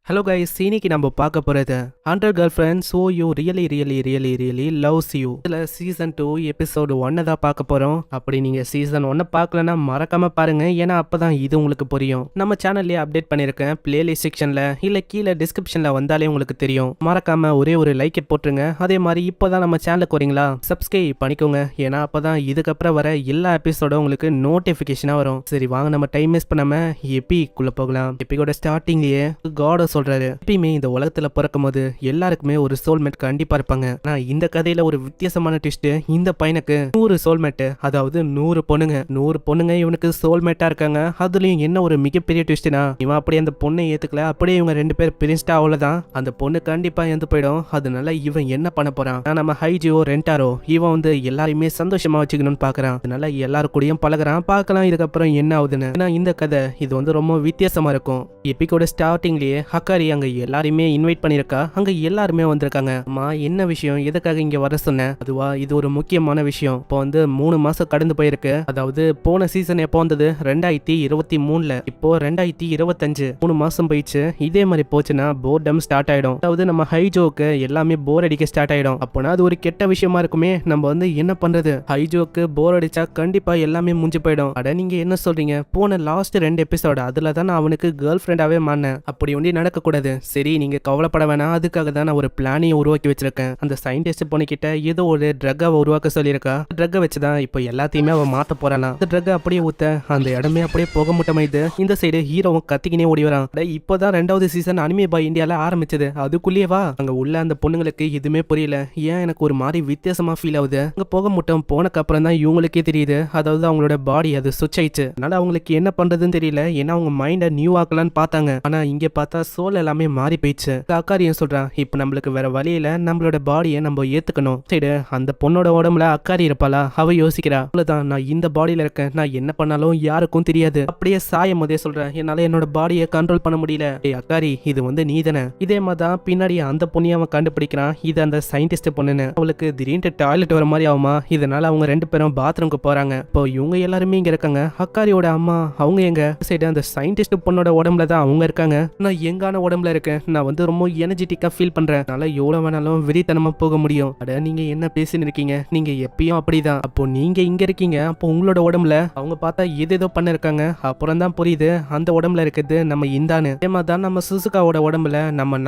Hello guys, இன்னைக்கு நம்ம பார்க்க போறது 100 Girlfriends Who You Really Loves You. இதுல சீசன் 2 எபிசோட் 1 தான் பார்க்க போறோம். அப்படி நீங்க சீசன் 1 பார்க்கலன்னா மறக்காம பாருங்க, ஏன்னா அப்பதான் இது உங்களுக்கு புரியும். நம்ம சேனல்லே அப்டேட் பண்ணிருக்கேன், பிளேலிஸ்ட் செக்ஷன்ல இல்ல கீழே டிஸ்கிரிப்ஷன்ல வந்தாலே உங்களுக்கு தெரியும். மறக்காம ஒரே ஒரு லைக் போட்டுருங்க. அதே மாதிரி இப்போதான் நம்ம சேனலுக்கு வரீங்களா, சப்ஸ்கிரைப் பண்ணிக்கோங்க, ஏன்னா அப்பதான் இதுக்கப்புறம் வர எல்லா எபிசோடும் உங்களுக்கு நோட்டிபிகேஷனா வரும். சரி வாங்க, நம்ம டைம் வேஸ்ட் பண்ணாம எபிக்குள்ள போகலாம். எபிக்கோட ஸ்டார்டிங்லயே காட் சொல்றாரு, எப்பயுமே இந்த உலகத்துல பிறக்கும் போது எல்லாருக்குமே ஒரு சோல்மேட் கண்டிப்பா இருப்பாங்க. ஆனா இந்த கதையில ஒரு வித்தியாசமான ட்விஸ்ட், இந்த பையனுக்கு 100 சோல்மேட், அதாவது 100 பொண்ணுங்க இவனுக்கு சோல்மேட்டா இருக்காங்க. அதுலயும் என்ன ஒரு மிகப்பெரிய ட்விஸ்ட்னா, இவன் அப்படியே அந்த பொண்ணை ஏத்துக்கல, அப்படியே இவங்க 2 பேர் பிரிஞ்சிட்டா அவ்வளவுதான், அந்த பொண்ணு கண்டிப்பா இறந்து போயிடும். அதனால இவன் என்ன பண்ண போறான், நம்ம ஹைஜியோ ரெண்டாரோ இவன் வந்து எல்லாரையுமே சந்தோஷமா வச்சுக்கணும்னு பாக்குறான். அதனால எல்லாரு கூடயும் பழகுறான். பார்க்கலாம் இதுக்கப்புறம் என்ன ஆகுதுன்னு. ஏன்னா இந்த கதை இது வந்து ரொம்ப வித்தியாசமா இருக்கும். எபிக்கோட ஸ்டார்டிங்லயே ஹக்காரி அங்க எல்லாரையுமே இன்வைட் பண்ணிருக்கா. அங்க எல்லாருமே வந்திருக்காங்க. அம்மா என்ன விஷயம், எதுக்காக இங்க வர சொன்ன? அதுவா, இது ஒரு முக்கியமான விஷயம். இப்போ வந்து 3 மாசம் கடந்து போயிருக்கு. அதாவது போன சீசன் எப்போ வந்தது, 2023ல, இப்போ 2025, 3 மாசம் போயிடுச்சு. இதே மாதிரி போச்சுன்னா போர்டம் ஸ்டார்ட் ஆயிடும். அதாவது நம்ம ஹைஜோக்கு எல்லாமே போர் அடிக்க ஸ்டார்ட் ஆயிடும். அப்போனா அது ஒரு கெட்ட விஷயமா இருக்குமே, நம்ம வந்து என்ன பண்றது? ஹைஜோக்கு போர் அடிச்சா கண்டிப்பா எல்லாமே முடிஞ்சு போயிடும். அட நீங்க என்ன சொல்றீங்க, போன லாஸ்ட் 2 எபிசோடு அதுல தான் நான் அவனுக்கு கேர்ள் ஃப்ரெண்டாவே மாறினேன். அப்படி ஒண்டி நடக்க கூடாது. சரி நீங்க கவலைப்பட வேணாம், அதுக்காக தான் நான் ஒரு பிளானையும் உருவாக்கி வச்சிருக்கேன். அந்த சயின்டிஸ்ட் பொண்ணுகிட்ட ஏதோ ஒரு ட்ரக்கை உருவாக்க சொல்லியிருக்கா. ட்ரக்கை வச்சுதான் இப்போ எல்லாத்தையுமே அவ மாத்த போறானா. அந்த ட்ரக்கை அப்படியே ஊத்த அந்த இடமே அப்படியே புக முட்டமைது. இந்த சைடு ஹீரோவும் கத்திக்கினே ஓடி வரான். இப்போதான் 2வது சீசன் அனிமே பாய் இந்தியால ஆரம்பிச்சது. அதுக்குள்ளேயே வா. அங்க உள்ள அந்த பொண்ணுங்களுக்கு எதுவுமே புரியல. ஏன் எனக்கு ஒரு மாதிரி வித்தியாசமா ஃபீல் ஆகுது. அங்க புக முட்டம் போனக்கு அப்புறம் தான் இவங்களுக்கே தெரியுது, அதாவது அவங்களோட பாடி அது சுவிட்ச் ஆயிடுச்சு. அதனால அவங்களுக்கு என்ன பண்றதுன்னு தெரியல. ஏன்னா அவங்க மைண்டை நியூ ஆக்கலான்னு பார்த்தாங்க. ஆனா இங்க பார்த்தா சோல் எல்லாமே மாறி போயிடுச்சு. அக்காரியும் சொல்றான், இப்ப நம்மளுக்கு வேற வழியில நம்மளோட பாடியை நம்ம ஏத்துக்கணும். சரி அந்த பொண்ணோட உடம்புல அக்காரி இருப்பாளா, அவ யோசிக்கிறா, அவ்வளவுதான், நான் இந்த பாடியில இருக்கேன், நான் என்ன பண்ணாலும் யாருக்கும் தெரியாது. அப்படியே சாயும் போதே சொல்றேன், என்னால என்னோட பாடியை கண்ட்ரோல் பண்ண முடியல. ஏய் அக்காரி, இது வந்து நீதானே? இதே மாதிரிதான் பின்னாடி அந்த பொண்ணையும் அவன் கண்டுபிடிக்கிறான், இது அந்த சயின்டிஸ்ட் பொண்ணுன்னு. அவளுக்கு திடீர்னு டாய்லெட் வர மாதிரி ஆகுமா. இதனால அவங்க 2 பேரும் பாத்ரூம்க்கு போறாங்க. இப்போ இவங்க எல்லாருமே இங்க இருக்காங்க. அக்காரியோட அம்மா அவங்க எங்க சைடு அந்த சயின்டிஸ்ட் பொண்ணோட உடம்புல தான் அவங்க இருக்காங்க. நான் எங்கான உடம்புல இருக்கேன், நான் வந்து ரொம்ப எனர்ஜெட்டிக்கா ஃபீல் பண்றேன், அதனால எவ்வளவு வேணாலும் வெறித்தனமா போக முடியும். அட நீங்க என்ன பேசின்னு இருக்கீங்க, நீங்க எப்பயும் அப்படிதான். அப்போ நீங்க இங்க இருக்கீங்க, அப்போ உங்களோட உடம்புல அவங்க பார்த்தா ஏதேதோ பண்ண இருக்காங்க. அப்புறம் தான் புரியுது அந்த உடம்புல இருக்குது நம்ம இந்தானு. தான் நம்ம சுசுகாவோட உடம்புல நம்ம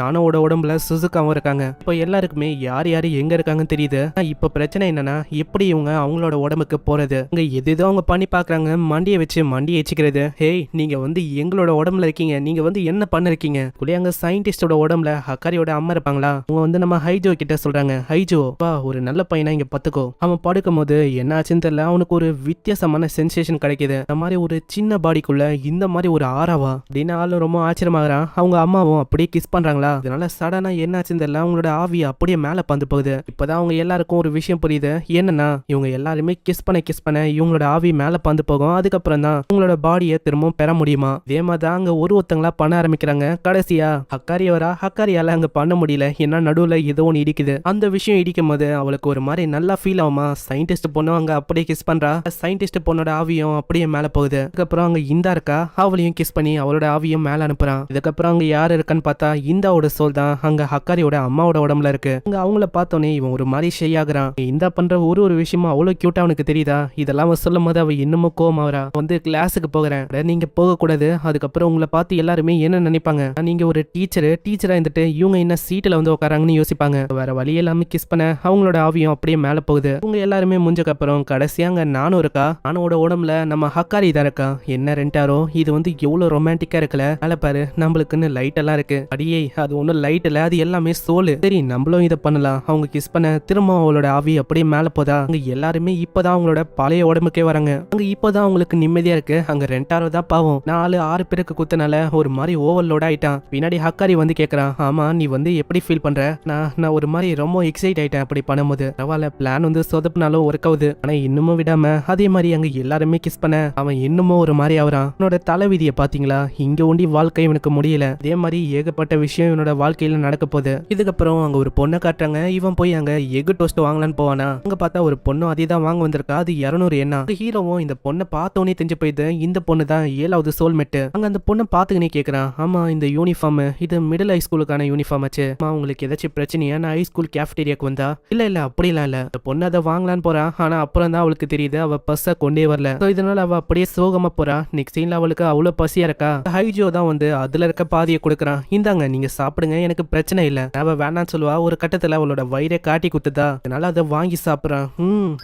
நானோட உடம்புல சுசுகாவும் இருக்காங்க. இப்போ எல்லாருக்குமே யார் யாரு எங்க இருக்காங்கன்னு தெரியுது. இப்ப பிரச்சனை என்னன்னா, எப்படி இவங்க அவங்களோட உடம்புக்கு போறது? இங்க எதேதோ அவங்க பண்ணி பாக்குறாங்க, மண்டியை வச்சு மண்டியை வச்சுக்கிறது. ஹேய், நீங்க வந்து எங்களோட உடம்புல இருக்கீங்க, நீங்க வந்து என்ன பண்ணிருக்கீங்க? அங்க சயின்டிஸ்டோட உடம்புல ஹக்காரியோட அம்மா இருப்பாங்களா, அவங்க வந்து நம்ம ஹைஜோ கிட்ட சொல்றாங்க, ஹைஜோ பா ஒரு நல்ல பையனா இங்க பத்துக்கோ. அவன் படுக்கும் போது என்ன ஆச்சுன்னு தெரியல, அவனுக்கு ஒரு வித்தியாசமான சென்சேஷன் கிடைக்குது. இந்த மாதிரி ஒரு சின்ன பாடிக்குள்ள இந்த மாதிரி ஒரு ஆறாவா அப்படின்னு ஆளும் ரொம்ப ஆச்சரியமாகறான். அவங்க அம்மாவும் அப்படியே கிஸ் பண்றாங்களா. இதனால சடனா என்ன ஆச்சுன்னு தெரியல, அவங்களோட ஆவி அப்படியே மேல பந்து போகுது. இப்பதான் அவங்க எல்லாருக்கும் ஒரு விஷயம் புரியுது. என்னன்னா, இவங்க எல்லாருமே கிஸ் பண்ண இவங்களோட ஆவி மேல பந்து போகும். அதுக்கப்புறம் தான் உங்களோட பாடியை திரும்பவும் பெற முடியுமா. இதே மாதிரி அங்க ஒருத்தங்களா பண்ண ஆரம்பிக்கிறாங்க. கடைசியா ஹக்காரி வரா. ஹக்காரியால அங்க பண்ண முடியல, ஏன்னா நடுவுல ஏதோ ஒன்று இடிக்குது. அந்த விஷயம் இடிக்கும் போது அவளுக்கு ஒரு மாதிரி நல்லா ஃபீல் ஆகுமா. சயின்டிஸ்ட் பொண்ணு அங்க அப்படியே கிஸ் பண்றா. சயின்டிஸ்ட் பொண்ணோட ஆவியும் அப்படியே மேல போகுது. அதுக்கப்புறம் அங்க இந்தா இருக்கா, அவளையும் கிஸ் பண்ணி அவளோட ஆவியும் மேல அனுப்புறான். இதுக்கப்புறம் அங்க யாரு இருக்கான்னு பார்த்தா இந்தாவோட சோல் தான் அங்க ஹக்காரியோட அம்மாவோட உடம்புல இருக்கு. அங்க அவங்கள பார்த்தோன்னே இவன் ஒரு மாதிரி ஷை ஆகுறான். இந்தா பண்ற ஒரு விஷயமா அவ்வளவு கியூட்டா அவனுக்கு தெரியுதா. இதெல்லாம் அவன் சொல்லும் போது அவ இன்னமும் கோவமாகறா. வந்து கிளாஸுக்கு போகிறேன், நீங்க போக கூடாது. அதுக்கப்புறம் உங்களை பார்த்து எல்லாருமே என்ன நினைப்பாங்க, நீங்க ஒரு டீச்சரா இருந்துட்டு இவங்க என்ன சீட்ல வந்து உட்காராங்கன்னு யோசிப்பாங்க. வேற வழி எல்லாமே கிஸ் பண்ண அவங்களோட ஆவியும் அப்படியே மேல போகுது. இவங்க எல்லாருமே முடிஞ்சக்கு அப்புறம் கடைசியா அங்க நானும் இருக்கா. நானோட உடம்புல நம்ம ஹக்காரி தான் இருக்கா. என்ன ரெண்டாரோ, இது வந்து எவ்வளவு ரொமான்டிக்கா இருக்குல்ல. மேல பாரு, நம்மளுக்குன்னு லைட் எல்லாம் இருக்கு. அடியே அது ஒன்னும் லைட் இல்ல, அது எல்லாமே சோலு. சரி நம்மளும் இதை பண்ணலாம். அவங்க கிஸ் பண்ண திரும்ப அவளோட ஆவி அப்படியே மேல போதா. அங்க எல்லாருமே இப்பதான் அவங்களோட பழைய உடம்புக்கே வராங்க. அங்க இப்பதான் அவங்களுக்கு நிம்மதியா இருக்கு. அங்க ரெண்டாரோ தான் பாவம் 4-6 பேருக்கு குத்தனால ஒரு மாதிரி ஓவர்லோட் ஆயிட்டான். பின்னாடி ஹக்காரி வந்து கேக்குறான், ஆமா நீ வந்து எப்படி ஃபீல் பண்ற? நான் ஒரு மாதிரி ரொம்ப எக்ஸைட் ஆயிட்டேன் அப்படி பண்ணும்போது. பரவாயில்ல, பிளான் வந்து சொதப்பினாலும் ஒர்க் ஆகுது. ஆனா இன்னமும் விடாம அதே மாதிரி அங்க எல்லாருமே கிஸ் பண்ண அவன் இன்னமும் ஒரு மாதிரி ஆகுறான். அவனோட தலைவிதியை பாத்தீங்களா, இங்க ஒண்டி வாழ்க்கை இவனுக்கு முடியல. அதே மாதிரி ஏகப்பட்ட விஷயம் இவனோட வாழ்க்கையில நடக்க போகுது. இதுக்கப்புறம் அங்க ஒரு பொண்ணை காட்டுறாங்க. இவன் போய் அங்க எக் டோஸ்ட் வாங்கலான்னு போவானா. அங்க பார்த்தா ஒரு பொண்ணு அதே தான் வாங்க வந்திருக்கா. அது 200 என்ன. ஹீரோவும் இந்த பொண்ணை பார்த்தோன்னே தெரிஞ்சு போயிது, இந்த பொண்ணு தான் 7வது சோல்மேட். அங்க அந்த பொண்ணை பாத்துக்கினே கேக்குறான், ஆமா இந்த யூனிஃபார்ம் இது மிடில் ஹை ஸ்கூலுக்கான யூனிஃபார்ம் ஆச்சு. உங்களுக்கு ஏதாச்சும் பிரச்சனையா? நான் ஹை ஸ்கூல் கேஃப்டேரியாக்கு வந்தா? இல்ல அப்படிலாம் இல்ல. இந்த பொண்ணு அதை வாங்கலான்னு போறா. ஆனா அப்புறம் தான் அவளுக்கு தெரியுது அவ பஸ்ஸ கொண்டே வரல. இதனால அவ அப்படியே சோகமா போறா. நெக்ஸ்ட் சீன்ல அவளுக்கு அவ்வளவு பசியா இருக்கா. ஹைஜோ தான் வந்து அதுல இருக்க பாதியை கொடுக்குறான். இந்தாங்க நீங்க சாப்பிடுங்க, எனக்கு பிரச்சனை இல்ல. அவ வேணான்னு சொல்லுவா. ஒரு கட்டத்துல அவளோட வயிறை காட்டி குத்துதா. அதனால அதை வாங்கி சாப்பிடுறான்.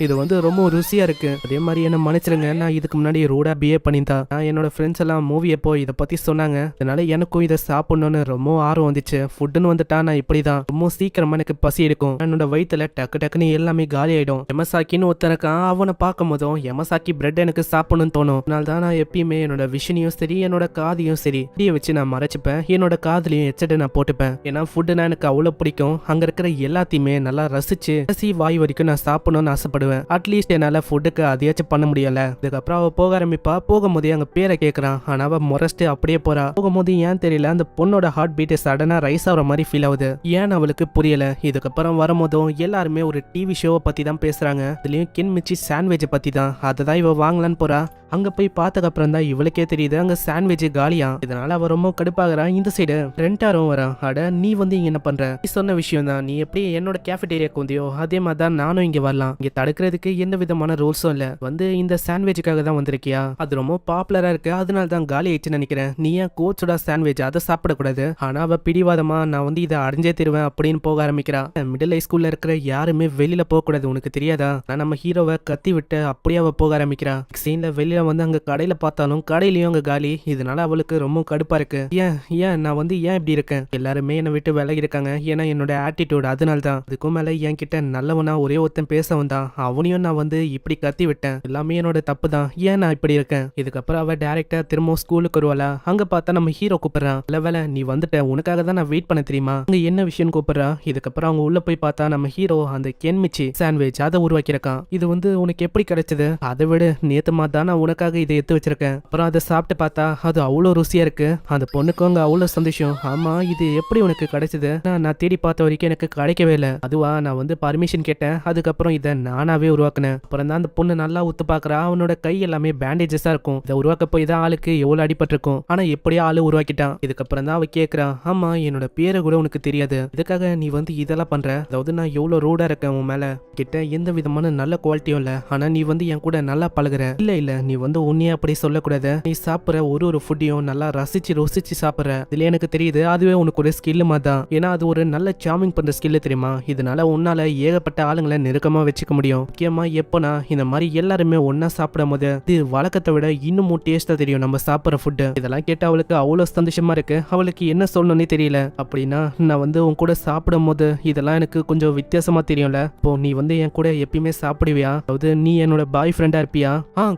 இது வந்து ரொம்ப ருசியா இருக்கு. அதே மாதிரி என்ன மன்னிச்சிருங்க, நான் இதுக்கு முன்னாடி ரூடா பிஹேவ் பண்ணியிருந்தா. நான் என்னோட ஃப்ரெண்ட்ஸ் எல்லாம் மூவி எப்போ இதை பத்தி சொன்னாங்க. அதனால எனக்கும் இதை சாப்பிடணும்னு ரொம்ப ஆர்வம் வந்துச்சு. ஃபுட்டுன்னு வந்துட்டா நான் இப்படிதான் ரொம்ப சீக்கிரமா எனக்கு பசி எடுக்கும். என்னோட வயிற்றுல டக்குன்னு எல்லாமே காலி ஆயிடும். எமசாக்கின்னு ஒருத்தனக்கான். அவனை பார்க்கும் போதும் எமசாக்கி பிரெட் எனக்கு சாப்பிடணும்னு தோணும். அதனால தான் நான் எப்பயுமே என்னோட விஷனையும் சரி என்னோட காதையும் சரி இப்படியே வச்சு நான் மறைச்சிப்பேன். என்னோட காதுலயும் ஹெட்செட் நான் போட்டுப்பேன். ஏன்னா ஃபுட்டுனா எனக்கு அவ்வளவு பிடிக்கும். அங்க இருக்கிற எல்லாத்தையுமே நல்லா ரசிச்சு வாய் வரைக்கும் நான் சாப்பிடணும்னு ஆசைப்படுவேன். அட்லீஸ்ட் என்னால ஃபுட்டுக்கு அதையாச்சும் பண்ண முடியல. இதுக்கப்புறம் அவ போக ஆரம்பிப்பா. போகும்போதே அங்க பேரை கேட்கறான். ஆனா அவ முறைச்சிட்டு அப்படியே போறா. போகும்போது ஏன் தெரியல அந்த பொண்ணோட ஹார்ட் பீட் சடனா ரைஸ் ஆகிற மாதிரி ஃபீல் ஆகுது. ஏன் அவளுக்கு புரியல. இதுக்கப்புறம் வரும்போதும் எல்லாருமே ஒரு டிவி ஷோவை பத்தி தான் பேசுறாங்க. இதுலயும் கின்மிச்சி சாண்ட்விச் பத்தி தான். அதை தான் இவ வாங்கலான்னு போறா. அங்க போய் பார்த்ததுக்கு அப்புறம் தான் இவளுக்கே தெரியுது அங்க சாண்ட்விச் காலியா. இதனால அவ ரொம்ப கடுப்பாகிறான். இந்த சைடு ரெண்டாரும் வரான். அட நீ வந்து இங்க என்ன பண்ற? நீ சொன்ன விஷயம் தான். நீ எப்படி என்னோட கேஃபேட்டேரியாக்கு வந்தியோ அதே மாதிரி தான் நானும் இங்க வரலாம். இங்க தடுக்கிறதுக்கு எந்த விதமான ரூல்ஸும் இல்ல. வந்து இந்த சாண்ட்விச்சுக்காக தான் வந்திருக்கியா? அது ரொம்ப பாப்புலரா இருக்கு, அதனால தான் காலி ஆயிடுச்சுன்னு நினைக்கிறேன். நீ ஏன் கோச்சோட சாண்ட்விச் அதை சாப்பிடக்கூடாது? ஆனா அவ பிடிவாதமா நான் வந்து இதை அடைஞ்சே தருவேன் அப்படின்னு போக ஆரம்பிக்கிறா. மிடில் ஹை ஸ்கூல்ல இருக்கிற யாருமே வெளியில போக கூடாது, உனக்கு தெரியாதா? நான் நம்ம ஹீரோவை கத்தி விட்டு அப்படியே அவ போக ஆரம்பிக்கிறா. சீன்ல வெளியில வந்து அங்க கடையில பார்த்தாலும் கடையிலயும் அங்க காலி. இதனால அவளுக்கு ரொம்ப கடுப்பா இருக்கு. ஏன் நான் வந்து ஏன் இப்படி இருக்கேன்? எல்லாருமே என்னை விட்டு விலகி இருக்காங்க. ஏன்னா என்னோட ஆட்டிடியூட். அதனால தான். அதுக்கும் மேல என் கிட்ட நல்லவனா ஒரே ஒருத்தன் பேச வந்தான். அவனையும் நான் வந்து இப்படி கத்தி விட்டேன். எல்லாமே என்னோட தப்பு தான். ஏன் நான் இப்படி இருக்கேன்? இதுக்கப்புறம் அவ டைரக்டா திரும்ப ஸ்கூலுக்கு வருவாளா. அங்க பார்த்தா நம்ம ஹீரோ கூப்பிடுறான். வேலை நீ வந்துட்ட, உனக்காக தான் நான் வெயிட் பண்ண தெரியுமா? அங்க என்ன விஷயம் கூப்பிடுறா. இதுக்கப்புறம் அவங்க உள்ள போய் பார்த்தா நம்ம ஹீரோ அந்த கென்மிச்சி சாண்ட்விச் அதை உருவாக்கியிருக்கான். இது வந்து உனக்கு எப்படி கிடைச்சது? அதை விட நேத்து தான் நான் உனக்காக இதை எடுத்து வச்சிருக்கேன். அப்புறம் அதை சாப்பிட்டு பார்த்தா அது அவ்வளோ ருசியா இருக்கு. அந்த பொண்ணுக்கு அங்க அவ்வளோ சந்தோஷம். ஆமா இது எப்படி உனக்கு கிடைச்சது? நான் தேடி பார்த்த வரைக்கும் எனக்கு கிடைக்கவே இல்லை. அதுவா நான் வந்து பர்மிஷன் கேட்டேன். அதுக்கப்புறம் இதை நானாவே உருவாக்குனேன். அப்புறம் தான் அந்த பொண்ணு நல்லா உத்து பாக்குறா. அவனோட கை எல்லாமே பேண்டேஜஸா இருக்கும். இதை உருவாக்க போய் தான் ஆளுக்கு எவ்வளவு அடிபட்டு இருக்கும். ஆனா எப்படியா ஆளு உருவாக்கிட்டான். இதுக்கப்புறம் தான் அவ கேட்கறான். ஆமா என்னோட பேரை கூட உனக்கு தெரியாது, இதுக்காக நீ வந்து இதெல்லாம் பண்ற? அதாவது நான் எவ்வளவு ரூடா இருக்கேன் உன் மேல, கிட்ட எந்த விதமான நல்ல குவாலிட்டியும் இல்ல. ஆனா நீ வந்து என் கூட நல்லா பழகுற. இல்ல நீ வந்து உன்னையே அப்படி சொல்லக்கூடாது. நீ சாப்பிட்ற ஒரு ஃபுட்டையும் நல்லா ருசிச்சு சாப்பிட்ற. இதுல எனக்கு தெரியுது அதுவே உனக்கு ஒரு ஸ்கில் மாதிரி தான். ஏன்னா அது ஒரு நல்ல சாமிங் பண்ற ஸ்கில் தெரியுமா? இதனால உன்னால ஏகப்பட்ட ஆளுங்களை நெருக்கமா வச்சுக்க முடியும். முக்கியமா எப்பனா இந்த மாதிரி எல்லாருமே ஒன்னா சாப்பிடும் போது இது வழக்கத்தை விட இன்னும் டேஸ்டா தெரியும் நம்ம சாப்பிட்ற ஃபுட்டு. இதெல்லாம் கேட்டு அவளுக்கு அவ்வளவு சந்தோஷமா இருக்கு. அவளுக்கு என்ன சொல்லணும்னே தெரியல. அப்படின்னா நான் வந்து உன் கூட சாப்பிடும் போது இதெல்லாம் எனக்கு கொஞ்சம் வித்தியாசமா தெரியும்ல. இப்போ நீ வந்து என் கூட எப்பயுமே சாப்பிடுவியா? அதாவது நீ என்னோட பாய் ஃப்ரெண்டா இருப்பியா?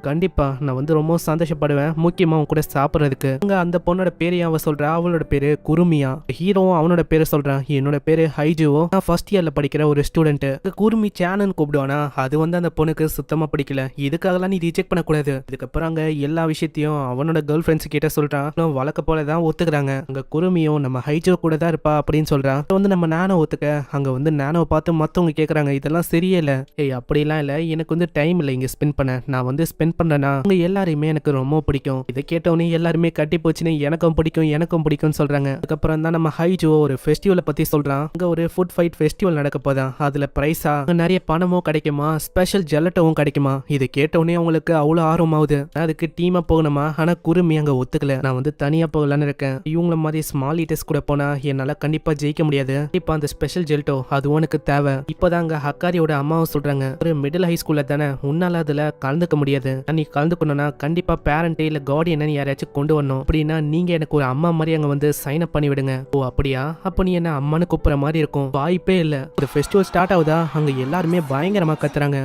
கண்டிப்பா நான் வந்து ரொம்ப சந்தோஷப்படுவேன், முக்கியமா உன் கூட சாப்பிட்றதுக்கு. அங்க அந்த பொண்ணோட பேரையும் அவ சொல்றா. அவளோட பேரு குருமியா. ஹீரோவும் அவனோட பேரை சொல்றான். என்னோட பேரு ஹைஜுவோ, நான் ஃபர்ஸ்ட் இயர்ல படிக்கிற ஒரு ஸ்டூடெண்ட். குருமி சேனன் கூப்பிடுவானா. அது வந்து அந்த பொண்ணுக்கு சுத்தமா பிடிக்கல. இதுக்காகலாம் நீ ரிஜெக்ட் பண்ணக்கூடாது. இதுக்கப்புறம் அங்க எல்லா விஷயத்தையும் அவனோட கேர்ள் ஃப்ரெண்ட்ஸ் கிட்ட சொல்றான். வழக்க போலதான் ஒத்துக்கிறாங்க. அங்க குருமியும் நம்ம ஹைஜோ கூட தான் இருப்பா அப்படின்னு சொல்றான். வந்து நம்ம நானோ ஒத்துக்க. அங்க வந்து நானோ பார்த்து மத்தவங்க கேக்குறாங்க இதெல்லாம் சரியே இல்ல. அப்படிலாம் இல்ல, எனக்கு வந்து டைம் இல்லை இங்க ஸ்பெண்ட் பண்ண. நான் வந்து ஸ்பெண்ட் பண்றேன்னா உங்க எல்லாரையுமே எனக்கு ரொம்ப பிடிக்கும். இதை கேட்டவனே எல்லாருமே கட்டி போச்சுன்னு எனக்கும் பிடிக்கும்னு சொல்றாங்க. அதுக்கப்புறம் தான் நம்ம ஹைஜோ ஒரு ஃபெஸ்டிவலை பத்தி சொல்றான். அங்க ஒரு ஃபுட் ஃபைட் ஃபெஸ்டிவல் நடக்க போதான். அதுல பிரைஸா நிறைய பணமும் கிடைக்குமா, ஸ்பெஷல் ஜெலட்டோவும் கிடைக்குமா. இதை கேட்டவனே அவங்களுக்கு அவ்வளவு ஆர்வமாகுது. அதுக்கு டீமா போகணுமா. ஆனா குருமி அங்க ஒத்துக்கல. நான் வந்து தனியா போகலான்னு இருக்கேன். இவங்கள மாதிரி ஸ்மால் ஈட்டர்ஸ் கூட போனா என்னால கண்டிப்பா ஜெயிக்க முடியாது. இப்ப அந்த ஸ்பெஷல் ஜெல்ட்டோ அதுவும் எனக்கு தேவை. இப்பதான் அங்க ஹக்காரியோட அம்மாவும் சொல்றாங்க, ஒரு மிடில் ஹை ஸ்கூல்ல தானே, உன்னால அதுல கலந்துக்க முடியாது. நீ கலந்துக்கணும்னா கண்டிப்பா பேரண்ட் இல்ல கார்டியன் யாரையாச்சும் கொண்டு வரணும். அப்படின்னா நீங்க எனக்கு ஒரு அம்மா மாதிரி அங்க வந்து சைன் அப் பண்ணி விடுங்க. ஓ அப்படியா? அப்ப நீ என்ன அம்மானு கூப்பிடுற மாதிரி இருக்கும். வாய்ப்பே இல்ல. ஒரு ஃபெஸ்டிவல் ஸ்டார்ட் ஆகுதா அங்க எல்லாருமே பயங்கரமா கத்துறாங்க.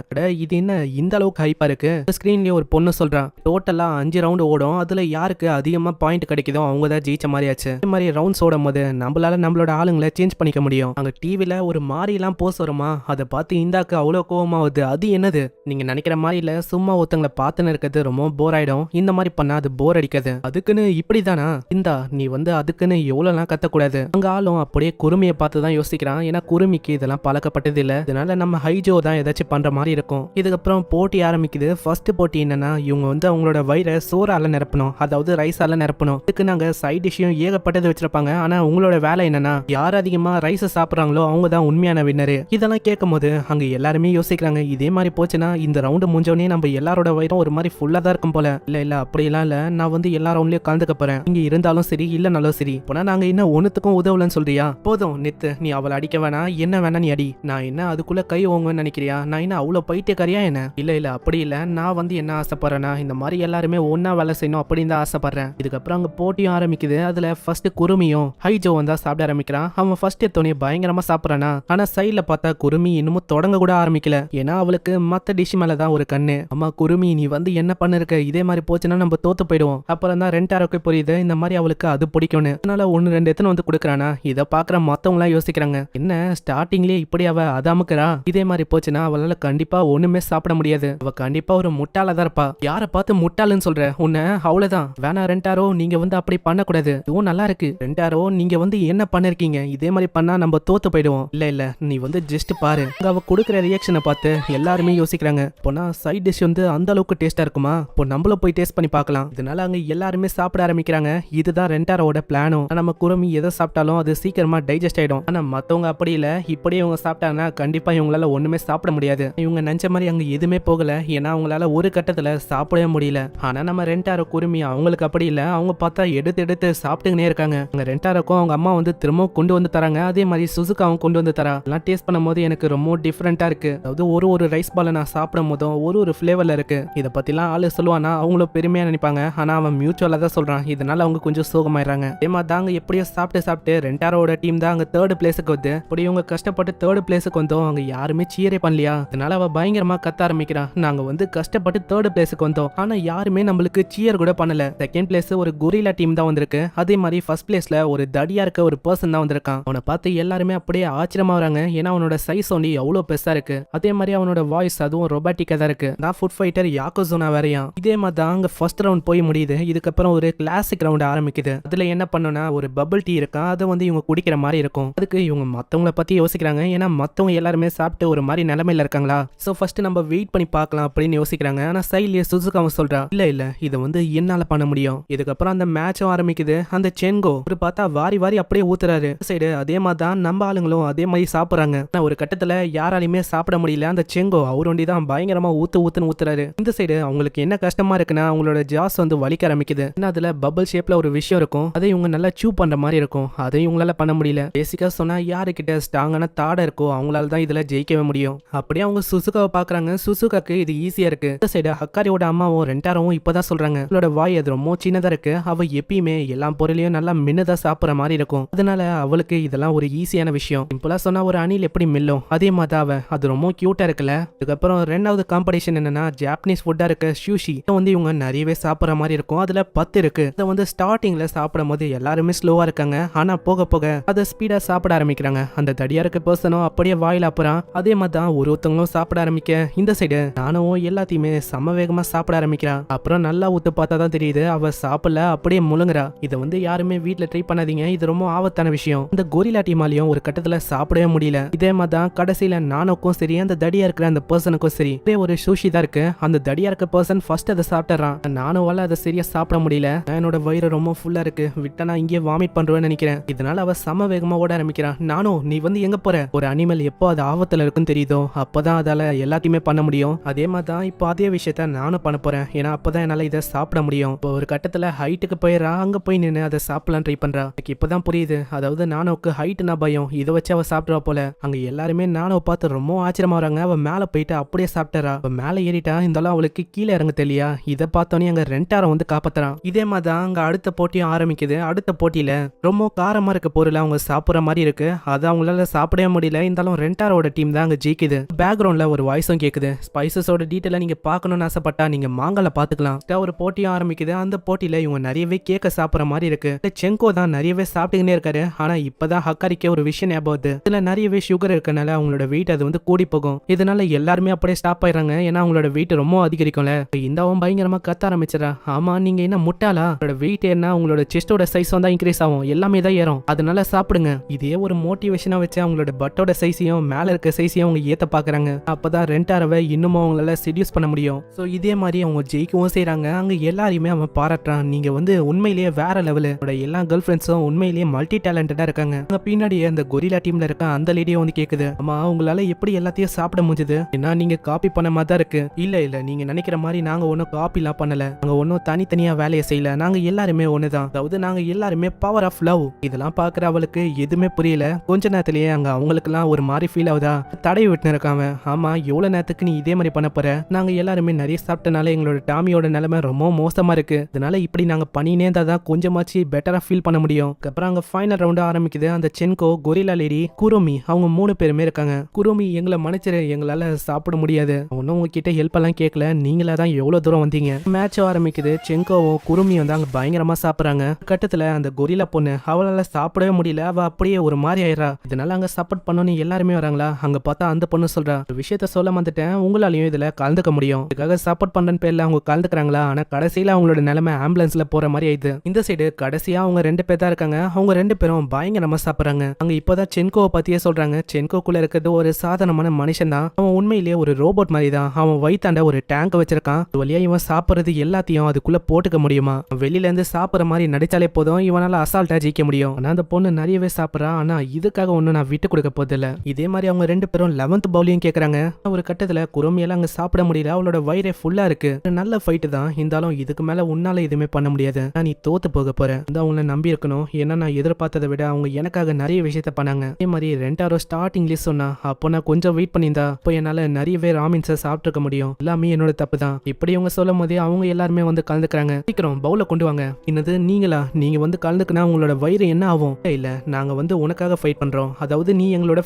இது என்ன இந்த அளவுக்கு ஹைப்பா இருக்கு? ஸ்கிரீன்லயே ஒரு பொண்ணு சொல்றான், டோட்டலா 5 ரவுண்ட் ஓடும், அதுல யாருக்கு அதிகமா பாயிண்ட் கிடைக்குதோ அவங்க தான் ஜெயிச்ச மாதிரியாச்சு. இந்த மாதிரி ரவுண்ட்ஸ் ஓடும் போது நம்மளால நம்மளோட ஆளுங்களை சேஞ்ச் பண்ணிக்க முடியும். அங்க டிவில ஒரு மாதிரி எல்லாம் போஸ் வருமா, அதை பார்த்து இந்தாக்கு அவ்வளவு கோவமாவது. அது என்னது? நீங்க நினைக்கிற மாதிரி இல்ல, சும்மா ஒருத்தங்களை பார்த்துன்னு இருக்க இருக்கிறது ரொம்ப போர் ஆயிடும். இந்த மாதிரி பண்ணா அது போர் அடிக்காது. அதுக்குன்னு இப்படிதானா இந்தா நீ வந்து அதுக்குன்னு எவ்வளவுலாம் கத்தக்கூடாது. அங்க ஆளும் அப்படியே குருமியை பார்த்து தான் யோசிக்கிறான். ஏன்னா குருமிக்கு இதெல்லாம் பழக்கப்பட்டது இல்ல. இதனால நம்ம ஹைஜோ தான் ஏதாச்சும் பண்ற மாதிரி இருக்கும். இதுக்கப்புறம் போட்டி ஆரம்பிக்குது. ஃபர்ஸ்ட் போட்டி என்னன்னா இவங்க வந்து அவங்களோட வயிறை சோறால நிரப்பணும், அதாவது ரைஸால நிரப்பணும். இதுக்கு நாங்க சைட் டிஷ்ஷும் ஏகப்பட்டது வச்சிருப்பாங்க. ஆனா உங்களோட வேலை என்னன்னா யார் அதிகமா ரைஸ் சாப்பிடுறாங்களோ அவங்க தான் உண்மையான வின்னரு. இதெல்லாம் கேட்கும் போது அங்க எல்லாருமே யோசிக்கிறாங்க, இதே மாதிரி போச்சுன்னா இந்த ரவுண்டு முடிஞ்சோடனே நம்ம எல்லாரோட வயிறும் ஒரு மாதிரி ஃபுல்லா தான் இருக்கும் போல. இல்ல அப்படியெல்லாம் இல்ல, நான் வந்து எல்லா ரவுண்ட்லயும் கலந்துக்க போறேன். இங்க இருந்தாலும் சரி இல்லனாலும் சரி. போனா நாங்க என்ன ஒண்ணுத்துக்கும் உதவலன்னு சொல்றியா? போதும் நித்து, நீ அவளை அடிக்க வேணாம், என்ன வேணா நீ அடி. நான் என்ன அதுக்குள்ள கை ஓங்குவேன்னு நினைக்கிறியா? நான் என்ன அவ்வளவு பைத்தியக்காரியா என்ன? இல்ல அப்படி இல்ல, நான் வந்து என்ன ஆசைப்படுறேன்னா இந்த மாதிரி எல்லாருமே ஒன்னா வேலை செய்யணும் அப்படின்னு தான் ஆசைப்படுறேன். இதுக்கப்புறம் அங்க போட்டியும் ஆரம்பிக்குது. அதுல ஃபர்ஸ்ட் குருமியும் ஹைஜோ வந்தா சாப்பிட ஆரம்பிக்கிறான். அவன் ஃபர்ஸ்ட் எடுத்தோடனே பயங்கரமா சாப்பிடறானா. ஆனா சைட்ல பார்த்தா குருமி இன்னமும் தொடங்க கூட ஆரம்பிக்கல. ஏன்னா அவளுக்கு மத்த டிஷ் மேலதான் ஒரு கண்ணு. அம்மா குருமி, நீ வந்து என்ன பண்ணிருக்க? இதே மாதிரி போச்சுன்னா நம்ம தோத்து போயிடுவோம். அப்புறம் தான் ரெண்டாருக்கு புரியுது இந்த மாதிரி அவளுக்கு அது பிடிக்கும்னு. அதனால 1-2 எத்தனை வந்து கொடுக்குறானா. இதை பாக்குற மத்தவங்க எல்லாம் யோசிக்கிறாங்க, என்ன ஸ்டார்டிங்லயே இப்படி அவ அதாமுக்குறா, இதே மாதிரி போச்சுன்னா அவளால கண்டிப்பா ஒண்ணுமே சாப்பிட முடியாது. அவ கண்டிப்பா ஒரு முட்டாளதான் இருப்பா. யார பார்த்து முட்டாளுன்னு சொல்ற? உன்ன அவ்வளவுதான். வேணா ரெண்டாரோ, நீங்க வந்து அப்படி பண்ணக்கூடாது. இதுவும் நல்லா இருக்கு. ரெண்டாரோ, நீங்க வந்து என்ன பண்ணிருக்கீங்க? இதே மாதிரி பண்ணா நம்ம தோத்து போயிடுவோம். இல்ல நீ வந்து ஜஸ்ட் பாரு. அவ கொடுக்குற ரியாக்ஷனை பார்த்து எல்லாருமே யோசிக்கிறாங்க, போனா சைட் டிஷ் வந்து அந்த அளவுக்கு டேஸ்டா இருக்குமா? இப்போ நம்மளும் போய் டேஸ்ட் பண்ணி பார்க்கலாம். இதனால அங்க எல்லாருமே சாப்பிட ஆரம்பிக்கிறாங்க. இதுதான் ரெண்டாரோட பிளானும். நம்ம குருமி எதை சாப்பிட்டாலும் அது சீக்கிரமா டைஜஸ்ட் ஆயிடும். ஆனா மத்தவங்க அப்படி இல்ல. இப்படியே இவங்க சாப்பிட்டாங்கன்னா கண்டிப்பா இவங்களால ஒண்ணுமே சாப்பிட முடியாது. இவங்க நினைச்ச மாதிரி அங்க எதுவுமே போகல. ஏன்னா அவங்களால ஒரு கட்டத்துல சாப்பிடவே முடியல. ஆனா நம்ம ரெண்டாரோ குருமி அவங்களுக்கு அப்படி இல்ல. அவங்க பார்த்தா எடுத்து சாப்பிட்டுக்கினே இருக்காங்க. அங்க ரெண்டாரோக்கும் அவங்க அம்மா வந்து திரும்ப கொண்டு வந்து தராங்க. அதே மாதிரி சுசுகாவும் கொண்டு வந்து தரா. எல்லாம் டேஸ்ட் பண்ணும்போது எனக்கு ரொம்ப டிஃப்ரெண்டா இருக்கு. அதாவது ஒரு ரைஸ் பாலை நான் சாப்பிடும் போதும் ஒரு ஃபிளேவர்ல இருக்கு. இதை பத்திலாம் ஆளு சொல்லுவானா அவங்களும் பெருமையா நினைப்பாங்க. ஆனா அவன் மியூச்சுவலா தான் சொல்றான். இதனால அவங்க கொஞ்சம் சோகமாயிடுறாங்க. அதே மாதிரி தாங்க எப்படியோ சாப்பிட்டு ரெண்டாரோட டீம் தான் அங்க 3rd பிளேஸுக்கு வந்து, அப்படி இவங்க கஷ்டப்பட்டு 3rd பிளேஸுக்கு வந்தோம். அவங்க யாருமே சீரே பண்ணலையா. அதனால அவ பயங்கரமா கத்த ஆரம்பிக்கிறான், நாங்க வந்து கஷ்டப்பட்டு 3rd பிளேஸுக்கு வந்தோம், ஆனா யாருமே நம்மளுக்கு சீர் கூட பண்ணல. 2nd பிளேஸ் ஒரு கொரில்லா டீம் தான் வந்திருக்கு. அதே மாதிரி ஃபர்ஸ்ட் பிளேஸ்ல ஒரு தடியா இருக்க ஒரு பர்சன் தான் வந்திருக்கான். அவனை பார்த்து எல்லாருமே அப்படியே ஆச்சரியமா வராங்க. ஏன்னா அவனோட சைஸ் ஒண்டி எவ்வளவு பெருசா இருக்கு. அதே மாதிரி அவனோட வாய்ஸ் அதுவும் ரொபாட்டிக்கா தான் இருக்கு. நான் ஃபுட் ஃபைட்டர் யாக்கோசோனா வேறையா. இதே மாதிரி தான் அங்க ஃபர்ஸ்ட் ரவுண்ட் போய் முடியுது. இதுக்கப்புறம் ஒரு கிளாசிக் ரவுண்ட் ஆரம்பிக்குது. அதுல என்ன பண்ணுனா ஒரு பபிள் டீ இருக்கா, அதை வந்து இவங்க குடிக்கிற மாதிரி இருக்கும். அதுக்கு இவங்க மத்தவங்கள பத்தி யோசிக்கிறாங்க. ஏன்னா மத்தவங்க எல்லாருமே சாப்பிட்டு ஒரு மாதிரி நிலைமையில இருக்காங்களா. சோ ஃபர்ஸ்ட் நம்ம வெயிட் பண்ணி பார்க்கலாம் அப்படின்னு யோசிக்கிறாங்க. ஆனா சைட்லயே சுசுகாவும் சொல்றா, இல்ல இதை வந்து என்னால பண்ண முடியும். இதுக்கப்புறம் அந்த மேட்சும் ஆரம்பிக்குது. அந்த சென்கோ ஒரு பார்த்தா வாரி அப்படியே ஊத்துறாரு சைடு. அதே மாதிரி தான் நம்ம ஆளுங்களும் அதே மாதிரி சாப்பிடுறாங்க. ஒரு கட்டத்துல யாராலையுமே சாப்பிட முடியல. அந்த செங்கோ அவர் ஒண்டி தான் பயங்கரமா ஊத்துன்னு ஊத்துறாரு. இந்த சைடு அவங்களுக்கு என்ன கஷ்டமா இருக்குன்னா அவங்களோட ஜாஸ் வந்து வலிக்க ஆரம்பிக்குது. அதுல பபிள் ஷேப்ல ஒரு விஷயம் இருக்கும். அதை இவங்க நல்லா சூ பண்ற மாதிரி இருக்கும். அதை இவங்களால பண்ண முடியல. பேசிக்கா சொன்னா யாருக்கிட்ட ஸ்ட்ராங்கான தாடை இருக்கோ அவங்களால தான் இதுல ஜெயிக்கவே முடியும். அப்படியே அவங்க சுசுகாவை பாக்குறாங்க. சுசுகாக்கு இது ஈஸியா இருக்கு. இந்த சைடு ஹக்காரியோட அம்மாவும் ரெண்டாரும் இப்பதான் சொல்றாங்க, அவளோட வாய் அது ரொம்ப சின்னதா இருக்கு. அவ எப்பயுமே எல்லா பொருளையும் நல்லா மின்னதா சாப்பிடுற மாதிரி இருக்கும். அதனால அவளுக்கு இதெல்லாம் ஒரு ஈஸியான விஷயம். சிம்பிளா சொன்னா ஒரு அணில் எப்படி மில்லும் அதே மாதிரி அவ அது ரொம்ப கியூட்டா இருக்குல்ல. அதுக்கப்புறம் 2வது காம்படிஷன் என்னன்னா ஜாப்பனீஸ் ஃபுட்டா இருக்க சூஷி. வந்து இவங்க நிறையவே சாப்பிடுற மாதிரி இருக்கும். அதுல 10 இருக்கு. அதை வந்து ஸ்டார்டிங்ல சாப்பிடும் போது எல்லாருமே ஸ்லோவா இருக்காங்க. ஆனா போக அதை ஸ்பீடா சாப்பிட ஆரம்பிக்கிறாங்க. அந்த தடியா இருக்க பர்சனும் அப்படியே வாயில அப்புறம் அதே மாதிரி தான் ஒருத்தவங்களும் சாப்பிட ஆரம்பிக்க இந்த சைடு நானும் எல்லாத்தையுமே சம வேகமா சாப்பிட ஆரம்பிக்கிறான். அப்புறம் நல்லா ஊத்து பார்த்தா தான் தெரியுது அவ சாப்பிடல, அப்படியே முழுங்குறா. இதை வந்து யாருமே வீட்டுல ட்ரை பண்ணாதீங்க, இது ரொம்ப ஆபத்தான விஷயம். இந்த கொரில்லா டீமாலையும் ஒரு கட்டத்துல சாப்பிடவே முடியல. இதே மாதிரி தான் கடைசியில நானுக்கும் சரி அந்த தடியா இருக்கிற அந்த பர்சனுக்கும் சரி ஒரு சூஷி தான் இருக்கு. அந்த தடியா இருக்க பர்சன் ஃபர்ஸ்ட் அதை சாப்பிட்டுறான். நானும் அதை சரியா சாப்பிட முடியல. என்னோட வயிறு ரொம்ப ஃபுல்லா இருக்கு, விட்டா நான் இங்கே வாமிட் பண்றேன்னு நினைக்கிறேன். இதனால அவ சம வேகமா ஓட ஆரம்பிக்கிறான். நானும் நீ வந்து எங்க போற? ஒரு அனிமல் எப்போ அது ஆபத்துல இருக்குன்னு தெரியுதோ அப்பதான் அதால எல்லாத்தையுமே பண்ண முடியும். அதே மாதிரி தான் இப்போ அதே விஷயத்த நானும் பண்ண போறேன். ஏன்னா அப்பதான் என்னால இதை சாப்பிட முடியும். இப்போ ஒரு கட்டத்துல ஹைட்டுக்கு போயிடறா. அங்க போய் நின்று அதை சாப்பிடலாம் ட்ரை பண்றா. எனக்கு இப்பதான் புரியுது, அதாவது நானோக்கு ஹைட்னா பயம், இதை வச்சு அவ சாப்பிடுவா போல. அங்க எல்லாருமே நானோ பார்த்து ரொம்ப ஆச்சரியமா வராங்க. அவ மேல போயிட்டு அப்படியே சாப்பிட்டறா. அவ மேல ஏறிட்டா. இருந்தாலும் அவளுக்கு கீழே இறங்க தெரியலையா. இதை பார்த்தோன்னே அங்க ரெண்டாரம் வந்து காப்பாத்துறான். இதே மாதிரி தான் அங்க அடுத்த போட்டியும் ஆரம்பிக்குது. அடுத்த போட்டியில ரொம்ப காரமா இருக்க பொருளை அவங்க சாப்பிடுற மாதிரி இருக்கு. அதை அவங்களால சாப்பிடவே முடியல. இருந்தாலும் ரெண்டாரோட டீம் தான் அங்க ஜெயிக்குது. பேக்ரவுண்ட்ல ஒரு வாய்ஸும் கேக்குது. ஸ்பைசஸோட டீட்டெயில நீங்க பார்க்கணும்னு ஆசைப்பட்டா நீங்க மாங்கல பாத்துக்கலாம். ஒரு போட்டியும் ஆரம்பிக்குது. அந்த போட்டியில இவங்க நிறையவே கேக்க சாப்பிடுற மாதிரி இருக்கு. செங்கோ தான் நிறையவே சாப்பிட்டுக்கிட்டே இருக்காரு. ஆனா இப்பதான் ஹக்காரிக்கே ஒரு விஷயம் ஞாபகம் வருது. இதுல நிறையவே சுகர் இருக்கனால அவங்களோட வெயிட் அது வந்து கூடி போகும். இதனால எல்லாருமே அப்படியே ஸ்டாப் ஆயிடுறாங்க. ஏன்னா அவங்களோட வெயிட் ரொம்ப அதிகரிக்கும்ல. இந்தாவும் பயங்கரமா கத்த ஆரம்பிச்சிடா. ஆமா நீங்க என்ன முட்டாளா? உங்களோட வெயிட் என்ன, உங்களோட செஸ்டோட சைஸ் தான் இன்க்ரீஸ் ஆகும், எல்லாமே தான் ஏறும், அதனால சாப்பிடுங்க. இதே ஒரு மோட்டிவேஷனா வச்சு அவங்களோட பட்டோட சைஸையும் மேல இருக்க சைஸையும் அவங்க ஏத்த பாக்குறாங்க. அப்பதான் ரெண்டாரவை இன்னமும் அவங்களால செடியூஸ் பண்ண முடியும். சோ இதே மாதிரி அவங்க ஜெயிக்கவும் செய்யறாங்க. அங்க எல்லாரையுமே அவன் பாராட்டுறான். நீங்க வந்து உண்மையிலேயே வேற லெவலு. எல்லா கேர்ள் ஃபிரெண்ட்ஸும் உண்மையிலேயே மல்டி டேலண்டடா இருக்காங்க. அங்க பின்னாடி அந்த கொரில்லா டீம்ல இருக்க அந்த லேடியும் வந்து கேக்குது, அம்மா உங்களால எப்படி எல்லாத்தையும் சாப்பிட முடிஞ்சது? ஏன்னா நீங்க காப்பி பண்ண மாதிரி தான் இருக்கு. இல்ல நீங்க நினைக்கிற மாதிரி நாங்க ஒன்னும் காப்பி எல்லாம் பண்ணல, நாங்க ஒன்னும் தனித்தனியா வேலையை செய்யல, நாங்க எல்லாருமே ஒண்ணுதான், அதாவது நாங்க எல்லாருமே பவர் ஆஃப் லவ். இதெல்லாம் பாக்குற அவளுக்கு எதுவுமே புரியல. கொஞ்ச நேரத்திலேயே அங்க அவங்களுக்கு எல்லாம் ஒரு மாதிரி ஃபீல் ஆகுதா. தடவி விட்டு இருக்காம, ஆமா எவ்வளவு நேரத்துக்கு நீ இதே மாதிரி பண்ண போற? நாங்க எல்லாருமே நிறைய சாப்பிட்டனால எங்களோட டாமியோட நிலைமை ரொம்ப மோசமா இருக்கு, அதனால இப்படி நாங்க பண்ணினே தான் கொஞ்சமாச்சு பெட்டரா ஃபீல் பண்ண முடியும். அப்புறம் அங்க ஃபைனல் ரவுண்ட் ஆரம்பிக்குது. அந்த சென்கோ, கொரில்லா லேடி, குரோமி அவங்க 3 பேருமே இருக்காங்க. குரோமி எங்களை மன்னிச்சிரு, எங்களால சாப்பிட முடியாது, ஒன்னும் உங்ககிட்ட ஹெல்ப் எல்லாம் கேட்கல, நீங்களா தான் எவ்வளவு தூரம் வந்தீங்க. மேட்ச் ஆரம்பிக்குது. சென்கோவும் குருமி வந்து அங்க பயங்கரமா சாப்பிடுறாங்க. கட்டத்துல அந்த கொரில்லா பொண்ணு அவளால சாப்பிடவே முடியல, அவ அப்படியே ஒரு மாதிரி ஆயிரா. இதனால அங்க சப்போர்ட் பண்ணணும்னு எல்லாருமே வராங்களா. அங்க பார்த்தா அந்த பொண்ணு சொல்றா, ஒரு விஷயத்த சொல்ல வந்துட்டேன், உங்களாலையும் இதுல கலந்துக்க முடியும், இதுக்காக சப்போர்ட் பண்றேன்னு பேர்ல அவங்க கலந்துக்கிறாங்களா. ஆனா கடைசியில அவங்களோட நிலைமை ஆம்புலன்ஸ்ல போற மாதிரி ஆயிடுது. இந்த சைடு கடைசியா அவங்க 2 பேர் தான் இருக்காங்க. அவங்க 2 பேரும் பயங்கரமா சாப்பிடுறாங்க. அங்க இப்பதான் சென்கோவை பத்தியே சொல்றாங்க. சென்கோக்குள்ள இருக்கிறது ஒரு சாதாரணமான மனுஷன் தான், அவன் உண்மையிலேயே ஒரு ரோபோட் மாதிரி தான். அவன் வயித்தாண்ட ஒரு டேங்க் வச்சிருக்கான், வழியா இவன் சாப்பிடுறது எல்லாத்தையும் அதுக்குள்ள போட்டுக்க முடியுமா. வெளியில இருந்து சாப்பிடுற மாதிரி நடிச்சாலே போதும், இவனால அசால்ட்டா ஜெயிக்க முடியும். ஆனா அந்த பொண்ணு நிறையவே சாப்பிடறா. ஆனா இதுக்காக ஒண்ணு நான் விட்டு கொடுக்க போதில்ல. இதே மாதிரி அவங்க 2 பேரும் 11th பவுலையும் கேக்குறாங்க. ஒரு கட்டத்துல குரோமியெல்லாம் அங்க சாப்பிட முடியல, அவளோட வயிறே ஃபுல்லா இருக்கு. நல்ல ஃபைட் தான், இருந்தாலும் இதுக்கு மேல உன்னால எதுவுமே பண்ண முடியாது, நீ தோத்து போக போற. அவங்கள நம்பி இருக்கணும், ஏன்னா நான் எதிர்பார்த்ததை விட அவங்க எனக்காக நிறைய விஷயத்த பண்ணாங்க. அதே மாதிரி 2 ஸ்டார்டிங்லயே சொன்னா, அப்போ நான் கொஞ்சம் வெயிட் பண்ணியிருந்தா இப்போ என்னால நிறையவே ராமின்ஸை சாப்பிட்டுருக்க முடியும், எல்லாமே என்னோட தப்பு தான். இப்படி அவங்க சொல்லும் போதே அவங்க எல்லாருமே வந்து கலந்துக்கிறாங்க. சீக்கிரம் பவுல கொண்டு வாங்க. என்னது நீங்களா? நீங்க வந்து கலந்துக்கினா உங்களோட வயிறு என்ன ஆகும்? இல்ல நாங்க வந்து உனக்காக ஃபைட் பண்றோம், அதாவது நீ எங்களோட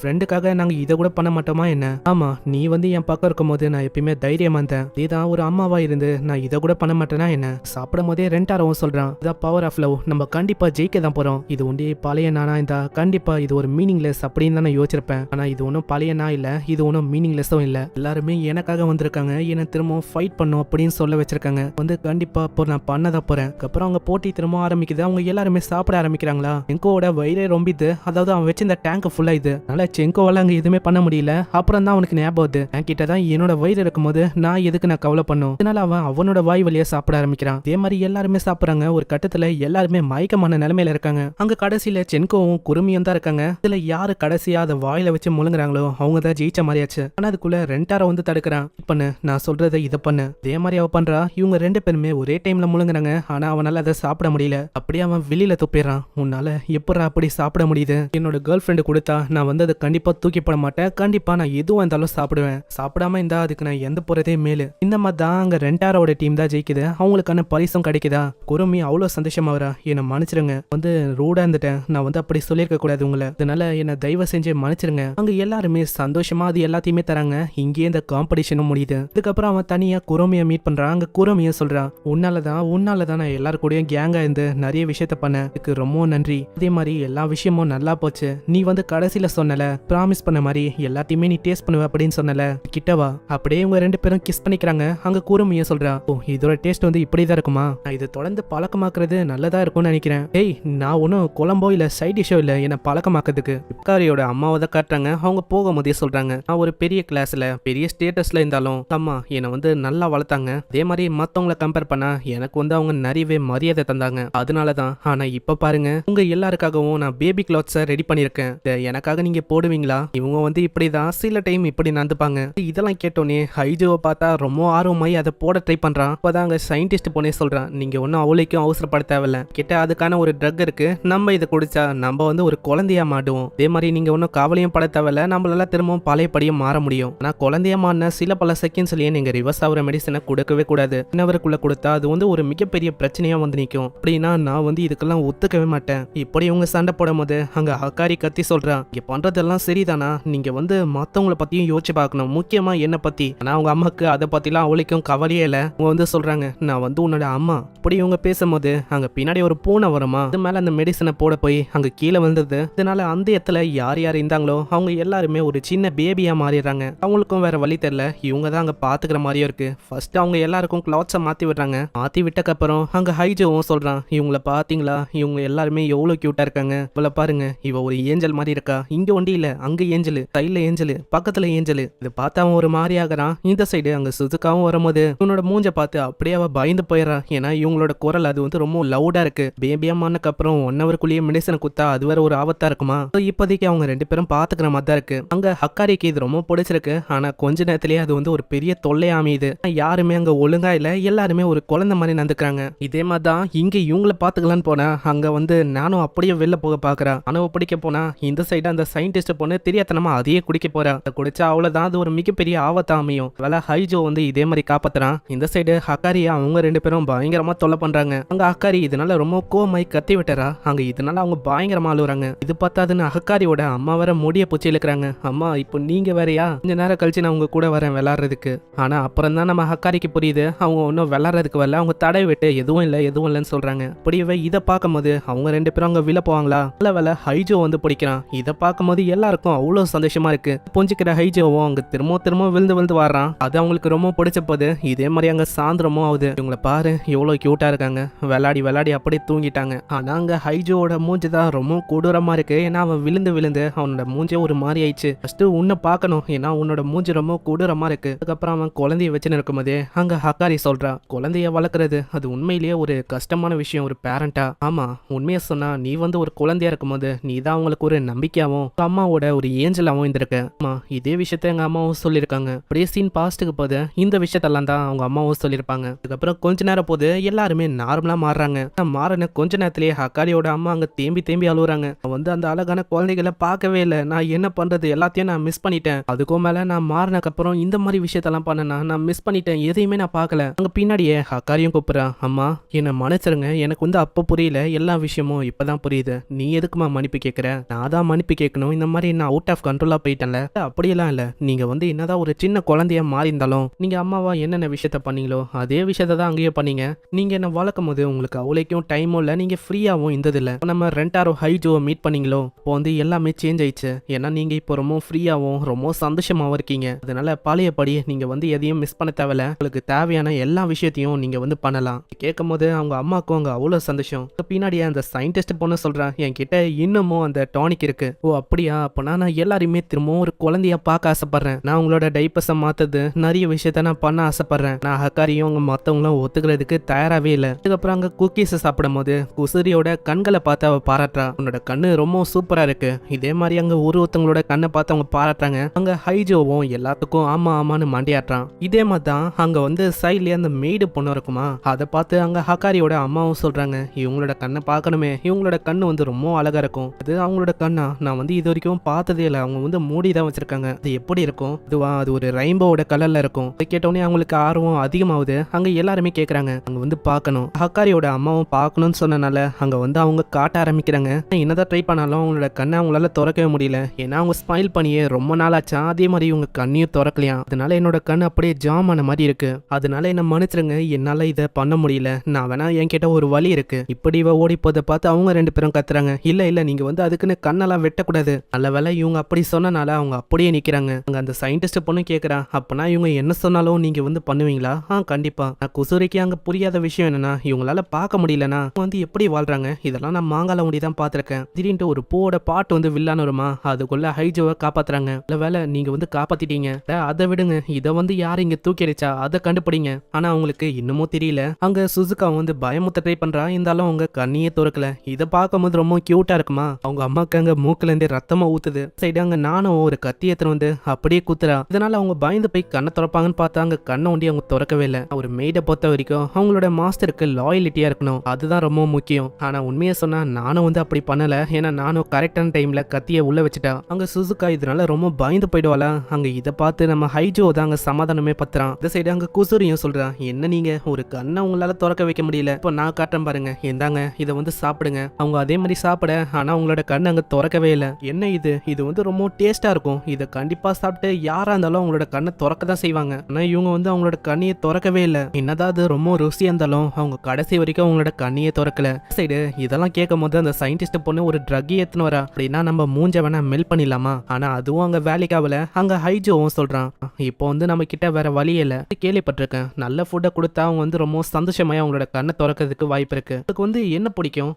ஃப்ரெண்டுக்காக நாங்க இதை கூட பண்ண மாட்டோமா என்ன? ஆமா நீ வந்து என் பக்கம் இருக்கும் போது நான் எப்பயுமே தைரியமா இருந்தேன், இதுதான் ஒரு அம்மாவா இருந்து நான் இதை கூட பண்ண மாட்டேனா என்ன? சாப்பிடும் போதே ரெண்டாரவும் சொல்றான், இதான் பவர் ஆஃப் லவ், நம்ம கண்டிப்பா ஜெயிக்க தான் போறோம். இது ஒண்டி பழைய நானா இருந்தா கண்டிப்பா இது ஒரு மீனிங்லெஸ் அப்படின்னு தான் நான் யோசிச்சிருப்பேன். ஆனா இது ஒன்றும் பழைய நான் இல்ல, இது ஒன்றும் மீனிங்லெஸ்ஸும் இல்ல, எல்லாருமே எனக்காக வந்திருக்காங்க, என்ன திரும்பவும் ஃபைட் பண்ணும் அப்படின்னு சொல்ல வச்சிருக்காங்க. வந்து கண்டிப்பா இப்போ நான் பண்ணதான் போறேன். அப்புறம் அவங்க போட்டி திரும்ப ஆரம்பிக்குது. அவங்க எல்லாருமே சாப்பிட ஆரம்பிக்கிறாங்களா. செங்கோவோட வயிறே ரொம்பிது, அதாவது அவன் வச்சிருந்த டேங்க் ஃபுல்லா இது. அதனால செங்கோவால அங்க எதுவுமே பண்ண முடியல. அப்புறம் தான் அவனுக்கு ஞாபகம் வருது, என்கிட்ட தான் என்னோட வயிறு இருக்கும்போது நான் எதுக்கு நான் கவலை பண்ணும். அதனால அவன் அவனோட வாய் வழியா சாப்பிட ஆரம்பிக்கிறான். இதே மாதிரி எல்லாருமே சாப்பிடுறாங்க. ஒரு கட்டத்துல எல்லாருமே மயக்கமான நிலைமையில இருக்காங்க. அங்க கடைசியில சென்கோவும் குருமியும் தான் இருக்காங்க. இதுல யாரு கடைசியா அதை வாயில வச்சு முழுங்குறாங்களோ அவங்க தான் ஜெயிச்ச மாதிரியாச்சு. ஆனா அதுக்குள்ள ரெண்டாரோ வந்து தடுக்கிறான், பண்ணு நான் சொல்றதை இதை பண்ணு. இதே மாதிரி அவ பண்றா. இவங்க 2 பேருமே ஒரே டைம்ல முழுங்குறாங்க. ஆனா அவனால அதை சாப்பிட முடியல. அப்படியே அவன் வெளியில துப்பிடுறான். உன்னால எப்படா அப்படி சாப்பிட முடியுது? என்னோட கேர்ள் ஃப்ரெண்டு கொடுத்தா நான் வந்து அதை கண்டிப்பா தூக்கி போட மாட்டேன், கண்டிப்பா நான் எதுவும் இருந்தாலும் சாப்பிடுவேன், சாப்பிடாம இருந்தா அதுக்கு நான் எந்த போறதே மேலு. இந்த மாதிரி தான் அங்க ரெண்டாரோட டீம் தான் ஜெயிக்குது. அவங்களுக்கான பரிசும் கிடைக்குதா. குருமி அவ்வளவு சந்தோஷமாவரா, என்னை மன்னிச்சிருங்க, வந்து ரூடா இருந்துட்டேன், நான் வந்து அப்படி சொல்லியிருக்க கூடாது உங்களை, அதனால என்ன தயவு செஞ்சு மன்னிச்சிருங்க. அங்க எல்லாருமே சந்தோஷமா அது எல்லாத்தையுமே தராங்க. இங்கே இந்த காம்படிஷனும் முடியுது. இதுக்கப்புறம் அவன் தனியா குரோமிய மீட் பண்றான். அங்க குரோமிய சொல்றான், உன்னாலதான் நான் எல்லாரு கூடயும் கேங்கா இருந்து நிறைய விஷயத்த பண்ண, இதுக்கு ரொம்ப நன்றி. அதே மாதிரி எல்லா விஷயமும் நல்லா போச்சு. நீ வந்து கடைசியில சொன்னல, பிராமிஸ் பண்ண மாதிரி எல்லாத்தையுமே நீ டேஸ்ட் பண்ணுவ அப்படின்னு சொன்னல, கிட்டவா. அப்படியே இவங்க 2 பேரும் கிஸ் பண்ணிக்கிறாங்க. அங்க குரோமிய சொல்றா, ஓ இதோட டேஸ்ட் வந்து இப்படிதான் இருக்குமா, நான் இதை தொடர்ந்து பழக்கமாக்குறது நல்லதா இருக்கும்னு நினைக்கிறேன். ஏய் நான் ஒன்னும் குழம்போ இல்ல சைட் டிஷோ இல்ல என்ன பழக்கமாக்குறதுக்கு. இப்காரியோட அம்மாவை தான் காட்டுறாங்க. அவங்க போகும்போதே சொல்றாங்க, நான் ஒரு பெரிய கிளாஸ்ல பெரிய ஸ்டேட்டஸ்ல இருந்தாலும் அம்மா என்னை வந்து நல்லா வளர்த்தாங்க, அதே மாதிரி மத்தவங்களை கம்பேர் பண்ணா எனக்கு வந்து அவங்க நிறையவே மரியாதை தந்தாங்க, அதனாலதான். ஆனா இப்ப பாருங்க, உங்க எல்லாருக்காகவும் நான் பேபி கிளாத்ஸை ரெடி பண்ணிருக்கேன், எனக்காக நீங்க போடுவீங்களா? இவங்க வந்து இப்படிதான் சில டைம் இப்படி நடந்துப்பாங்க. இதெல்லாம் கேட்டோன்னே ஹைஜோவை பார்த்தா ரொம்ப ஆர்வமாயி அதை போட ட்ரை பண்றான். அப்பதான் அங்க சயின்டிஸ்ட் போனே சொல்றான், நீங்க ஒன்னும் அவளைக்கும் அவசரப்பட தேவையில்ல, கிட்ட அதுக்கான ஒரு ட்ரக் இருக்கு, நம்ம இதை குடிச்சா நம்ம வந்து ஒரு குழந்தையா மாடுவோம், அதே மாதிரி நீங்க ஒன்னும் கவலையும் பட தேவையில்ல, நம்மளால திரும்பவும் பழையபடியும் மாற முடியும். ஆனா குழந்தையா மாறின சில பல செகண்ட்ஸ்லயே நீங்க ரிவர்ஸ் ஆகிற மெடிசனை கொடுக்கவே கூடாது, இன்னவருக்குள்ள கொடுத்தா அது வந்து ஒரு மிகப்பெரிய பிரச்சனையா வந்து நிற்கும், அப்படின்னா நான் வந்து இதுக்கெல்லாம் ஒத்துக்கவே மாட்டேன். இப்படி இவங்க சண்டை போடும் போது அங்க ஹக்காரி கத்தி சொல்றான், இங்க பண்றதெல்லாம் சரிதானா, நீங்க வந்து மத்தவங்களை பத்தியும் யோசிச்சு பார்க்கணும், முக்கியமா என்ன பத்தி. ஆனா அவங்க அம்மாக்கு அதை பத்திலாம் அவளுக்கும் கவலையே இல்ல. அவங்க வந்து சொல்றாங்க, நான் வந்து உன்னோட அம்மா. அப்படி இவங்க பேசும்போது அங்க பின்னாடி ஒரு பூனை வருமா, அது மேல அந்த மெடிசனை போட போய் அங்க கீழே வந்தது. இதனால அந்த இடத்துல யார் யார் இருந்தாங்களோ அவங்க எல்லாருமே ஒரு சின்ன பேபியா மாறிடுறாங்க. அவங்களுக்கும் வேற வழி தெரியல, இவங்க தான் அங்க பாத்துக்கிற மாதிரியும் இருக்கு. ஃபர்ஸ்ட் அவங்க எல்லாருக்கும் கிளாத்ஸை மாத்தி விடுறாங்க. மாத்தி விட்டக்கப்புறம் அங்க ஹைஜோவும் சொல்றான், இவங்கள பாத்தீங்களா, இவங்க எல்லாருமே எவ்வளவு கியூட்டா இருக்காங்க, இவள பாருங்க, இவ ஒரு ஏஞ்சல் மாதிரி இருக்கா, இங்க ஒண்டி இல்ல அங்க ஏஞ்சல், சைட்ல ஏஞ்சல், பக்கத்துல ஏஞ்சல். இது பார்த்து அவன் ஒரு மாதிரி ஆகுறான். இந்த சைடு அங்க சுசுகாவும் வரும்போது இவனோட மூஞ்ச பார்த்து அப்படியே அவ பயந்து போயிடறான். ஏன்னா இவங்களோட குரல் அது வந்து ரொம்ப லவுடா இருக்கு. பேபியாமானக்கு அப்புறம் 1 ஹவருக்குள்ளேயே மெடிசன் குத்தா அது வேற ஒரு ஆபத்தா இருக்குமா. இப்போதைக்கு அவங்க 2 பேரும் பாத்துக்கிற மாதிரி தான் இருக்கு. அங்க ஹக்காரிக்கு இது ரொம்ப பிடிச்சிருக்கு. ஆனா கொஞ்ச நேரத்திலேயே அது வந்து ஒரு பெரிய தொல்லையா அமையுது. யாருமே அங்க ஒழுங்கா இல்ல, எல்லாருமே ஒரு குழந்தை மாதிரி நடந்துக்கிறாங்க. இதே மாதிரி தான் இங்க இவங்களை பாத்துக்கலான்னு போனா அங்க வந்து நானும் அப்படியே வெளில போக பாக்குறேன். அணுவை பிடிக்க போனா இந்த சைடு அந்த சயின்டிஸ்ட் பொண்ணு தெரியாதனமா அதையே குடிக்க போறா. அதை குடிச்சா அவ்வளவுதான், அது ஒரு மிகப்பெரிய ஆபத்தா அமையும். வேலை ஹைஜோ வந்து இதே மாதிரி காப்பாத்துறான். இந்த சைடு ஹக்காரியா அவங்க 2 பேரும் பயங்கரமா தொல்லை பண்றாங்க. அங்க ஹக்காரி இதனால ரொம்ப கோமாய் கத்தி விட்டுறா. அங்க இதனால அவங்க பயங்கரமா அழுகுறாங்க. இது பார்த்தாதுன்னு ஹக்காரியோட அம்மா வேற முடிய பூச்சி இழுக்கிறாங்க. அம்மா இப்போ நீங்க வேறையா, கொஞ்ச நேரம் கழிச்சு நான் உங்க கூட வரேன் விளையாடுறதுக்கு. ஆனா அப்புறம் தான் நம்ம ஹக்காரிக்கு புரியுது அவங்க ஒன்னும் விளையாடுறதுக்கு வரல, அவங்க தடை விட்டு எதுவும் இல்லைன்னு சொல்றாங்க. அப்படியே இதை பார்க்கும்போது அவங்க 2 பேரும் அங்க விழ போவாங்களா. நல்ல வேலை ஹைஜோ வந்து பிடிக்கிறான். இதை பார்க்கும்போது எல்லாருக்கும் அவ்வளவு சந்தோஷமா இருக்கு. புரிஞ்சுக்கிற ஹைஜோவும் அங்க திரும்ப விழுந்து வர்றான். அது அவங்களுக்கு ரொம்ப பிடிச்ச போது இதே மாதிரி அங்க சாயந்தரமும் ஆகுது. இவங்களை பாரு எவ்வளவு கியூட்டா இருக்காங்க, விளையாடி அப்படியே தூங்கிட்டாங்க. ஆனா அங்க ஹைஜோவோட மூஞ்சி தான் ரொம்ப கொடூரமா இருக்கு. ஏன்னா அவன் விழுந்து அவனோட மூஞ்சே ஒரு மாதிரி ஆயிடுச்சு. ஃபர்ஸ்ட் உன்னை பார்க்கணும், ஏன்னா உன்னோட மூஞ்சி ரொம்ப கொடூரமா இருக்கு. அதுக்கப்புறம் அவன் குழந்தைய வச்சுன்னு இருக்கும்போதே அங்க ஹக்காரி சொல்றா, குழந்தைய வளர்க்கறது அது உண்மையிலேயே ஒரு கஷ்டமான விஷயம் ஒரு பேரண்டா. ஆமா, உண்மையை சொன்னா நீ வந்து ஒரு குழந்தையா இருக்கும்போது நீ தான் அவங்களுக்கு ஒரு நம்பிக்கையாவும் அம்மாவோட ஒரு ஏஞ்சலாவும் இருந்திருக்க. ஆமா, இதே விஷயத்த எங்க அம்மாவும் சொல்லியிருக்காங்க. அப்படியே சீன் பாஸ்ட்டுக்கு போது இந்த விஷயத்தெல்லாம் தான் அவங்க அம்மாவும் சொல்லியிருப்பாங்க. அதுக்கப்புறம் கொஞ்ச நேரம் போது எல்லாருமே நார்மலா மாறுறாங்க. மாறின கொஞ்ச நேரத்திலேயே ஹக்காரியோட அம்மா அங்க தேம்பி அழுகுறாங்க. வந்து அந்த அழகான குழந்தைகளை பார்க்கவே இல்லை, நான் என்ன பண்றது, எல்லாத்தையும் நான் மிஸ் பண்ணிட்டேன். அதுக்கும் மேல நான் மாறினக்கு அப்புறம் இந்த மாதிரி விஷயத்தெல்லாம் பண்ணனா நான் மிஸ் பண்ணிட்டேன், எதையுமே நான் பார்க்கல. அங்க பின்னாடியே ஹக்காரியும் கூப்பிடுறான், அம்மா என்ன மன்னிச்சிருங்க, எனக்கு வந்து அப்ப புரியல, எல்லா விஷயமும் இப்பதான் புரியுது. நீ எதுக்குமா மன்னிப்பு கேட்கிற, நான் தான் மன்னிப்பு கேட்கணும், இந்த மாதிரி நான் அவுட் ஆஃப் கண்ட்ரோலா போயிட்டேன்ல. அப்படியெல்லாம் இல்ல, நீங்க வந்து என்னதான் ஒரு சின்ன குழந்தையா மாறி இருந்தாலும் நீங்க அம்மாவா என்னென்ன விஷயத்த பண்ணீங்களோ அதே விஷயத்த தான் அங்கேயே பண்ணீங்க. நீங்க என்ன வளர்க்கும் போது உங்களுக்கு அவ்வளோக்கும் டைமும் இல்லை, நீங்க ஃப்ரீயாவும் இருந்ததில்ல. நம்ம ரெண்டாரோ ஹைஜோவை மீட் பண்ணீங்களோ இப்போ வந்து எல்லாமே சேஞ்ச் ஆயிடுச்சு. ஏன்னா நீங்க இப்போ ரொம்ப ஃப்ரீயாவும் ரொம்ப சந்தோஷமாவும் இருக்கீங்க. அதனால பழையபடி நீங்க வந்து எதையும் மிஸ் பண்ண தேவையில்ல, உங்களுக்கு தேவையான எல்லா விஷயத்தையும் நீங்க வந்து பண்ணலாம். கேட்கும் போது அவங்க அம்மாக்கும் அங்க அவ்வளவு சந்தோஷம். பின்னாடியே அந்த சயின்டிஸ்ட் பொண்ணு சொல்றேன், என்கிட்ட இன்னமும் அந்த டானிக் இருக்கு. ஓ அப்படியா, அப்பனா நான் எல்லாருமே திரும்பவும் ஒரு குழந்தைய பார்க்க ஆசைப்படுறேன். நான் உங்களோட டைப்பஸை மாத்தது நிறைய விஷயத்த நான் பண்ண ஆசைப்படுறேன். நான் ஹக்காரியும் அவங்க மத்தவங்களும் ஒத்துக்கிறதுக்கு தயாராகவே இல்லை. அதுக்கப்புறம் அங்க குக்கீஸ் சாப்பிடும் போது குசரியோட கண்களை பார்த்து அவ பாராட்டுறா, உன்னோட கண்ணு ரொம்ப சூப்பரா இருக்கு. இதே மாதிரி அங்க ஒருத்தவங்களோட கண்ணை பார்த்து அவங்க பாராட்டுறாங்க. அங்க ஹைஜோவும் எல்லாத்துக்கும் ஆமான்னு மண்டியாட்டுறான். இதே மாதிரி தான் அங்க வந்து சைட்லயே அந்த மெய்டு பொண்ணு இருக்குமா, அதை பார்த்து அங்க ஹக்காரியோட அம்மாவும் சொல்றாங்க, இவங்களோட கண்ணை பார்க்கணுமே, இவங்களோட கண்ணு வந்து ரொம்ப அழகா இருக்கும். அது அவங்களோட கண்ணா, நான் வந்து இது வரைக்கும் பார்த்ததே இல்லை, அவங்க வந்து மூடிதான் வச்சிருக்காங்க, அது எப்படி இருக்கும், இதுவா அது ஒரு ரெயின்போவோட கலர்ல இருக்கும். அதை கேட்டோடனே அவங்களுக்கு ஆர்வம் அதிகமாகுது. அங்க எல்லாருமே கேட்கறாங்க அங்க வந்து பார்க்கணும். ஹக்காரியோட அம்மாவும் பார்க்கணும்னு சொன்னனால அங்க வந்து அவங்க காட்ட ஆரம்பிக்கிறாங்க. என்னதான் ட்ரை பண்ணாலும் அவங்களோட கண்ணை அவங்களால திறக்கவே முடியல. ஏன்னா அவங்க ஸ்மைல் பண்ணியே ரொம்ப நாள் ஆச்சா, அதே மாதிரி இவங்க கண்ணையும் திறக்கலையா. அதனால என்னோட கண் அப்படியே ஜாம் ஆன மாதிரி இருக்கு. அதனால என்ன மன்னிச்சிருங்க, என்னால இதை பண்ண முடியல. நான் வேணா என்கிட்ட ஒரு வழி இருக்கு. இப்படி இவ ஓடி போதை பார்த்து அவங்க 2 பேரும் கத்துறாங்க, இல்ல நீங்க வந்து அதுக்குன்னு கண்ணெல்லாம் வெட்டக்கூடாது. நல்ல வேலை இவங்க அப்படி சொன்னனால அவங்க அப்படியே நிக்கிறாங்க. அங்க அந்த சயின்டிஸ்ட் பொண்ணு கேக்குறா, அப்பனா இவங்க என்ன சொன்னாலும் நீங்க வந்து பண்ணுவீங்களா? கண்டிப்பா. நான் குசூரிக்கு அங்க புரியாத விஷயம் என்னன்னா, இவங்களால பார்க்க முடியலனா வந்து எப்படி வாழ்றாங்க, இதெல்லாம் நான் மாங்கால முடி தான் பாத்திருக்கேன். திடீர்னு ஒரு பூவோட பாட்டு வந்து வில்லான்னு வருமா, அதுக்குள்ள ஹைஜோவை காப்பாத்துறாங்க. இல்ல வேலை நீங்க வந்து காப்பாத்திட்டீங்க, அதை விடுங்க, இதை வந்து யாரு இங்க தூக்கி அடிச்சா அதை கண்டுபிடிங்க. ஆனா அவங்களுக்கு இன்னமும் தெரியல. அங்க சுசுகா வந்து பயமுத்த ட்ரை பண்றா, இருந்தாலும் அவங்க கண்ணியே திறக்கல. இதை பார்க்கும்போது ரொம்ப கியூட்டா இருக்குமா. அவங்க அம்மாக்கு அங்க மூக்குல இருந்து ரத்தமா ஊத்துது. சைடு அங்க நானும் ஒரு கத்தி ஏத்துன வந்து அப்படியே குத்துறா. இதனால அவங்க பயந்து போய் கண்ணை திறப்பாங்கன்னு பார்த்தா அங்க கண்ணை ஒண்டி அவங்க திறக்கவே இல்லை. ஒரு மெய்டை பொறுத்த வரைக்கும் அவங்களோட மாஸ்டருக்கு லாயலிட்டியா இருக்கணும், அதுதான் ரொம்ப முக்கியம். ஆனா உண்மையை சொன்னா நானும் வந்து அப்படி பண்ணல. ஏன்னா நானும் கரெக்டான டைம்ல கத்தியை உள்ள வச்சுட்டா. அங்க சுசுகா இதனால ரொம்ப பயந்து போயிடுவாளா. அங்க இதை பார்த்து நம்ம ஹைஜோ தான் அங்க சமாதானமே பத்துறான். இந்த சைடு அங்க குசூரியும் சொல்றான், என்ன நீங்க ஒரு கண்ணை உங்களால திறக்க வைக்க முடியல, இப்போ நான் காட்டுறேன் பாருங்க, இந்தாங்க இதை வந்து சாப்பிடுங்க. அவங்க அதே மாதிரி சாப்பிட, ஆனா அவங்களோட கண்ணு அங்க திறக்கவே இல்லை. என்ன இது வந்து ரொம்ப டேஸ்டா இருக்கும், இதை கண்டிப்பா சாப்பிட்டு யாரா இருந்தாலும் அவங்களோட கண்ணை திறக்க தான் செய்வாங்க. ஆனா இவங்க வந்து அவங்களோட கண்ணியை திறக்கவே இல்லை. என்னதான் அது ரொம்ப ருசியா இருந்தாலும் அவங்க கடைசி வரைக்கும் அவங்களோட கண்ணியை திறக்கல. சைடு இதெல்லாம் கேட்கும் போது அந்த சயின்டிஸ்ட் பொண்ணு ஒரு ட்ரக் ஏத்துன்னு வரா. அப்படின்னா நம்ம மூஞ்ச வேணா மெல் பண்ணிடலாமா, ஆனா அதுவும் அங்க வேலைக்காவல. அங்க ஹைஜோவும் சொல்றான், இப்போ வந்து நம்ம கிட்ட வேற வழி இல்ல. கேள்விப்பட்டிருக்கேன், நல்ல ஃபுட்டை கொடுத்தா அவங்க வந்து ரொம்ப சந்தோஷமாய் அவங்களோட கண்ணை திறக்கிறதுக்கு வாய்ப்பு இருக்கு. அதுக்கு வந்து என்ன பிடிக்கும்?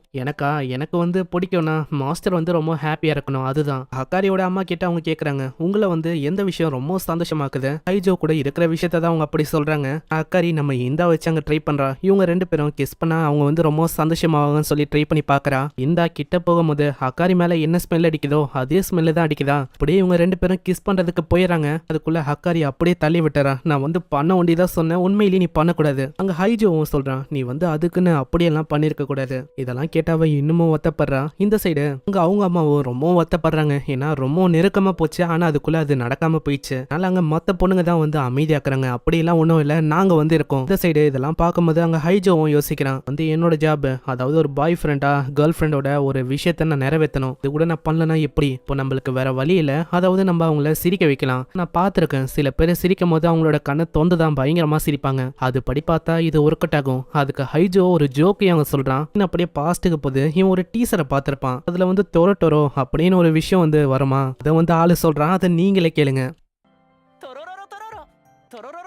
எனக்கு வந்து பிடிக்கும்னா மாஸ்டர் வந்து ரொம்ப ஹாப்பியா இருக்கணும், அதுதான். ஹக்காரியோட அம்மா கிட்ட அவங்க கேக்குறாங்க, உங்களை வந்து எந்த விஷயம் ரொம்ப சந்தோஷமாக்குது? ஹைஜோ கூட இருக்கிற விஷயத்த தான் அவங்க அப்படி சொல்றாங்க. ஹக்காரி நம்ம இந்தா வச்சு அங்க ட்ரை பண்றா, இவங்க 2 பேரும் கிஸ் பண்ணா அவங்க வந்து ரொம்ப சந்தோஷமாவாங்கன்னு சொல்லி ட்ரை பண்ணி பாக்குறா. இந்தா கிட்ட போகும்போது ஹக்காரி மேல என்ன ஸ்மெல் அடிக்குதோ அதே ஸ்மெல்லு தான் அடிக்குதா. அப்படியே இவங்க 2 பேரும் கிஸ் பண்றதுக்கு போயிடறாங்க. அதுக்குள்ள ஹக்காரி அப்படியே தள்ளி விட்டுறா. நான் வந்து பண்ண வேண்டியதான் சொன்னேன், உண்மையிலேயே நீ பண்ணக்கூடாது. அங்க ஹைஜோவும் சொல்றான், நீ வந்து அதுக்குன்னு அப்படியெல்லாம் பண்ணிருக்க கூடாது. இதெல்லாம் கேட்டாவ இன்னமும் ஒத்தப்படுறா. இந்த சைடு அங்க அவங்க அம்மாவும் ரொம்ப ஒத்தப்படுறாங்க. ஏன்னா ரொம்ப நெருக்கமா போச்சு, ஆனா அதுக்குள்ள அது நடக்காம போயிடுச்சு. அதனால அங்க மொத்த பொண்ணுங்க தான் வந்து அமைதியாக்குறாங்க. அப்படியெல்லாம் ஒன்றும் இல்லை, நாங்க வந்து இருக்கோம். இந்த சைடு இதெல்லாம் பார்க்கும்போது அங்க ஹைஜோவும் யோசிக்கிறான், வந்து என்னோட ஜாப், அதாவது ஒரு பாய் ஃப்ரெண்டா கேர்ள் ஃப்ரெண்டோட ஒரு விஷயத்த நான் நிறைவேற்றணும். இது கூட நான் பண்ணலனா எப்படி? இப்போ நம்மளுக்கு வேற வழி இல்ல. அதாவது நம்ம அவங்கள சிரிக்க வைக்கலாம். நான் பார்த்திருக்கேன், சில பேர் சிரிக்கும் போது அவங்களோட கண்ணை தொந்துதான் பயங்கரமா சிரிப்பாங்க. அது படி பார்த்தா இது ஒர்க் அவுட் ஆகும். அதுக்கு ஹைஜோ ஒரு ஜோக்கையும் அவங்க சொல்றான். அப்படியே பாஸ்ட்டுக்கு போது இவன் ஒரு டீசரை பார்த்திருப்பான். அதுல வந்து டொரோ அப்படின்னு ஒரு விஷயம் வந்து வருமா, அதை வந்து ஆளு சொல்றான். அதை நீங்களே கேளுங்க.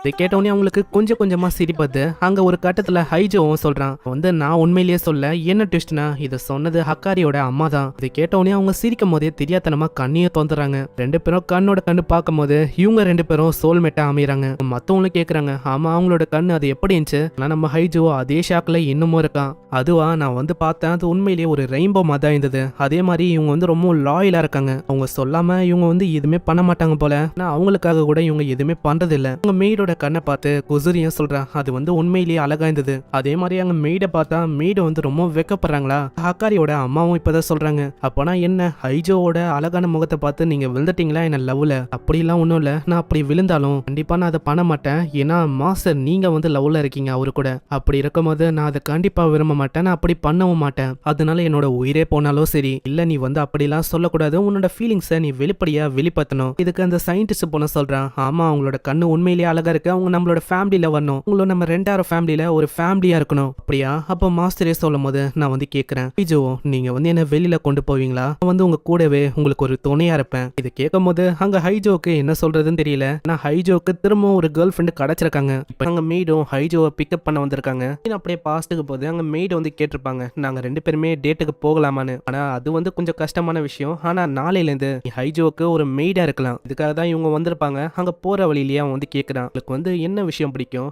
இதை கேட்டவனே அவங்களுக்கு கொஞ்சம் கொஞ்சமா சிரிப்பது. அங்க ஒரு கட்டத்துல ஹைஜோவும் சொல்றான், வந்து நான் உண்மையிலேயே சொல்ல, என்ன ட்விஸ்ட்னா இதை சொன்னது ஹக்காரியோட அம்மா தான். இதை கேட்டவனே அவங்க சிரிக்கும் போதே தெரியாதனமா கண்ணியை தொந்துறாங்க. 2 பேரும் கண்ணோட கண்ணு பார்க்கும் போது இவங்க 2 பேரும் சோல்மேட்டா அமைறாங்க. மத்தவங்களும் கேக்குறாங்க, ஆமா அவங்களோட கண்ணு அது எப்படி இருந்துச்சு? ஆனா நம்ம ஹைஜோ அதே ஷாக்ல இன்னமும் இருக்கான். அதுவா, நான் வந்து பார்த்தேன், அது உண்மையிலேயே ஒரு ரெயின்போ மாதிரி இருந்தது. அதே மாதிரி இவங்க வந்து ரொம்ப லாயலா இருக்காங்க. அவங்க சொல்லாம இவங்க வந்து எதுவுமே பண்ண மாட்டாங்க போல. நான் அவங்களுக்காக கூட இவங்க எதுவுமே பண்றது இல்ல. உங்க மெய்டோட கண்ணை பார்த்து குசுரியும் சொல்றான், அது வந்து உண்மையிலேயே அழகா இருந்தது. அதே மாதிரி அங்க மெய்ட பார்த்தா மெய்டு வந்து ரொம்ப வெக்கப்படுறாங்களா. ஹக்காரியோட அம்மாவும் இப்பதான் சொல்றாங்க, அப்பனா என்ன ஹைஜோவோட அழகான முகத்தை பார்த்து நீங்க விழுந்துட்டீங்களா என்ன லவ்ல? அப்படிலாம் ஒண்ணும் இல்ல, நான் அப்படி விழுந்தாலும் கண்டிப்பா நான் அதை பண்ண மாட்டேன். ஏன்னா மாஸ்டர் நீங்க வந்து லவ்ல இருக்கீங்க அவரு கூட. அப்படி இருக்கும்போது நான் அதை கண்டிப்பா விரும்ப மாட்டேன், நான் அப்படி பண்ணவும் மாட்டேன். அதனால என்னோட உயிரே போனாலும் சரி. இல்ல நீ வந்து அப்படிலாம் சொல்லக்கூடாது, உன்னோட ஃபீலிங்ஸை நீ வெளிப்படையா வெளிப்படுத்தணும். இதுக்கு அந்த சயின்டிஸ்ட் பொண்ணு சொல்றான், ஆமா அவங்களோட கண்ணு உண்மையிலேயே அழகா இருக்கு, அவங்க நம்மளோட ஃபேமிலியில வரணும், உங்களோட நம்ம 2 ஃபேமிலியில ஒரு ஃபேமிலியா இருக்கணும். அப்படியா? அப்ப மாஸ்டரே சொல்லும் போது நான் வந்து கேட்கிறேன், ஹைஜோ நீங்க வந்து என்ன வெளியில கொண்டு போவீங்களா? நான் வந்து உங்க கூடவே உங்களுக்கு ஒரு துணையா இருப்பேன். இது கேட்கும் போது அங்க ஹைஜோக்கு என்ன சொல்றதுன்னு தெரியல. நான் ஹைஜோக்கு திரும்ப ஒரு கேர்ள் ஃப்ரெண்ட் கிடைச்சிருக்காங்க. இப்ப அங்க மெய்டும் ஹைஜோவை பிக்கப் பண்ண வந்திருக்காங்க. அப்படியே பாஸ்ட்டுக்கு போது அங்க மெய்டு வந்து கேட்டிருப்பாங்க, நாங்க 2 பேருமே டேட்டுக்கு போகலாமான்னு. ஆனா அது வந்து கொஞ்சம் கஷ்டமான விஷயம். ஆனா நாளையில இருந்து ஹைஜோக்கு ஒரு மெய்டா இருக்கலாம். இதுக்காக தான் இவங்க வந்திருப்பாங்க. அங்க போற வழியிலேயே அவன் வந்து கேட்கிறான், வந்து என்ன விஷயம் பிடிக்கும்?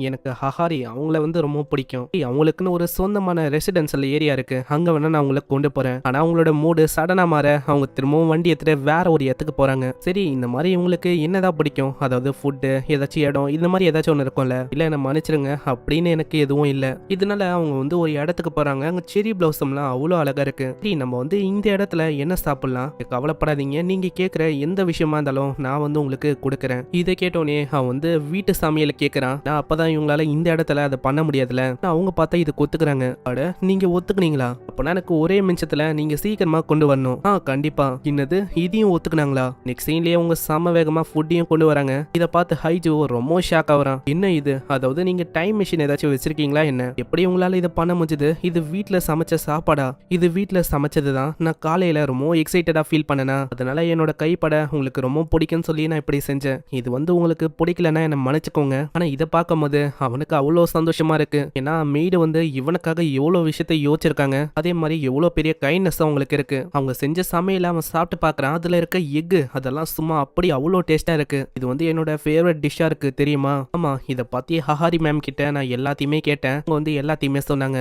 எனக்கு ஹஹாரி அவங்கள வந்து ரொம்ப பிடிக்கும். அவங்களுக்குன்னு ஒரு சொந்தமான ரெசிடென்சியல் ஏரியா இருக்கு, அங்க வேணா நான் அவங்களை கொண்டு போறேன். ஆனா அவங்களோட மூடு சடனா மாற அவங்க திரும்பவும் வண்டி எடுத்துட்டு வேற ஒரு இடத்துக்கு போறாங்க. சரி, இந்த மாதிரி இவங்களுக்கு என்னதான் பிடிக்கும்? அதாவது ஃபுட்டு, ஏதாச்சும் இடம், இந்த மாதிரி ஏதாச்சும் ஒன்று இருக்கும்ல. இல்ல என்ன மன்னிச்சிருங்க, அப்படின்னு எனக்கு எதுவும் இல்ல. இதனால அவங்க வந்து ஒரு இடத்துக்கு போறாங்க. அங்க செரி பிளவுசம்லாம் அவ்வளோ அழகா இருக்கு. சரி, நம்ம வந்து இந்த இடத்துல என்ன சாப்பிடலாம்? கவலைப்படாதீங்க, நீங்க கேட்குற எந்த விஷயமா இருந்தாலும் நான் வந்து உங்களுக்கு கொடுக்குறேன். இதை கேட்டோன்னே அவன் வந்து வீட்டு சாமியில கேட்கறான். நான் அப்பதான் இவங்களால இந்த இடத்துல அதை பண்ண முடியாதுல. அவங்க பார்த்தா இது ஒத்துக்கிறாங்க. அட, நீங்க ஒத்துக்குனீங்களா? அப்பனா எனக்கு ஒரே நிமிஷத்துல நீங்க சீக்கிரமா கொண்டு வரணும். கண்டிப்பா. என்னது, இதையும் ஒத்துக்குனாங்களா? நெக்ஸ்ட் சீன்லயே அவங்க சம வேகமா ஃபுட்டையும் கொண்டு வராங்க. இதை பார்த்து ஹைஜோ ரொம்ப ஷாக் ஆகுறான். என்ன இது? அதாவது நீங்க டைம் மிஷின் ஏதாச்சும் வச்சிருக்கீங்களா என்ன? எப்படி உங்களால இதை பண்ண முடிஞ்சது? இது வீட்டுல சமைச்ச சாப்பாடா? இது வீட்டுல சமைச்சதுதான். நான் காலையில ரொம்ப எக்ஸைட்டடா ஃபீல் பண்ணனா, அதனால என்னோட கைப்பட உங்களுக்கு ரொம்ப பிடிக்கும்னு சொல்லி நான் இப்படி செஞ்சேன். இது வந்து உங்களுக்கு பிடிக்கலன்னா என்ன மன்னிச்சுக்கோங்க. ஆனா இதை பார்க்கும் போது அவனுக்கு அவ்வளோ சந்தோஷமா இருக்கு. ஏன்னா மெய்டு வந்து இவனுக்காக எவ்வளவு விஷயத்தை யோசிச்சிருக்காங்க. அதே மாதிரி எவ்வளவு பெரிய கைண்ட்னஸ் அவங்களுக்கு இருக்கு. அவங்க செஞ்ச சமையல அவன் சாப்பிட்டு பார்க்கறான். அதுல இருக்க எக்கு அதெல்லாம் சும்மா அப்படி அவ்வளோ டேஸ்டா இருக்கு. இது வந்து என்னோட ஃபேவரட் டிஷ்ஷா இருக்கு தெரியுமா? ஆமா, இதை பத்தி ஹஹாரி மேம் கிட்ட நான் எல்லாத்தையுமே கேட்டேன். அவங்க வந்து எல்லாத்தையுமே சொன்னாங்க.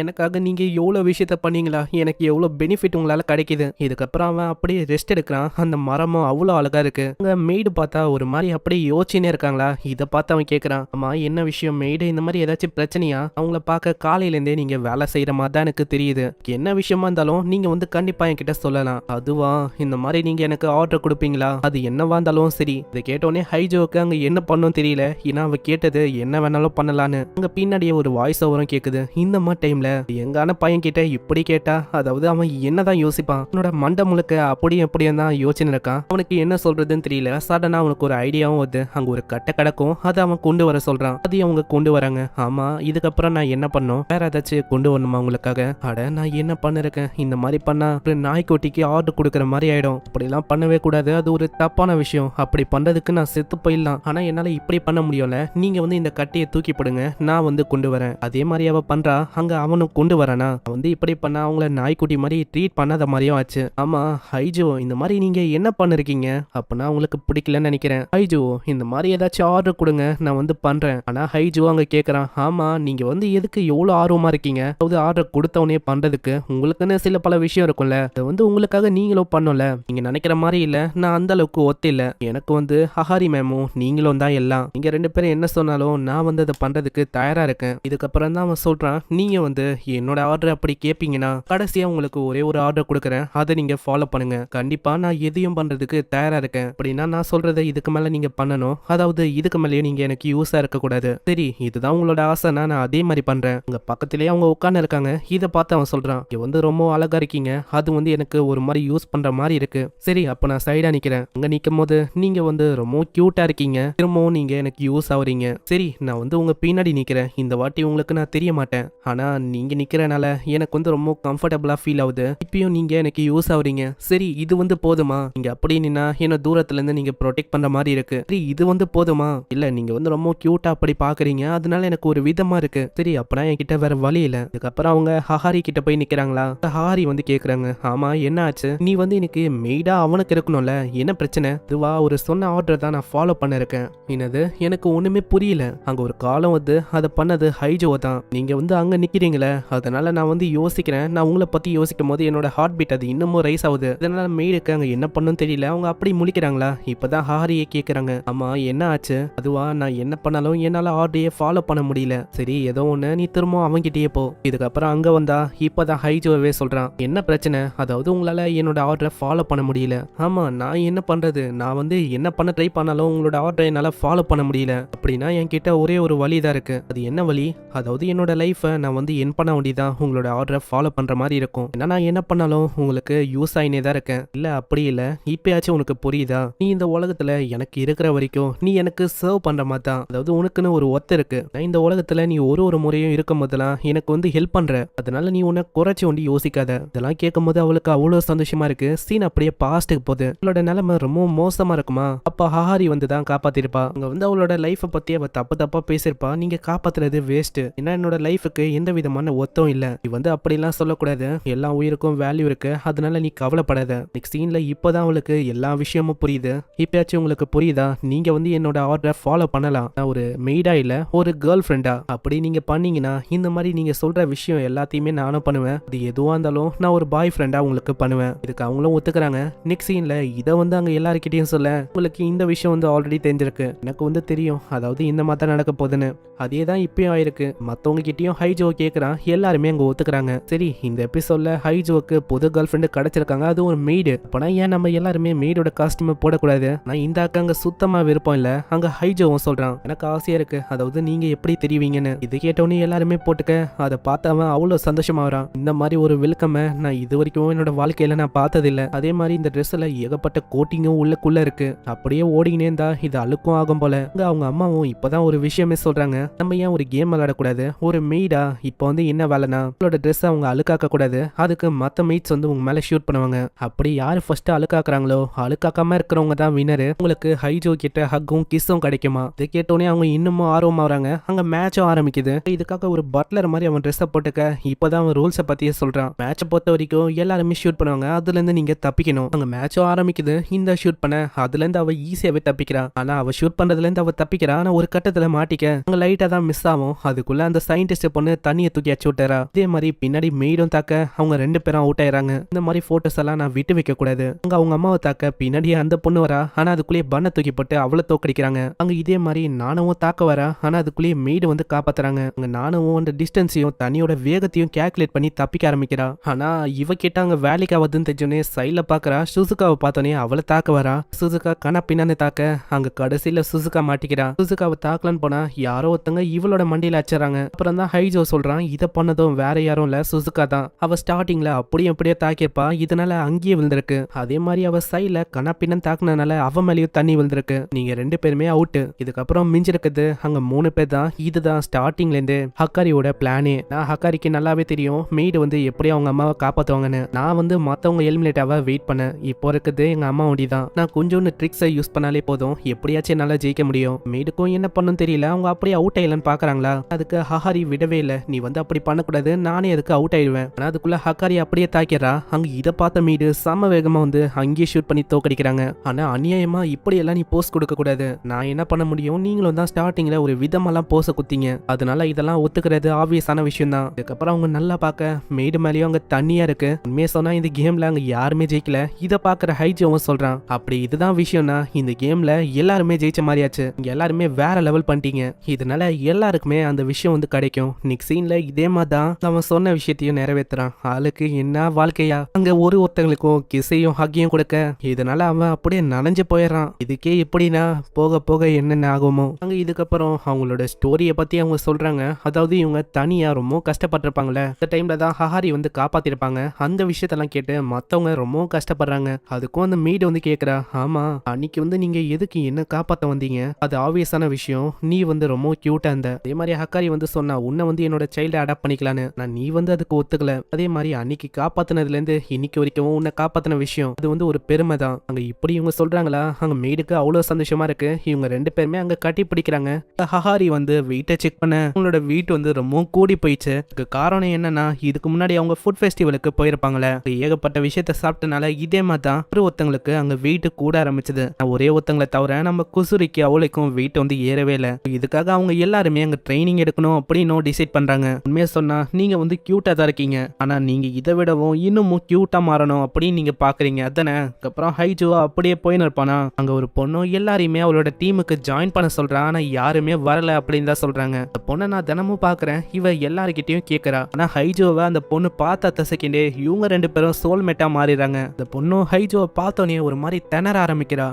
எனக்காக நீங்க எவ்வளவு விஷயத்த பண்ணீங்களா? எனக்கு எவ்வளவு பெனிஃபிட் உங்களால கிடைக்குது. இதுக்கப்புறம் அவன் அப்படியே ரெஸ்ட் எடுக்கிறான். அந்த மரமும் அவ்வளோ அழகா இருக்கு. அங்க மெய்டு பார்த்தா ஒரு மாதிரி அப்படியே யோசிச்சுனே இருக்காங்களா. இதை பார்த்து அவன் கேட்கறான், ஆமா என்ன விஷயம் மெய்டு, இந்த மாதிரி ஏதாச்சும் பிரச்சனையா? அவங்கள பார்க்க காலையிலேருந்தே நீங்க வேலை செய்யற மாதிரி தான் எனக்கு தெரியுது. என்ன விஷயமா இருந்தாலும் நீங்க வந்து கண்டிப்பா என்கிட்ட சொல்லலாம். அதுவா, இந்த மாதிரி நீங்க எனக்கு ஆர்டர் கொடுப்பீங்களா? அது என்னவா இருந்தாலும் சரி. இதை கேட்டோடனே ஹைஜோக்கு அங்க என்ன பண்ணும் தெரியல. ஏன்னா அவ கேட்டது என்ன வேணாலும் பண்ணலான்னு. அங்க பின்னாடியே ஒரு வாய்ஸ் ஓவரும் கேக்குது. இந்த மாதிரி டைம்ல எங்கான பையன் கிட்ட இப்படி கேட்டா, அதாவது அவன் என்னதான் யோசிப்பான்? அவனோட மண்டை முழுக்க அப்படியும் தான் யோசனை இருக்கான். அவனுக்கு என்ன சொல்றதுன்னு தெரியல. சடனா அவனுக்கு ஒரு ஐடியாவும் வருது. அங்க ஒரு கட்டை கிடக்கும், அதை அவன் கொண்டு வர சொல்றான். அதையும் அவங்க கொண்டு வராங்க. ஆமா, இதுக்கப்புறம் நான் என்ன பண்ணும்? வேற ஏதாச்சும் கொண்டு வரணுமா உங்களுக்காக? அட, நான் என்ன பண்ணிருக்கேன், இந்த மாதிரி பண்ணா ஒரு நாய்க்குட்டிக்கு ஆர்டர் கொடுக்குற மாதிரி ஆயிடும், அப்படிலாம் பண்ணவே கூடாது, அது ஒரு தப்பான விஷயம், அப்படி பண்றதுக்கு நான் செத்து போயிடலாம், ஆனா என்னால இப்படி பண்ண முடியல, நீங்க வந்து இந்த கட்டையை தூக்கி போடுங்க, நான் வந்து கொண்டு வரேன். அதே மாதிரி அவ பண்றா, அங்க அவனும் கொண்டு வரானா, வந்து இப்படி பண்ணா அவங்கள நாய்க்குட்டி மாதிரி ட்ரீட் பண்ணாத மாதிரியும் ஆச்சு. ஆமா ஹைஜோ, இந்த மாதிரி நீங்க என்ன பண்ணிருக்கீங்க, அப்படின்னா உங்களுக்கு பிடிக்கலன்னு நினைக்கிறேன். ஹைஜோ, இந்த மாதிரி ஏதாச்சும் ஆர்டர் கொடுங்க, நான் வந்து பண்றேன். ஆனா ஹைஜோ அங்க கேக்குறான், ஆமா நீங்க வந்து எதுக்கு எவ்வளவு ஆர்வமா இருக்கீங்க, அதாவது ஆர்டர் கொடுத்தவனே பண்றதுக்கு உங்களுக்குன்னு சில பல விஷயம் இருக்கும்ல, அது வந்து உங்களுக்காக நீங்களும் பண்ணல, நீங்க நினைக்கிற மாதிரி இல்ல, நான் அந்த அளவுக்கு ஒத்து இல்ல, எனக்கு வந்து ஹஹாரி மேமும் நீங்களும் தான் எல்லாம், நீங்க ரெண்டு பேரும் என்ன சொன்னாலும் நான் வந்து அதை பண்றதுக்கு தயாரா இருக்கேன். இதுக்கப்புறம் தான் அவன் சொல்றான், நீங்க வந்து என்னோட ஆர்டர் அப்படி கேட்பீங்கன்னா கடைசியா உங்களுக்கு ஒரே ஒரு ஆர்டர் கொடுக்குறேன், அதை நீங்க ஃபாலோ பண்ணுங்க, கண்டிப்பா நான் எதையும் பண்றதுக்கு தயாரா இருக்கேன், அப்படின்னா நான் சொல்றதை இதுக்கு மேல நீங்க பண்ணணும், அதாவது இதுக்கு மேலேயும் நீங்க எனக்கு யூஸா இருக்க கூடாது, சரி இதுதான் உங்களோட ஆசைனா நான் அதே மாதிரி பண்றேன். உங்க பக்கத்திலேயே அவங்க உட்கார்ந்து இருக்காங்க, இதை பார்த்து அவன் சொல்றான், இங்க வந்து ரொம்ப அழகா இருக்கீங்க, அது வந்து எனக்கு ஒரு மாதிரி யூஸ் பண்ற மாதிரி இருக்கு, சரி அப்ப நான் சைடா நிக்கிறேன், அங்க நிக்கும் போது நீங்க வந்து ரொம்ப கியூட்டா இருக்கீங்க, திரும்பவும் நீங்க எனக்கு யூஸ் ஆகுறீங்க, சரி நான் வந்து உங்க பின்னாடி நிக்கிறேன், இந்த வாட்டி உங்களுக்கு நான் தெரிய மாட்டேன், ஆனா நீங்க நிக்கிறனால எனக்கு வந்து ரொம்ப கம்ஃபர்டபுளா ஃபீல் ஆகுது, இப்பயும் நீங்க எனக்கு யூஸ் ஆகுறீங்க, சரி இது வந்து போதுமா, நீங்க அப்படி நின்னா என்ன தூரத்துல இருந்து நீங்க ப்ரொடெக்ட் பண்ற மாதிரி இருக்கு, சரி இது வந்து போதுமா, இல்ல நீங்க வந்து ரொம்ப கியூட்டா அப்படி பாக்குறீங்க, அதனால எனக்கு ஒரு விதமா இருக்கு, சரி அப்பனா என்கிட்ட வேற வழி இல்ல. இதுக்கப்புறம் அவங்க ஹஹாரி கிட்ட போய் நிக்கிறாங்களா, ஹஹாரி வந்து கேக்குறாங்க, ஆமா என்ன ஆச்சு, நீ வந்து எனக்கு மெய்டா அவனுக்கு இருக்கணும்ல, என்ன பிரச்சனை, இதுவா ஒரு சொன்ன ஆர்டர் தான் நான் ஃபாலோ பண்ண இருக்கேன், என்னது எனக்கு ஒண்ணுமே புரியல, அங்க ஒரு காலம் வந்து அதை பண்ணது ஹைஜோ தான், நீங்க வந்து அங்க நிக்கிறீங்களே அதனால நான் வந்து யோசிக்கிறேன், நான் உங்களை பத்தி யோசிக்கும் போது என்னோட ஹார்ட் பீட் அது இன்னமும் ரைஸ் ஆகுது, இதனால மெய்டுக்கு அங்க என்ன பண்ணும் தெரியல, அவங்க அப்படி முழிக்கிறாங்களா, இப்பதான் ஹாரியே கேக்குறாங்க, ஆமா என்ன ஆச்சு, அதுவா நான் என்ன பண்ணாலும் என்னால ஆர்டரையே ஃபாலோ பண்ண முடியல, சரி ஏதோ ஒண்ணு நீ திரும்ப அவங்கிட்டயே போ. இதுக்கப்புறம் அங்க வந்தா இப்பதான் ஹைஜோவே சொல்றான், என்ன பிரச்சனை, அதாவது உங்களால என்னோட ஆர்டரை ஃபாலோ பண்ண முடியல, ஆமா நான் என்ன பண்றது, நான் வந்து என்ன பண்ண ட்ரை பண்ணாலும் உங்களோட ஆர்டரை என்னால ஃபாலோ பண்ண முடியல, அப்படின்னா என்கிட்ட ஒரே ஒரு வழி தான் இருக்கு, அது என்ன வழி, அதாவது என்னோட லைஃபை நான் வந்து என் பண்ண வேண்டியதான் உங்களோட ஆர்டரை ஃபாலோ பண்ற மாதிரி இருக்கும், ஏன்னா நான் என்ன பண்ணாலும் உங்களுக்கு யூஸ் ஆயினே தான் இருக்கேன், இல்ல அப்படி இல்ல இப்பயாச்சும் உனக்கு புரியுதா, நீ இந்த உலகத்துல எனக்கு இருக்கிற வரைக்கும் நீ எனக்கு சர்வ் பண்ற மாதிரி தான், அதாவது உனக்குன்னு ஒரு ஒத்து இருக்கு, நான் இந்த உலகத்துல நீ ஒரு முறையும் இருக்கும் போதெல்லாம் எனக்கு வந்து ஹெல்ப் பண்ற, அதனால நீ உன்னை குறைச்சி ஒண்டி யோசிக்காத. இதெல்லாம் கேட்கும் போது அவளுக்கு அவ்வளவு சந்தோஷமா இருக்கு. சீன் அப்படியே பாஸ்ட்டுக்கு போகுது. அவளோட நிலைமை ரொம்ப மோசமா இருக்குமா, அப்ப ஹஹாரி வந்து தான் காப்பாத்திருப்பா. அங்க வந்து அவளோட லைஃபை பத்தி அவ தப்பா பேசிருப்பா, நீங்க காப்பாத்துறது வேஸ்ட், ஏன்னா என்னோட லைஃபுக்கு எந்த விதமான ஒத்தும் இல்ல, நீ வந்து அப்படிலாம் சொல்லக்கூடாது, எல்லா உயிருக்கும் வேல்யூ இருக்கு, அதனால நீ கவலைப்படாத. நெக்ஸ்ட் சீன்ல இப்பதான் அவளுக்கு எல்லா விஷயமும் புரியுது. இப்பயாச்சும் உங்களுக்கு புரியுதா, நீங்க வந்து என்னோட ஆர்டரை ஃபாலோ பண்ணலாம், நான் ஒரு மெய்டா இல்ல ஒரு கேர்ள் ஃப்ரெண்டா, அப்படி நீங்க பண்ணீங்கன்னா இந்த மாதிரி நீங்க சொல்ற விஷயம் எல்லாத்தையுமே நானும் பண்ணுவேன், அது எதுவா இருந்தாலும் நான் ஒரு பாய் ஃப்ரெண்டா உங்களுக்கு பண்ணுவேன். இதுக்கு அவங்களும் ஒத்துக்கிறாங்க. நெக்ஸ்ட் சீன்ல இதை வந்து அங்க எல்லாருக்கிட்டையும் சொல்ல, உங்களுக்கு இந்த விஷயம் வந்து ஆல்ரெடி தெரிஞ்சிருக்கு, எனக்கு வந்து தெரியும், அதாவது இந்த மாதிரி தான் நடக்க போகுதுன்னு, அதே தான் இப்பயும் ஆயிருக்கு. மத்தவங்க கிட்டயும் ஹைஜோ கேட்கறான், எல்லாருமே அங்க ஒத்துக்கிறாங்க. சரி இந்த எபிசோட்ல ஹைஜோக்கு புது கேர்ள் ஃப்ரெண்டு கிடைச்சிருக்காங்க, அது ஒரு மெய்டு, அப்பனா ஏன் நம்ம எல்லாருமே மெய்டோட காஸ்டியூம் போடக்கூடாது, நான் இந்த அங்க சுத்தமா விருப்பம் இல்ல. அங்க ஹைஜோவும் சொல்றான், எனக்கு ஆசையா இருக்கு, அதாவது நீங்க எப்படி தெரிவிங்கன்னு. இது கேட்டோன்னே எல்லாருமே போட்டுக்க, அதை பார்த்து அவன் அவ்வளவு சந்தோஷமா வரான். இந்த மாதிரி ஒரு வெல்கமை நான் இது வரைக்கும் என்னோட வாழ்க்கையில நான் பார்த்ததில்ல. அதே மாதிரி இந்த ட்ரெஸ்ல ஏகப்பட்ட கோட்டிங்கும் உள்ளுக்குள்ள இருக்கு, அப்படியே ஓடினே இருந்தா இது அழுக்கும் ஆகும் போல. அவங்க அம்மாவும் இப்பதான் ஒரு விஷயமே சொல்றாங்க, நம்ம ஏன் ஒரு கேம் விளையாடக்கூடாது, ஒரு மெய்டா இப்போ வந்து என்ன வேலைனா உங்களோட ட்ரெஸ் அவங்க அழுக்காக்க கூடாது, அதுக்கு மத்த மெய்ட்ஸ் வந்து உங்க மேல ஷூட் பண்ணுவாங்க, அப்படி யாரு ஃபர்ஸ்ட் அழுக்காக்குறாங்களோ அழுக்காக்காம இருக்கிறவங்க தான் வினரு, உங்களுக்கு ஹைஜோ கிட்ட ஹக்கும் கிஸ்ஸும் கிடைக்குமா. இதை கேட்டோன்னே அவங்க இன்னமும் ஆர்வமா வராங்க. அங்க மேட்சும் ஆரம்பிக்குது. இதுக்காக ஒரு பட்லர் மாதிரி அவன் ட்ரெஸ்ஸை போட்டுக்க இப்பதான் அவன் ரூல்ஸை பத்தியே சொல்றான். மேட்சை பொறுத்த வரைக்கும் எல்லாருமே ஷூட் பண்ணுவாங்க, அதுல இருந்து நீங்க தப்பிக்கணும். அங்க மேட்சும் ஆரம்பிக்குது. இந்த ஷூட் பண்ண அதுல இருந்து அவ ஈஸியாவே தப்பிக்கிறா. ஆனா அவ ஷூட் பண்றதுல இருந்து அவ தப்பிக்கிறா. ஆனா ஒரு கட்டத்துல மாட்டிக்க அங்க லைட்டா தான் மிஸ் ஆகும். அதுக்குள்ள அந்த சயின்டிஸ்ட் பொண்ணு தண்ணியை தூக்கி அச்சு விட்டுறா. இதே மாதிரி பின்னாடி மெய்டும் தாக்க அவங்க ரெண்டு பேரும் அவுட் ஆயிராங்க. இந்த மாதிரி போட்டோஸ் எல்லாம் நான் விட்டு வைக்க கூடாது. அங்க அவங்க அம்மாவை தாக்க பின்னாடியே அந்த பொண்ணு வரா. ஆனா அதுக்குள்ளேயே பண்ண தூக்கி போட்டு அவளை தோக்கடிக்கிறாங்க. அங்க இதே மாதிரி நானவும் தாக்க வரா. ஆனா அதுக்குள்ளேயே மெய்டு வந்து காப்பாத்துறாங்க. அங்க நானவும் அந்த டிஸ்டன்ஸையும் தண்ணியோட வேகத்தையும் கால்குலேட் பண்ணி தப்பிக்க ஆரம்பிக்கிறா. ஆனா இவ கிட்ட அங்க வேலைக்கு ஆகுதுன்னு தெரிஞ்சோன்னே சைட்ல பாக்குறா. சுசுகாவை பார்த்தோன்னே அவளை தாக்க வரா. சுசுகா கணா பின்னான்னு தாக்க அங்க கடைசியில சுசுகா மாட்டிக்கிறா. சுசுகாவை தாக்கலான்னு போனா யாரோ ஒருத்தங்க இவளோட மண்டியில அச்சறாங்க. அப்புறம் தான் ஹைஜோ சொல்றான், இதை பண்ணதும் வேற யாரும் இல்ல சுசுகா தான். அவ ஸ்டார்டிங்ல அப்படியே தாக்கிருப்பா, இதனால அங்கேயே விழுந்திருக்கு. அதே மாதிரி அவ சைட்ல கணா பின்னன் தாக்குனதுனால அவ மேலேயும் தண்ணி விழுந்திருக்கு. நீங்க ரெண்டு பேருமே அவுட். இதுக்கப்புறம் மிஞ்சிருக்குது அங்க 3 பேர் தான். இதுதான் ஸ்டார்டிங்ல இருந்து ஹக்காரியோட பிளானே. நான் ஹக்காரிக்கு நல்லாவே தெரியும் மெய்டு வந்து எப்படி அவங்க அம்மாவை காப்பாத்துவாங்கன்னு. நான் வந்து மத்தவங்க எலிமினேட் ஆக வெயிட் பண்ணேன். இப்போ இருக்குது எங்க அம்மா ஒண்டி தான். நான் கொஞ்சோண்டு ட்ரிக்ஸை யூஸ் பண்ணாலே போதும், எப்படியாச்சும் என்னால ஜெயிக்க முடியும். மெய்டுக்கும் என்ன பண்ணும் தெரியல, அவங்க அப்படியே அவுட் ஆயிடலன்னு பாக்குறாங்களா. அதுக்கு ஹஹாரி விடவே இல்லை, நீ வந்து அப்படி பண்ணக்கூடாது, நானே அதுக்கு அவுட் ஆயிடுவேன். ஆனா அதுக்குள்ள ஹக்காரி அப்படியே தாக்கிறா. அங்க இதை பார்த்த மெய்டு செம வேகமா வந்து அங்கேயே ஷூட் பண்ணி தோக்கடிக்கிறாங்க. ஆனா அநியாயமா இப்படி எல்லாம் நீ போஸ்ட் கொடுக்க கூடாது, நான் என்ன பண்ண முடியும், நீங்களும் தான் ஸ்டார்டிங்ல ஒரு விதமெல்லாம் போஸ குத்திங்க, அதனால இதெல்லாம் ஒத்துக்கிறது ஆப்வியஸான விஷயம் தான். இதுக்கப்புறம் அவங்க நல்லா பார்க்க மெய்டு மேலேயும் அங்க தண்ணியா இருக்கு. உண்மையை சொன்னா இந்த கேம்ல அங்க யாருமே ஜெயிக்கல. இதை பாக்குற ஹைஜோவும் சொல்றான், அப்படி இதுதான் விஷயம்னா இந்த கேம்ல எல்லாருமே ஜெயிச்ச மாதிரியாச்சு, இங்க எல்லாருமே வேற லெவல் பண்ணிட்டீங்க, இதனால எல்லாருக்குமே அந்த விஷயம் வந்து கிடைக்கும். நெக்ஸ்ட் சீன்ல இதே மாதிரி தான் அவன் சொன்ன விஷயத்தையும் நிறைவேற்றுறான். ஆளுக்கு என்ன வாழ்க்கையா, அங்க ஒருத்தங்களுக்கும் கிசையும் ஹக்கியும் கொடுக்க, இதனால அவன் அப்படியே நனைஞ்சு போயிடறான். இதுக்கே எப்படின்னா போக போக என்னென்ன ஆகுமோ. அங்க இதுக்கப்புறம் அவங்களோட ஸ்டோரியை பத்தி அவங்க சொல்றாங்க. அதாவது இவங்க தனியா ரொம்ப கஷ்டப்பட்டிருப்பாங்களே, அந்த டைம்ல தான் ஹஹாரி வந்து காப்பாத்திருப்பாங்க. அந்த விஷயத்தெல்லாம் கேட்டு மத்தவங்க ரொம்ப கஷ்டப்படுறாங்க. அதுக்கும் அந்த மெய்டு வந்து கேக்குறா, ஆமா அன்னைக்கு வந்து நீங்க எதுக்கு என்ன காப்பாத்த வந்தீங்க, அது ஆப்வியஸான விஷயம், நீ வந்து ரொம்ப கியூட்டா இருந்த. அதே மாதிரி ஹக்காரி வந்து சொன்னா, உன்னை வந்து என்னோட சைல்ட அடாப்ட் பண்ணிக்கலான்னு. நான் நீ வந்து அதுக்கு ஒத்துக்கல. அதே மாதிரி அன்னைக்கு காப்பாத்தினதுல இருந்து இன்னைக்கு வரைக்கும் உன்னை காப்பாத்தின விஷயம் அது வந்து ஒரு பெருமை தான். அங்க இப்படி இவங்க சொல்றாங்களா, அங்க மெய்டுக்கு அவ்வளவு சந்தோஷமா இருக்கு. இவங்க ரெண்டு பேருமே அங்க கட்டி பிடிக்கிறாங்க. ஹஹாரி வந்து வெயிட்டை செக் பண்ண அவங்களோட வெயிட் வந்து ரொம்ப கூடி போயிடுச்சு. இதுக்கு காரணம் என்னன்னா, இதுக்கு முன்னாடி அவங்க ஃபுட் ஃபெஸ்டிவலுக்கு போயிருப்பாங்களே, ஏகப்பட்ட விஷயத்த சாப்பிட்டனால இதே மாதிரி தான் ஒருத்தங்களுக்கு அங்க வெயிட் கூட ஆரம்பிச்சது. ஒரே ஒருத்தங்களை தவிர நம்ம குசுரிக்கு அவளுக்கும் வெயிட் வந்து ஏறவே இல்லை. இதுக்காக அவங்க எல்லாருமே அங்க ட்ரைனிங் எடுக்கணும் அப்படின்னு டிசைட் பண்றாங்க. உண்மையா சொன்னா நீங்க வந்து கியூட்டா தான் இருக்கீங்க, ஆனா நீங்க இதை விடவும் இன்னமும் கியூட்டா மாறணும் அப்படின்னு நீங்க பாக்குறீங்க அதானே. அதுக்கப்புறம் ஹைஜுவா அப்படியே போயின்னு இருப்பானா, அங்க ஒரு பொண்ணும் எல்லாரையுமே அவளோட டீமுக்கு ஜாயின் பண்ண சொல்றா. ஆனா யாருமே வரல அப்படின்னு தான் சொல்றாங்க. அந்த பொண்ணை நான் தினமும் பாக்குறேன், இவ எல்லாருக்கிட்டையும் கேட்கறா. ஆனா ஹைஜோவை அந்த பொண்ணு பார்த்த செகண்டே இவங்க ரெண்டு பேரும் சோல்மேட்டா மாறிடுறாங்க. அந்த பொண்ணும் ஹைஜோவை பார்த்தோன்னே ஒரு மாதிரி திணற ஆரம்பிக்கிறா.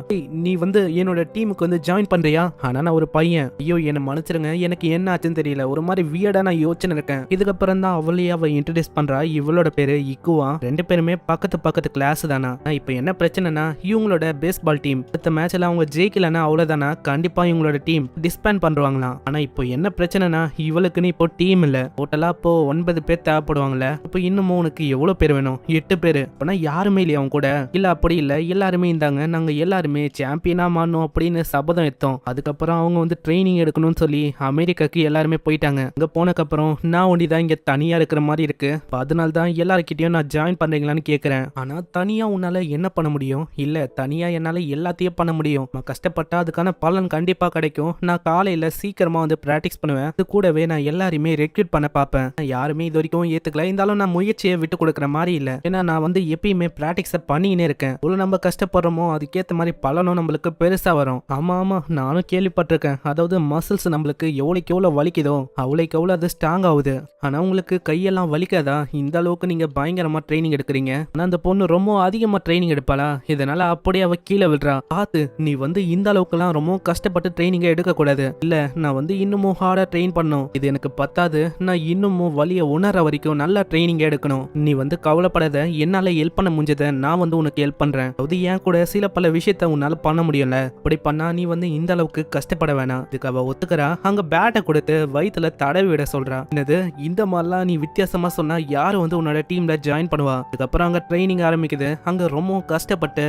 நீ வந்து என்னோட டீமுக்கு வந்து ஜாயின் பண்றியா, ஆனா நான் ஒரு பையன், ஐயோ என்ன மன்னிச்சிருங்க, எனக்கு என்ன ஆச்சுன்னு தெரியல, ஒரு மாதிரி வியர்டா நான் யோசனை இருக்கேன். இதுக்கப்புறம் தான் அவளையே அவ இன்ட்ரடியூஸ் பண்றா. இவளோட பேரு இக்குவா. ரெண்டு பேருமே பக்கத்து கிளாஸ் தானா. இப்ப என்ன பிரச்சனைனா, இவங்களோட பேஸ்பால் டீம் அடுத்த மேட்ச்ல அவங்க ஜெயிக்கலன்னா அவ்வளவுதானா, கண்டிப்பா இவங்களோட டீம் டிஸ்பேண்ட் பண்றாங்களாம். ஆனா இப்போ என்ன பிரச்சனைனா, இவளுக்குன்னு இப்போ டீம் இல்ல, டோட்டலா இப்போ 9 பேர் தேவைப்படுவாங்கல்ல. இப்போ இன்னமும் உனக்கு எவ்வளவு பேர் வேணும், 8 பேரு. அப்பனா யாருமே இல்லையா அவங்க கூட, இல்ல அப்படி இல்ல எல்லாருமே இருந்தாங்க, நாங்க எல்லாருமே சாம்பியனா மாறணும் அப்படின்னு சபதம் எடுத்தோம். அதுக்கப்புறம் அவங்க வந்து ட்ரைனிங் எடுக்கணும்னு சொல்லி அமெரிக்காக்கு எல்லாருமே போயிட்டாங்க. அங்க போனக்கப்புறம் நான் ஒண்டிதான் இங்க தனியா இருக்கிற மாதிரி இருக்கு. அதனால தான் எல்லாருக்கிட்டையும் நான் ஜாயின் பண்றீங்களான்னு கேக்குறேன். ஆனா தனியா உன்னால என்ன பண்ண முடியும், இல்ல தனியா என்னால எல்லாத்தையும் பண்ண முடியும், நான் கஷ்டப்பட்டா அதுக்கான பலன் கண்டிப்பா கிடைக்கும். நான் காலையில சீக்கிரமா வந்து பிராக்டிஸ் பண்ணுவேன், அது கூடவே நான் எல்லாருமே ரெக்ரூட் பண்ண பார்ப்பேன். யாருமே இது வரைக்கும் ஏத்துக்கல, இருந்தாலும் நான் முயற்சியை விட்டு கொடுக்குற மாதிரி இல்ல. ஏன்னா நான் வந்து எப்பயுமே பிராக்டிஸ பண்ணிக்கினே இருக்கேன். ஒரு நம்ம கஷ்டப்படுறோமோ அதுக்கேற்ற மாதிரி பலனும் நம்மளுக்கு பெருசா வரும். ஆமா நானும் கேள்விப்பட்டிருக்கேன். அதாவது மசில்ஸ் நம்மளுக்கு எவ்வளவுக்கு எவ்வளவு வலிக்குதோ அவ்வளவுக்கு எவ்வளவு அது ஸ்ட்ராங் ஆகுது. ஆனா உங்களுக்கு கையெல்லாம் வலிக்காதா, இந்த அளவுக்கு நீங்க பயங்கரமா ட்ரைனிங் எடுக்கிறீங்க. ஆனா அந்த பொண்ணு ரொம்ப அதிகமா ட்ரைனிங் எடுப்பாளா, இதனால அப்படியே அவ கீழே விழுறா. பார்த்து நீ வந்து இந்த அளவுக்கு எல்லாம் ரொம்ப கஷ்டப்பட்டு ட்ரைனிங்க எடுக்க கூடாது, இல்ல நான் வந்து இன்னமும் ஹார்டா ட்ரெயின் பண்ணும், இது எனக்கு பத்தாது, நான் இன்னமும் வலிய உணர வரைக்கும் நல்லா ட்ரைனிங் எடுக்கணும். நீ வந்து கவலைப்படாத, என்னால ஹெல்ப் பண்ண முடிஞ்சதை நான் வந்து உனக்கு ஹெல்ப் பண்றேன். அது ஏன் கூட சில பல விஷயத்த உன்னால பண்ண முடியல, அப்படி பண்ணா நீ வந்து இந்த அளவுக்கு கஷ்டப்பட வேணாம். இதுக்கு அவ ஒத்துக்கிறா. அங்க பேட்டை கொடுத்து வயிற்றுல தடவி விட சொல்றா. என்னது இந்த மாதிரிலாம் நீ வித்தியாசமா சொன்னா யாரு வந்து உன்னோட டீம்ல ஜாயின் பண்ணுவா. அதுக்கப்புறம் அங்க ட்ரைனிங் ஆரம்பிக்குது. அங்க ரொம்ப கஷ்டப்பட்டு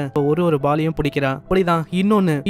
ஒரு பாலையும் பிடிக்கிறா. அப்படிதான்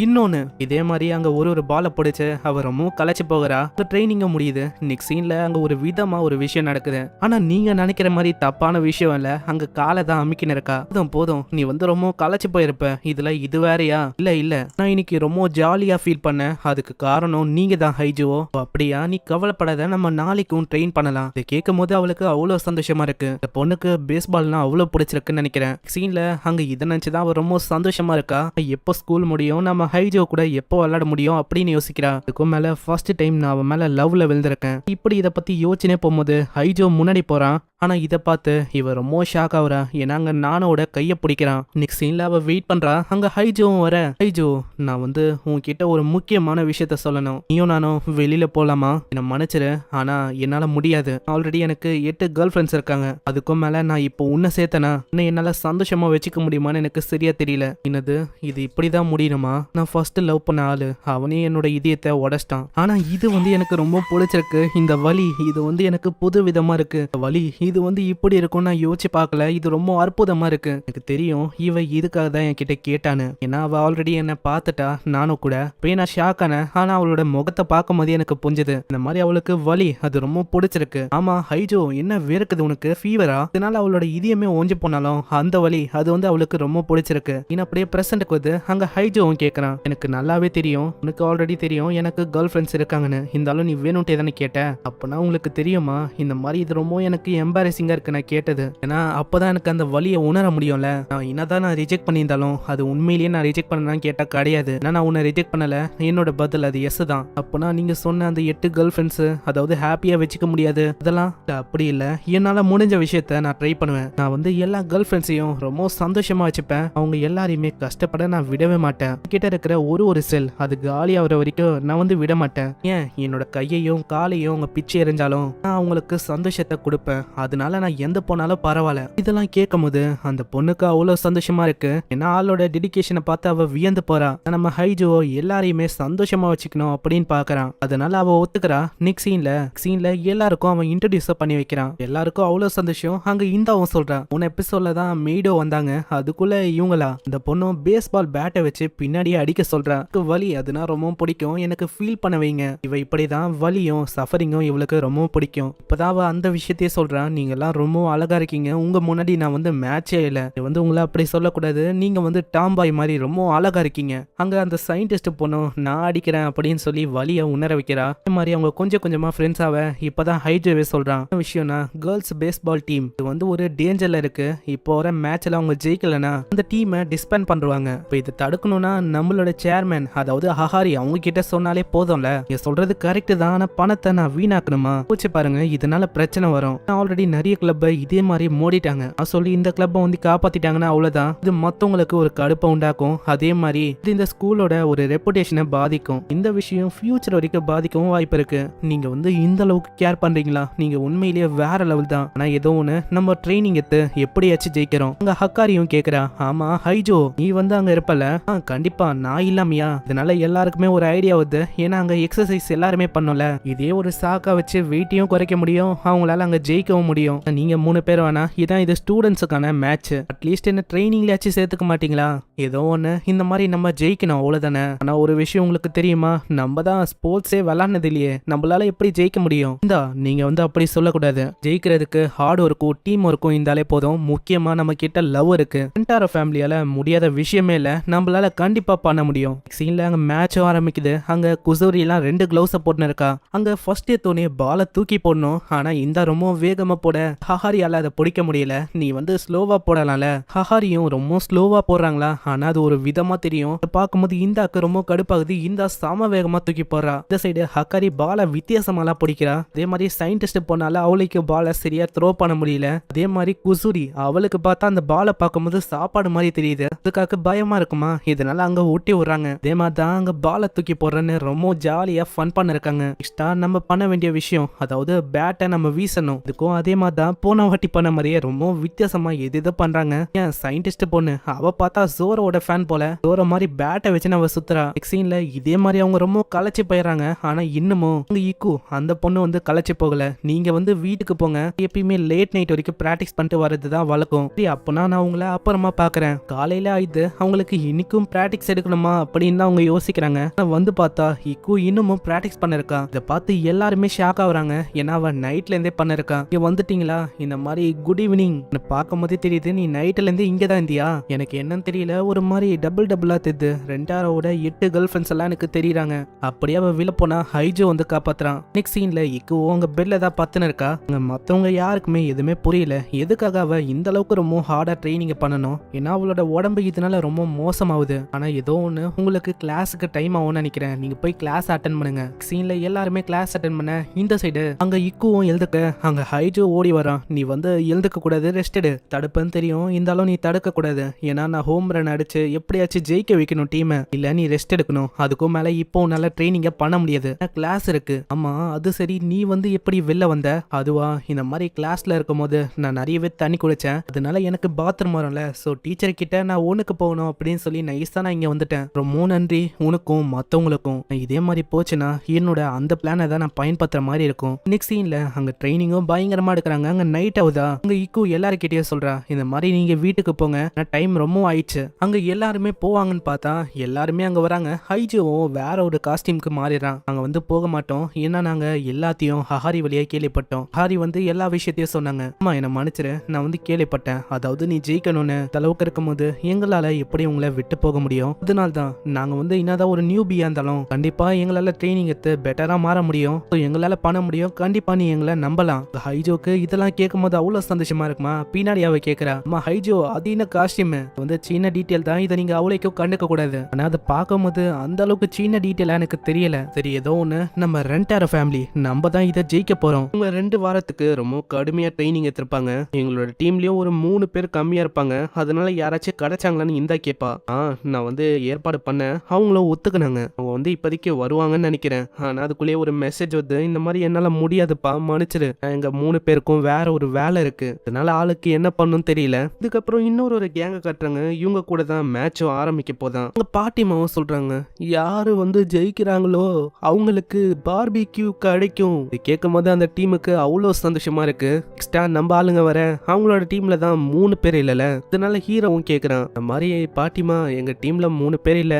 இன்னொன்னு இதே மாதிரி அங்க ஒரு பாலை பிடிச்சு அவ ரொம்ப களைச்சு போகிறா. ட்ரைனிங்க முடியுது. நெக்ஸ்ட் சீன்ல அங்க ஒரு விதமா ஒரு விஷயம் நடக்குது. ஆனா நீங்க நினைக்கிற மாதிரி தப்பான விஷயம் இல்ல, அங்க காலை தான் அமுக்கின்னு இருக்கா. போதும் நீ வந்து ரொம்ப களைச்சு போயிருப்ப, இதுல இது வேறையா, இல்ல நான் இன்னைக்கு ரொம்ப ஜாலியா ஃபீல் பண்ணேன், அதுக்கு காரணம் நீங்க தான் ஹைஜுவோ. அப்படியா, நீ கவலைப்படாத, நம்ம நாளைக்கும் ட்ரெயின் பண்ணலாம். இதை கேட்கும் போது அவளுக்கு அவ்வளவு சந்தோஷமா இருக்கு. இந்த பொண்ணுக்கு பேஸ்பால்னா அவ்வளவு பிடிச்சிருக்குன்னு நினைக்கிறேன். சீன்ல அங்க இதை நினைச்சுதான் அவ ரொம்ப சந்தோஷமா இருக்கா. எப்போ ஸ்கூல் முடியும், நம்ம ஹைஜோ கூட எப்போ விளையாட முடியும் அப்படின்னு யோசிக்கிறா. இதுக்கும் மேல ஃபர்ஸ்ட் டைம் நான் அவன் மேல லவ்ல விழுந்திருக்கேன். இப்படி இதை பத்தி யோசனை போகும்போது ஹைஜோ முன்னாடி போறான். ஆனா இதை பார்த்து இவ ரொம்ப ஷாக் ஆகுறா. ஏன்னா அங்க நானோட கைய பிடிக்கிறான். நெக்ஸ்ட் சீன்ல அவ வெயிட் பண்றா. அங்க ஹைஜோவும் வர. ஹைஜோ, நான் வந்து உன்கிட்ட ஒரு முக்கியமான விஷயத்த சொல்லணும், நீயும் நானும் வெளியில போலாமா, என்ன மன்னிச்சிரு, ஆனா என்னால முடியாது. ஆல்ரெடி எனக்கு 8 கேர்ள் ஃப்ரெண்ட்ஸ் இருக்காங்க, அதுக்கும் மேல நான் இப்போ உன்னை சேர்த்தனா இன்னும் என்னால சந்தோஷமா வச்சுக்க முடியுமான்னு எனக்கு சரியா தெரியல. என்னது இது இப்படிதான் முடியணுமா, நான் ஃபர்ஸ்ட் லவ் பண்ண ஆளு அவனே என்னோட இதயத்தை உடைச்சிட்டான். ஆனா இது வந்து எனக்கு ரொம்ப பிடிச்சிருக்கு, இந்த வலி இது வந்து எனக்கு புது விதமா இருக்கு. வலி இது இப்படி இருக்கும் நான் யோசிச்சு பார்க்கல, இது ரொம்ப அற்புதமா இருக்கு, எனக்கு தெரியும் இவ இதுக்காக தான் என்கிட்ட கேட்டானு, ஏன்னா அவ ஆல்ரெடி என்ன பார்த்துட்டா, நானும் கூட போய் நான் ஷாக் ஆனேன். ஆனா அவளோட முகத்தை பார்க்கும் போது எனக்கு புரிஞ்சது இந்த மாதிரி அவளுக்கு வலி அது ரொம்ப பிடிச்சிருக்கு. ஆமா ஹைஜோ என்ன வேர்க்குது உனக்கு, ஃபீவரா? இதனால அவளோட இதயமே ஓஞ்சி போனாலும் அந்த வலி அது அவளுக்கு ரொம்ப பிடிச்சிருக்கு. இன்னும் அப்படியே பிரசன்ட்க்கு வந்து அங்க ஹைஜோவும் கேட்கறான், எனக்கு நல்லாவே தெரியும், உனக்கு ஆல்ரெடி தெரியும் எனக்கு கேர்ள் ஃப்ரெண்ட்ஸ் இருக்காங்கன்னு, இருந்தாலும் நீ வேணும்ட்டே தானே கேட்ட, அப்பனா உங்களுக்கு தெரியுமா இந்த மாதிரி இது ரொம்ப எனக்கு எம்பாரசிங்கா இருக்கு நான் கேட்டது, ஏன்னா அப்பதான் எனக்கு அந்த வலியை உணர முடியும்ல. நான் என்னதான் நான் ரிஜெக்ட் பண்ணியிருந்தாலும் அது உண்மையிலேயே நான் ரிஜெக்ட் பண்ணலான்னு கேட்டா கிடையாது, நான் உன்னை ரிஜெக்ட் பண்ணல, என்னோட பதில் அது எஸ் தான். அப்பனா நீங்க சொன்ன அந்த 8 கேர்ள் ஃப்ரெண்ட்ஸ் அதாவது ஹாப்பியா வச்சுக்க முடியாது அதெல்லாம் அப்படி இல்ல, என்னால முடிஞ்ச விஷயத்த நான் ட்ரை பண்ணுவேன். நான் எல்லா கேர்ள் ஃப்ரெண்ட்ஸையும் ரொம்ப சந்தோஷமா வச்சுப்பேன், அவங்க எல்லாரையுமே கஷ்டப்பட நான் விடவே மாட்டேன். கிட்ட இருக்கிற ஒரு செல் அது காலி ஆகிற வரைக்கும் நான் விட மாட்டேன். ஏன் என்னோட கையையும் காலையும் அவங்க பிச்சை எறிஞ்சாலும் நான் அவங்களுக்கு சந்தோஷத்தை கொடுப்பேன், அதனால நான் எந்த போனாலும் பரவாயில்ல. இதெல்லாம் கேட்கும் போது அந்த பொண்ணுக்கு அவ்வளவு சந்தோஷமா இருக்கு. ஏன்னா ஆளோட டெடிகேஷனை பார்த்து அவ வியந்து போறா. நம்ம ஹைஜோ எல்லாரையுமே சந்தோஷமா வச்சுக்கணும் அப்படின்னு பாக்குறான், அதனால அவ ஒத்துக்கிறா. நெக்ஸ்ட் சீன்ல எல்லாருக்கும் அவன் இன்ட்ரோடியூஸ் பண்ணி வைக்கிறான். எல்லாருக்கும் அவ்வளவு சந்தோஷம். அங்க இந்தாவும் சொல்றான், உன எபிசோட்ல தான் மெய்டோ வந்தாங்க, அதுக்குள்ள இவங்களா இந்த பொண்ணும் பேஸ்பால் பேட்டை வச்சு பின்னாடியே அடிக்க சொல்றா. வலி அதுனா ரொம்ப பிடிக்கும், எனக்கு ஃபீல் பண்ண வைங்க. இவ இப்படிதான் வலியும் சஃபரிங்கும் இவளுக்கு ரொம்ப பிடிக்கும். இப்பதான் அவ அந்த விஷயத்தையே சொல்றான், நீங்க எல்லாம் ரொம்ப அழகா இருக்கீங்க, உங்க முன்னாடி நான் மேட்சே இல்ல, உங்களை அப்படி சொல்லக்கூடாது, நீங்க டாம்பாய் மாதிரி ரொம்ப அழகா இருக்கீங்க. அங்க அந்த சயின்டிஸ்ட் பொண்ணும் நான் அடிக்கிறேன் அப்படின்னு சொல்லி வலிய உணர வைக்கிறா. இந்த மாதிரி அவங்க கொஞ்சம் கொஞ்சமா ஃப்ரெண்ட்ஸ் ஆவ. இப்பதான் ஹைஜோவே சொல்றான், விஷயம்னா கேர்ள்ஸ் பேஸ்பால் டீம் இது ஒரு டேஞ்சர்ல இருக்கு, இப்போ வர மேட்ச்ல அவங்க ஜெயிக்கலனா அந்த டீமை டிஸ்பேண்ட் பண்றாங்க. இப்போ இது தடுக்கணும்னா நம்மளோட சேர்மேன் அதாவது ஹஹாரி அவங்க கிட்ட சொன்னாலே போதும்ல. சொல்றது கரெக்ட் தான், ஆனா பணத்தை நான் வீணாக்கணுமா? பூச்சி பாருங்க, இதனால பிரச்சனை வரும். ஆல்ரெடி நிறைய கிளப்பை இதே மாதிரி மூடிட்டாங்க, சொல்லி இந்த கிளப்பை காப்பாத்திட்டாங்கன்னா அவ்வளவுதான், இது மத்தவங்களுக்கு ஒரு கடுப்பை உண்டாக்கும். அதே மாதிரி இது இந்த ஸ்கூலோட ஒரு ரெப்புடேஷனை பாதிக்கும். இந்த விஷயம் ஃபியூச்சர் வரைக்கும் பாதிக்கவும் வாய்ப்பு இருக்கு. நீங்க இந்த அளவுக்கு கேர் பண்றீங்களா? நீங்க உண்மையிலேயே வேற லெவல் தான். ஆனா ஏதோ ஒண்ணு நம்ம ட்ரைனிங் எடுத்து எப்படியாச்சும் ஜெயிக்கிறோம். அங்க ஹக்காரியும் கேக்குறா, ஆமா ஹைஜோ நீ அங்க இருப்பல? கண்டிப்பா, நான் இல்லாமையா? இதனால எல்லாருக்குமே ஒரு ஐடியா வருது, ஏன்னா அங்க எக்ஸசைஸ் எல்லாருமே பண்ணல, இதே ஒரு சாக்கா வச்சு வெயிட்டையும் குறைக்க முடியும், அவங்களால அங்க ஜெயிக்கவும் முடியும். நீங்க 3 பேர் வேணா, இதான் இது ஸ்டூடெண்ட்ஸுக்கான மேட்ச், அட்லீஸ்ட் என்ன ட்ரைனிங்லயாச்சும் சேர்த்துக்க மாட்டீங்களா? ஏதோ ஒண்ணு இந்த மாதிரி நம்ம ஜெயிக்கணும் அவ்வளவுதானே. ஆனா ஒரு விஷயம் உங்களுக்கு தெரியுமா, நம்ம தான் ஸ்போர்ட்ஸே விளாடுனது இல்லையே, நம்மளால எப்படி ஜெயிக்க முடியும்? இந்தா நீங்க அப்படி சொல்லக்கூடாது, ஜெயிக்கிறதுக்கு ஹார்ட் ஒர்க்கும் டீம் ஒர்க்கும் இருந்தாலே போதும். முக்கியமா நம்ம கிட்ட லவ் இருக்கு. என்டையர் ஃபேமிலியால முடியாத விஷயமே இல்ல, நம்மளால கண்டிப்பா பண்ண முடியும். சீன்ல அங்க மேட்சும் ஆரம்பிக்குது. அங்க குசூரி எல்லாம் 2 கிளவுஸ போட்டுன்னு இருக்கா. அங்க ஃபர்ஸ்ட் தோனி பாலை தூக்கி போடணும், ஆனா இந்த ரொம்ப வேகமா போட ஹஹாரியால அதை பிடிக்க முடியல. நீ ஸ்லோவா போடலாம்ல. ஹஹாரியும் ரொம்ப ஸ்லோவா போடுறாங்களா, ஆனா அது ஒரு விதமா தெரியும். பார்க்கும்போது இந்தாக்கு ரொம்ப கடுப்பாகுது. இந்த சம வேகமா தூக்கி போடுறா. இந்த சைடு ஹக்காரி பாலை வித்தியாசமாலாம் பிடிக்கிறா. அதே மாதிரி சயின்டிஸ்ட் போனால அவளுக்கு பாலை சரியா த்ரோ பண்ண முடியல. அதே மாதிரி குசூரி அவளுக்கு பார்த்தா அந்த பாலை பார்க்கும்போது சாப்பாடு மாதிரி தெரியுது, அதுக்காக பயமா இருக்குமா, இதனால அங்க ஊட்டி விடுறாங்க. அதே மாதிரி தான் அங்க பாலை தூக்கி போடுறேன்னு ரொம்ப ஜாலியா ஃபன் பண்ண இருக்காங்க. எக்ஸ்ட்ரா நம்ம பண்ண வேண்டிய விஷயம் அதாவது பேட்டை நம்ம வீசணும். இதுக்கும் அதே மாதிரி தான் போன வாட்டி பண்ண மாதிரியே ரொம்ப வித்தியாசமா எது பண்றாங்க. ஏன் சயின்டிஸ்ட் பொண்ணு அவ பார்த்தா ஜோரோட ஃபேன் போல, ஜோரோ மாதிரி பேட்டை வச்சு நம்ம சுத்துறா. சீன்ல இதே மாதிரி அவங்க ரொம்ப களைச்சு போயிடறாங்க. ஆனா இன்னமும் உங்க இக்கு அந்த பொண்ணு களைச்சு போகல. நீங்க வீட்டுக்கு போங்க, எப்பயுமே லேட் நைட் வரைக்கும் பிராக்டிஸ் பண்ணிட்டு வர்றதுதான் வழக்கம். அப்பனா நான் உங்களை அப்புறமா பாக்குறேன். காலையில ஆயிடுது, அவங்களுக்கு இன்னைக்கும் பிராக்டிஸ் எடுக்கணுமா அப்படின்னு தான் அவங்க யோசிக்கிறாங்க. பார்த்தா இக்கு இன்னமும் பிராக்டிஸ் பண்ணிருக்கா. இதை பார்த்து எல்லாருமே ஷாக் ஆகுறாங்க. ஏன்னா அவன் நைட்ல இருந்தே பண்ணிருக்கா. இங்க வந்துட்டீங்களா, இந்த மாதிரி குட் ஈவினிங் பார்க்கும் போதே தெரியுது நீ நைட்ல இருந்து இங்கதான் இருந்தியா, எனக்கு என்னன்னு தெரியல, ஒரு மாதிரி டபுளா தெரியுது. 8 கேர்ள் ஃப்ரெண்ட்ஸ் எல்லாம் எனக்கு தெரியுறாங்க. அப்படியே அவ விழ போனா ஹைஜோ காப்பாத்துறான். நெக்ஸ்ட் சீன்ல இக்கு அவங்க பெட்ல தான் பத்துன்னு இருக்கா. மத்தவங்க யாருக்குமே எதுவுமே புரியல, எதுக்காக அவ இந்த அளவுக்கு ரொம்ப ஹார்டா ட்ரைனிங் பண்ணணும், ஏன்னா அவளோட உடம்பு இதனால ரொம்ப மோசமாகுது. ஆனா ஏதோ ஒண்ணு உங்களுக்கு கிளாஸுக்கு டைம் ஆகும்னு நினைக்கிறேன், நீங்க போய் கிளாஸ் அட்டன் பண்ணுங்க. சீன்ல எல்லாருமே கிளாஸ் அட்டன் பண்ண இந்த சைடு அங்க இக்குவும் எழுதுக்க அங்க ஹைஜோ ஓடி வரான். நீ எழுதுக்க கூடாது, ரெஸ்ட் எடு, தடுப்புன்னு தெரியும், இருந்தாலும் நீ தடுக்க கூடாது, ஏன்னா நான் ஹோம் ரன் அடிச்சு எப்படியாச்சும் ஜெயிக்க வைக்கணும் டீம், இல்ல நீ ரெஸ்ட் எடுக்கணும், அதுக்கும் மேல இப்போ நல்ல ட்ரைனிங்க பண்ண முடியாது, கிளாஸ் இருக்கு. ஆமா அது சரி, நீ எப்படி வெளில வந்த? அதுவா, இந்த மாதிரி கிளாஸ்ல இருக்கும் போது நான் நிறையவே தண்ணி குடிச்சேன், அதனால எனக்கு பாத்ரூம் வரும்ல, சோ டீச்சர் கிட்ட நான் உனக்கு போகணும் அப்படின்னு சொல்லி நைஸா நான் இங்க வந்துட்டேன், ரொம்ப நன்றி உனக்கும் மத்தவங்களுக்கும். இதே மாதிரி போச்சுன்னா என்னோட அந்த பிளானை தான் நான் பயன்படுத்துற மாதிரி இருக்கும். நெக்ஸ்ட் சீன்ல அங்க ட்ரைனிங் ட்ரைனிங்கும் பயங்கரமா எடுக்கிறாங்க. அங்க நைட் ஆகுதா, அங்க இக்கு எல்லாருக்கிட்டே சொல்றா இந்த மாதிரி நீங்க வீட்டுக்கு போங்க, டைம் ரொம்ப ஆயிடுச்சு. அங்க எல்லாருமே போவாங்கன்னு பார்த்தா எல்லாருமே அங்க வராங்க. ஹைஜோவும் வேற ஒரு காஸ்டியூம்க்கு மாறிடுறான். நாங்க வந்து போக மாட்டோம், ஏன்னா நாங்க எல்லாத்தையும் ஹஹாரி வழியா கேள்விப்பட்டோம். ஹாரி வந்து எல்லா விஷயத்தையும் சொன்னாங்க. அம்மா என்ன மன்னிச்சிரு, நான் வந்து கேள்விப்பட்டேன், அதாவது நீ ஜெயிக்கணும்னு அளவுக்கு இருக்கும்போது எங்களால எப்படி உங்களை விட்டு போக முடியும், அதனால்தான் நாங்க வந்து என்னதான் ஒரு நியூபியா இருந்தாலும் கண்டிப்பா எங்களால ட்ரைனிங் எடுத்து பெட்டரா மாற முடியும், எங்களால பண்ண முடியும், கண்டிப்பா நீ எங்களை நம்பலாம். ஹைஜோக்கு இதெல்லாம் கேட்கும் போது அவ்வளவு சந்தோஷமா இருக்குமா. பின்னாடி அவ கேக்குறா, அம்மா ஹைஜோ அது என்ன காஸ்டியூம் வந்து சின்ன டீட்டெயில் தான், இதை நீங்க அவ்வளோக்கும் கண்டுக்க கூடாது, ஆனா அதை பார்க்கும்போது அந்த அளவுக்கு சின்ன டீட்டெயிலா எனக்கு தெரியல. சரி ஏதோ ஒண்ணு, நம்ம ரெண்டார ஃபேமிலி நம்ம தான் இதை ஜெயிக்க போறோம். உங்க 2 வாரத்துக்கு ரொம்ப கடுமையா ட்ரைனிங் எடுத்திருப்பாங்க. எங்களோட டீம்லயும் ஒரு 3 பேர் கம்மியா இருப்பாங்க, அதனால யாராச்சும் கிடைச்சாங்களான்னு இந்தா கேப்பா. நான் வந்து ஏற்பாடு பண்ணேன், அவங்களும் ஒத்துக்கினாங்க. அவங்க வந்து இப்போதைக்கு வருவாங்கன்னு நினைக்கிறேன். ஆனா அதுக்குள்ளேயே ஒரு மெசேஜ் வந்து இந்த மாதிரி என்னால முடியாதுப்பா மன்னிச்சிரு, எங்க 3 பேருக்கும் வேற ஒரு வேலை இருக்கு, அதனால ஆளுக்கு என்ன பண்ணும் தெரியல. இதுக்கப்புறம் இன்னொரு கேங்க காட்டுறாங்க. இவங்க கூட தான் மேட்சும் ஆரம்பிக்க போதான். பாட்டிமாவும் சொல்றாங்க, யாரு வந்து ஜெயிக்கிறாங்களோ அவங்களுக்கு பார்பிக்யூ கிடைக்கும். கேட்கும் போது அந்த டீமுக்கு அவ்வளவு சந்தோஷமா இருக்கு. எக்ஸ்ட்ரா நம்ம ஆளுங்க வர அவங்களோட டீம்ல தான் 3 பேர் இல்லல, அதனால ஹீரோவும் கேக்குறான், இந்த மாதிரி பாட்டிமா எங்க டீம்ல 3 பேர் இல்ல,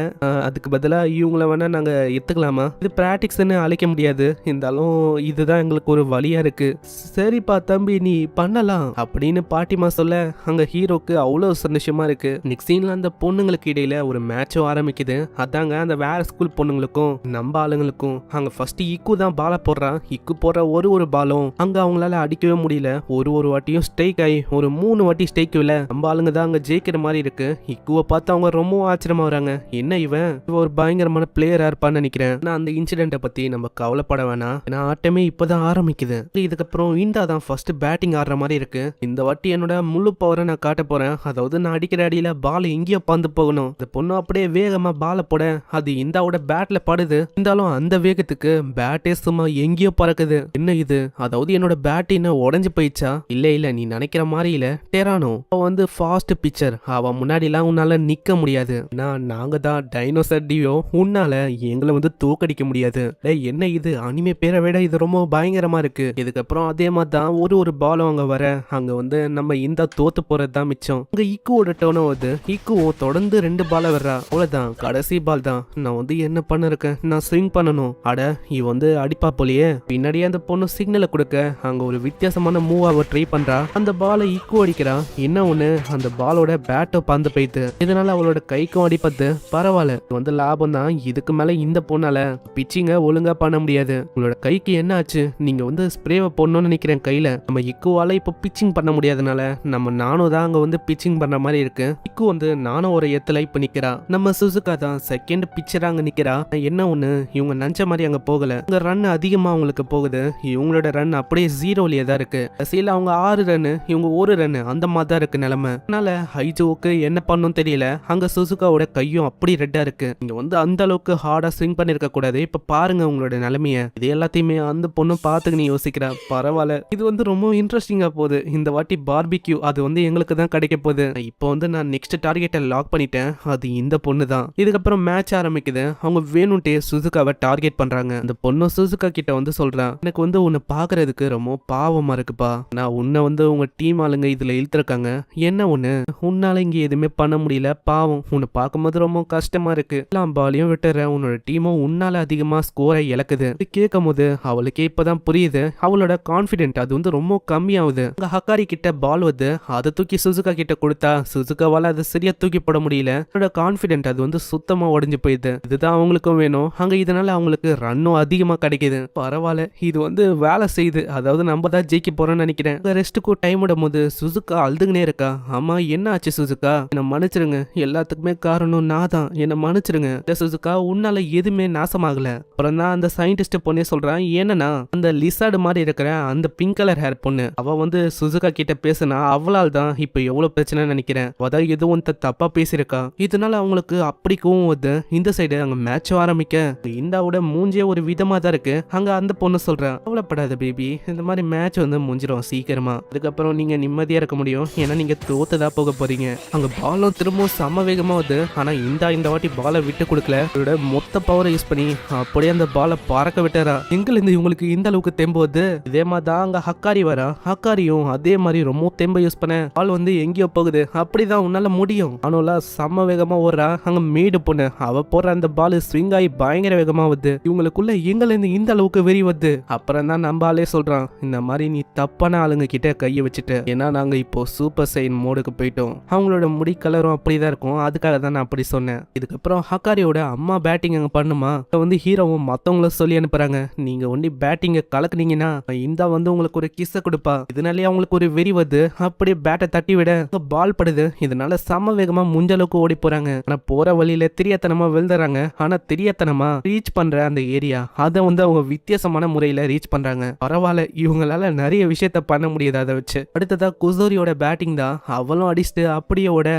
அதுக்கு பதிலா இவங்கள வேணா நாங்க எடுத்துக்கலாமா, இது பிராக்டிக்ஸ்னு அழைக்க முடியாது, இருந்தாலும் இதுதான் எங்களுக்கு ஒரு வழியா இருக்கு. சரிப்பா தம்பி நீ பண்ணலாம் அப்படின்னு பாட்டிமா சொல்ல அங்க ஹீரோக்கு அவ்வளவு சந்தோஷமா இருக்கு. நெக்ஸ்ட் சீன்ல அந்த பொண்ணுங்களுக்கு இடையில ஒரு மேட்சும் ஆரம்பிக்குது. அதாங்க அந்த வேற ஸ்கூல் பொண்ணுங்களுக்கும் நம்ம ஆளுங்களுக்கும். அங்க ஃபர்ஸ்ட் இக்கு தான் பால போடுறான். இக்கு போடுற ஒரு பாலும் அங்க அவங்களால அடிக்கவே முடியல. ஒரு வாட்டியும் ஸ்ட்ரைக் ஆகி ஒரு 3 வாட்டி ஸ்ட்ரைக் இல்ல. நம்ம ஆளுங்க தான் அங்க ஜெயிக்கிற மாதிரி இருக்கு. இக்குவை பார்த்து அவங்க ரொம்ப ஆச்சரியமா வராங்க, என்ன இவன் ஒரு பயங்கரமான பிளேயரா இருப்பான்னு நினைக்கிறேன். ஆனா அந்த இன்சிடென்ட்டை பத்தி நம்ம கவலைப்பட வேணாம், ஏன்னா ஆட்டமே இப்பதான் ஆரம்பிக்குது. இதுக்கப்புறம் இந்தா தான் ஃபர்ஸ்ட் பேட்டிங் ஆடுற மாதிரி இருக்கு. இந்த வாட்டி என்னோட முழு பவரை நான் காட்ட போறேன், அதாவது நான் அடிக்கிற அடியில பால் எங்கேயோ பந்து போகணும். இந்த பொண்ணு அப்படியே வேகமா பால போட அது இந்தாவோட பேட்ல படுது. இருந்தாலும் அந்த வேகத்துக்கு பேட்டே சும்மா எங்கேயோ பறக்குது. என்ன இது, அதாவது என்னோட பேட் என்ன உடஞ்சு போயிடுச்சா? இல்ல நீ நினைக்கிற மாதிரி இல்ல டெரானோ, அவ வந்து ஃபாஸ்ட் பிச்சர், அவ முன்னாடி எல்லாம் உன்னால நிக்க முடியாது. நாங்க தான் டைனோசர் டியோ, உன்னால எங்களை வந்து தூக்கடிக்க முடியாது. என்ன இது அனிமே பேரை விட இது ரொம்ப பயங்கரமா இருக்கு. இதுக்கப்புறம் அதே மாதிரி தான் ஒரு பாலும் அங்க வர அங்க வந்து நம்ம இந்த தோத்து போறதுதான் மிச்சம். அங்க இக்குவோட டர்ன் ஆகுது. இக்குவும் தொடர்ந்து 2 பால வர்றா. அவ்வளவுதான் கடைசி பால் தான். நான் வந்து என்ன பண்ண இருக்கேன், நான் ஸ்விங் பண்ணணும். அட இவ வந்து அடிப்பா போலியே. பின்னாடியே அந்த பொண்ணு சிக்னலை கொடுக்க அங்க ஒரு வித்தியாசமான மூவ் அவ ட்ரை பண்றா. அந்த பாலை இக்கு அடிக்கிறா. என்ன ஒண்ணு, அந்த பாலோட பேட்டோ பந்து போயிட்டு, இதனால அவளோட கைக்கும் அடிப்பது. பரவாயில்ல, இது வந்து லாபம் தான். இதுக்கு மேல இந்த பொண்ணால பிச்சிங்க ஒழுங்கா பண்ண முடியாது. உங்களோட கைக்கு என்ன ஆச்சு, நீங்க வந்து ஸ்ப்ரேவை போடணும்னு நினைக்கிறேன் கையில. நம்ம இக்குவால இப்ப பிச்சிங் பண்ண முடியாதனால நம்ம நானும் தான் அங்க வந்து பிச்சிங் பண்ற மாதிரி இருக்கு. இக்கு வந்து நானும் ஒரு எத்துல இப்ப நிக்கிறா. நம்ம சுசுகா தான் செகண்ட் பிச்சரா அங்க நிக்கிறா. என்ன ஒண்ணு, இவங்க நினைச்ச மாதிரி அங்க போகல. அங்க ரன் அதிகமா அவங்களுக்கு போகுது. இவங்களோட ரன் அப்படியே 0லயே தான் இருக்கு. கடைசியில அவங்க 6 ரன், இவங்க 1 ரன், அந்த மாதிரி தான் இருக்கு நிலைமை. அதனால ஹைஜோவுக்கு என்ன பண்ணும் தெரியல. அங்க சுசுகாவோட கையும் அப்படி ரெட்டா இருக்கு. நீங்க வந்து அந்த அளவுக்கு ஹார்டா ஸ்விங் பண்ணிருக்க கூடாது. இப்ப பாருங்க உங்களோட நிலைமைய. இது எல்லாத்தையுமே அந்த பொண்ணு பாத்துக்கு நீ யோசிக்கிறா. பரவாயில்ல, இது வந்து ரொம்ப இன்ட்ரெஸ்டிங்கா போகுது. இந்த வாட்டி பார்பிக்யூ அது வந்து எங்களுக்கு தான் கிடைக்க போகுது. இப்போ வந்து நான் நெக்ஸ்ட் டார்கெட்டை லாக் பண்ணிட்டேன், அது இந்த பொண்ணு தான். இதுக்கப்புறம் மேட்ச் ஆரம்பிக்குது. அவங்க வேணும்ட்டே சுசுகாவை டார்கெட் பண்றாங்க. அந்த பொண்ணு சுசுகா கிட்ட வந்து சொல்றான், எனக்கு வந்து உன்னை பாக்குறதுக்கு ரொம்ப பாவமா இருக்குப்பா, நான் உன்னை வந்து உங்க டீம் ஆளுங்க இதுல இழுத்துருக்காங்க. என்ன ஒண்ணு, உன்னால இங்க எதுவுமே பண்ண முடியல, பாவம், உன்னை பார்க்கும்போது ரொம்ப கஷ்டமா இருக்கு. எல்லாம் பாலையும் விட்டுற, உன்னோட டீமும் உன்னால அதிகமா ஸ்கோரை இழக்குது. கேட்கும் போது அவளுக்கே இப்பதான் புரியுது அவளோட கான்பிடென்ட் அது வந்து ரொம்ப கம்மியாகுது. அங்க ஹக்காரி கிட்ட பால் வந்து அதை தூக்கி சுசுகா கிட்ட கொடுத்தா சுசுகாவால அதை சரியா தூக்கி போட முடியல. அவளோட கான்பிடென்ட் அது வந்து சுத்தமா உடஞ்சு போயிடுது. இதுதான் அவங்களுக்கும் வேணும். அங்க இதனால அவங்களுக்கு ரன்னும் அதிகமா கிடைக்குது. பரவாயில்ல, இது வந்து வேலை செய்யுது. அதாவது நம்ம தான் ஜெயிக்க போறோம்னு நினைக்கிறேன். ரெஸ்ட்டுக்கும் டைம் விடும் போது சுசுகா அழுதுகினே இருக்கா. ஆமா என்ன ஆச்சு சுசுகா, என்ன மன்னிச்சிருங்க, எல்லாத்துக்குமே காரணம் நான் தான், என்ன மன்னிச்சிருங்க. சுசுகா உன்னால எதுவுமே நாசமாகல. அப்புறம் தான் அந்த சயின்டிஸ்ட் பொண்ணே சொல்றான், ஏன்னா அந்த லிசார்டு மாதிரி இருக்கிற அந்த பிங்க் கலர் ஹேர் பொண்ணு அவ வந்து சுசுகா கிட்ட பேசினா அவளால் தான் இப்ப எவ்வளவு பிரச்சனை நினைக்கிறேன். அதான் எதுவும் தப்பா பேசியிருக்கா. இதனால அவங்களுக்கு அப்படி கோவம் வருது. இந்த சைடு அங்க மேட்ச் ஆரம்பிக்க இந்தாவோட மூஞ்சே ஒரு விதமா தான் இருக்கு. அங்க அந்த பொண்ணு சொல்றா, கவலைப்படாத பேபி, இந்த மாதிரி மேட்ச் வந்து முடிஞ்சிடும் சீக்கிரமா, அதுக்கப்புறம் நீங்க நிம்மதியா இருக்க முடியும், ஏன்னா நீங்க தோத்துதா போக போறீங்க. அங்க பாலும் திரும்பவும் சம வேகமா வருது. ஆனா இந்த வாட்டி பாலை விட்டு கொடுக்கல. மொத்த பவரை யூஸ் பண்ணி அப்படியே அந்த பாலை பறக்க விட்டாரா. எங்க இருந்து இவங்களுக்கு இந்த அளவுக்கு தெம்பு வருது. இதே மாதிரி தான் அங்க ஹக்காரி வரா. ஹக்காரியும் அதே மாதிரி ரொம்ப தெம்ப யூஸ் பண்ண பால் வந்து எங்கேயோ போகுது. அப்படிதான் உன்னால முடியும். ஆனால செம்ம வேகமா ஓடுறா. அங்க மேடு பொண்ணு அவ போற அந்த பால் ஸ்விங் ஆகி பயங்கர வேகமா வருது. இவங்களுக்குள்ள எங்கல இருந்து இந்த அளவுக்கு வெறி வருது. அப்புறம் தான் நம்ம ஆளே சொல்றான், இந்த மாதிரி நீ தப்பான ஆளுங்க கிட்ட கையை வச்சுட்டு, ஏன்னா நாங்க இப்போ சூப்பர் சைன் மோடுக்கு போயிட்டோம். அவங்களோட முடி கலரும் அப்படிதான் இருக்கும். அதுக்காக தான் நான் அப்படி சொன்னேன். இதுக்கப்புறம் ஹக்காரியோட அம்மா பேட்டிங் அங்க பண்ணுமா வந்து ஹீரோவும் மத்தவங்களும் சொல்லி அனுப்புறாங்க, நீங்க ஒண்டி பேட்டிங்க கலக்குனீங்கன்னா இந்த வந்து உங்களுக்கு ஒரு கிஸ்ஸ கொடுப்பா. இதனாலே அவங்களுக்கு ஒரு வெறி வருது. அப்படியே பேட்டை தட்டி விட பால் படுது. இதனால சம வேகமா முஞ்சளவுக்கு ஓடி போறாங்க. ஆனா போற வழியில தெரியாத்தனமா விழுந்துறாங்க. ஆனா தெரியாத்தனமா ரீச் பண்ற அந்த ஏரியா அதை வந்து அவங்க வித்தியாசமான முறையில ரீச் பண்றாங்க. பரவாயில்ல, இவங்களால நிறைய விஷயத்த பண்ண முடியாது. அதை வச்சு அடுத்ததா குசோரியோட பேட்டிங் தான். அவளும் அடிச்சுட்டு அப்படியே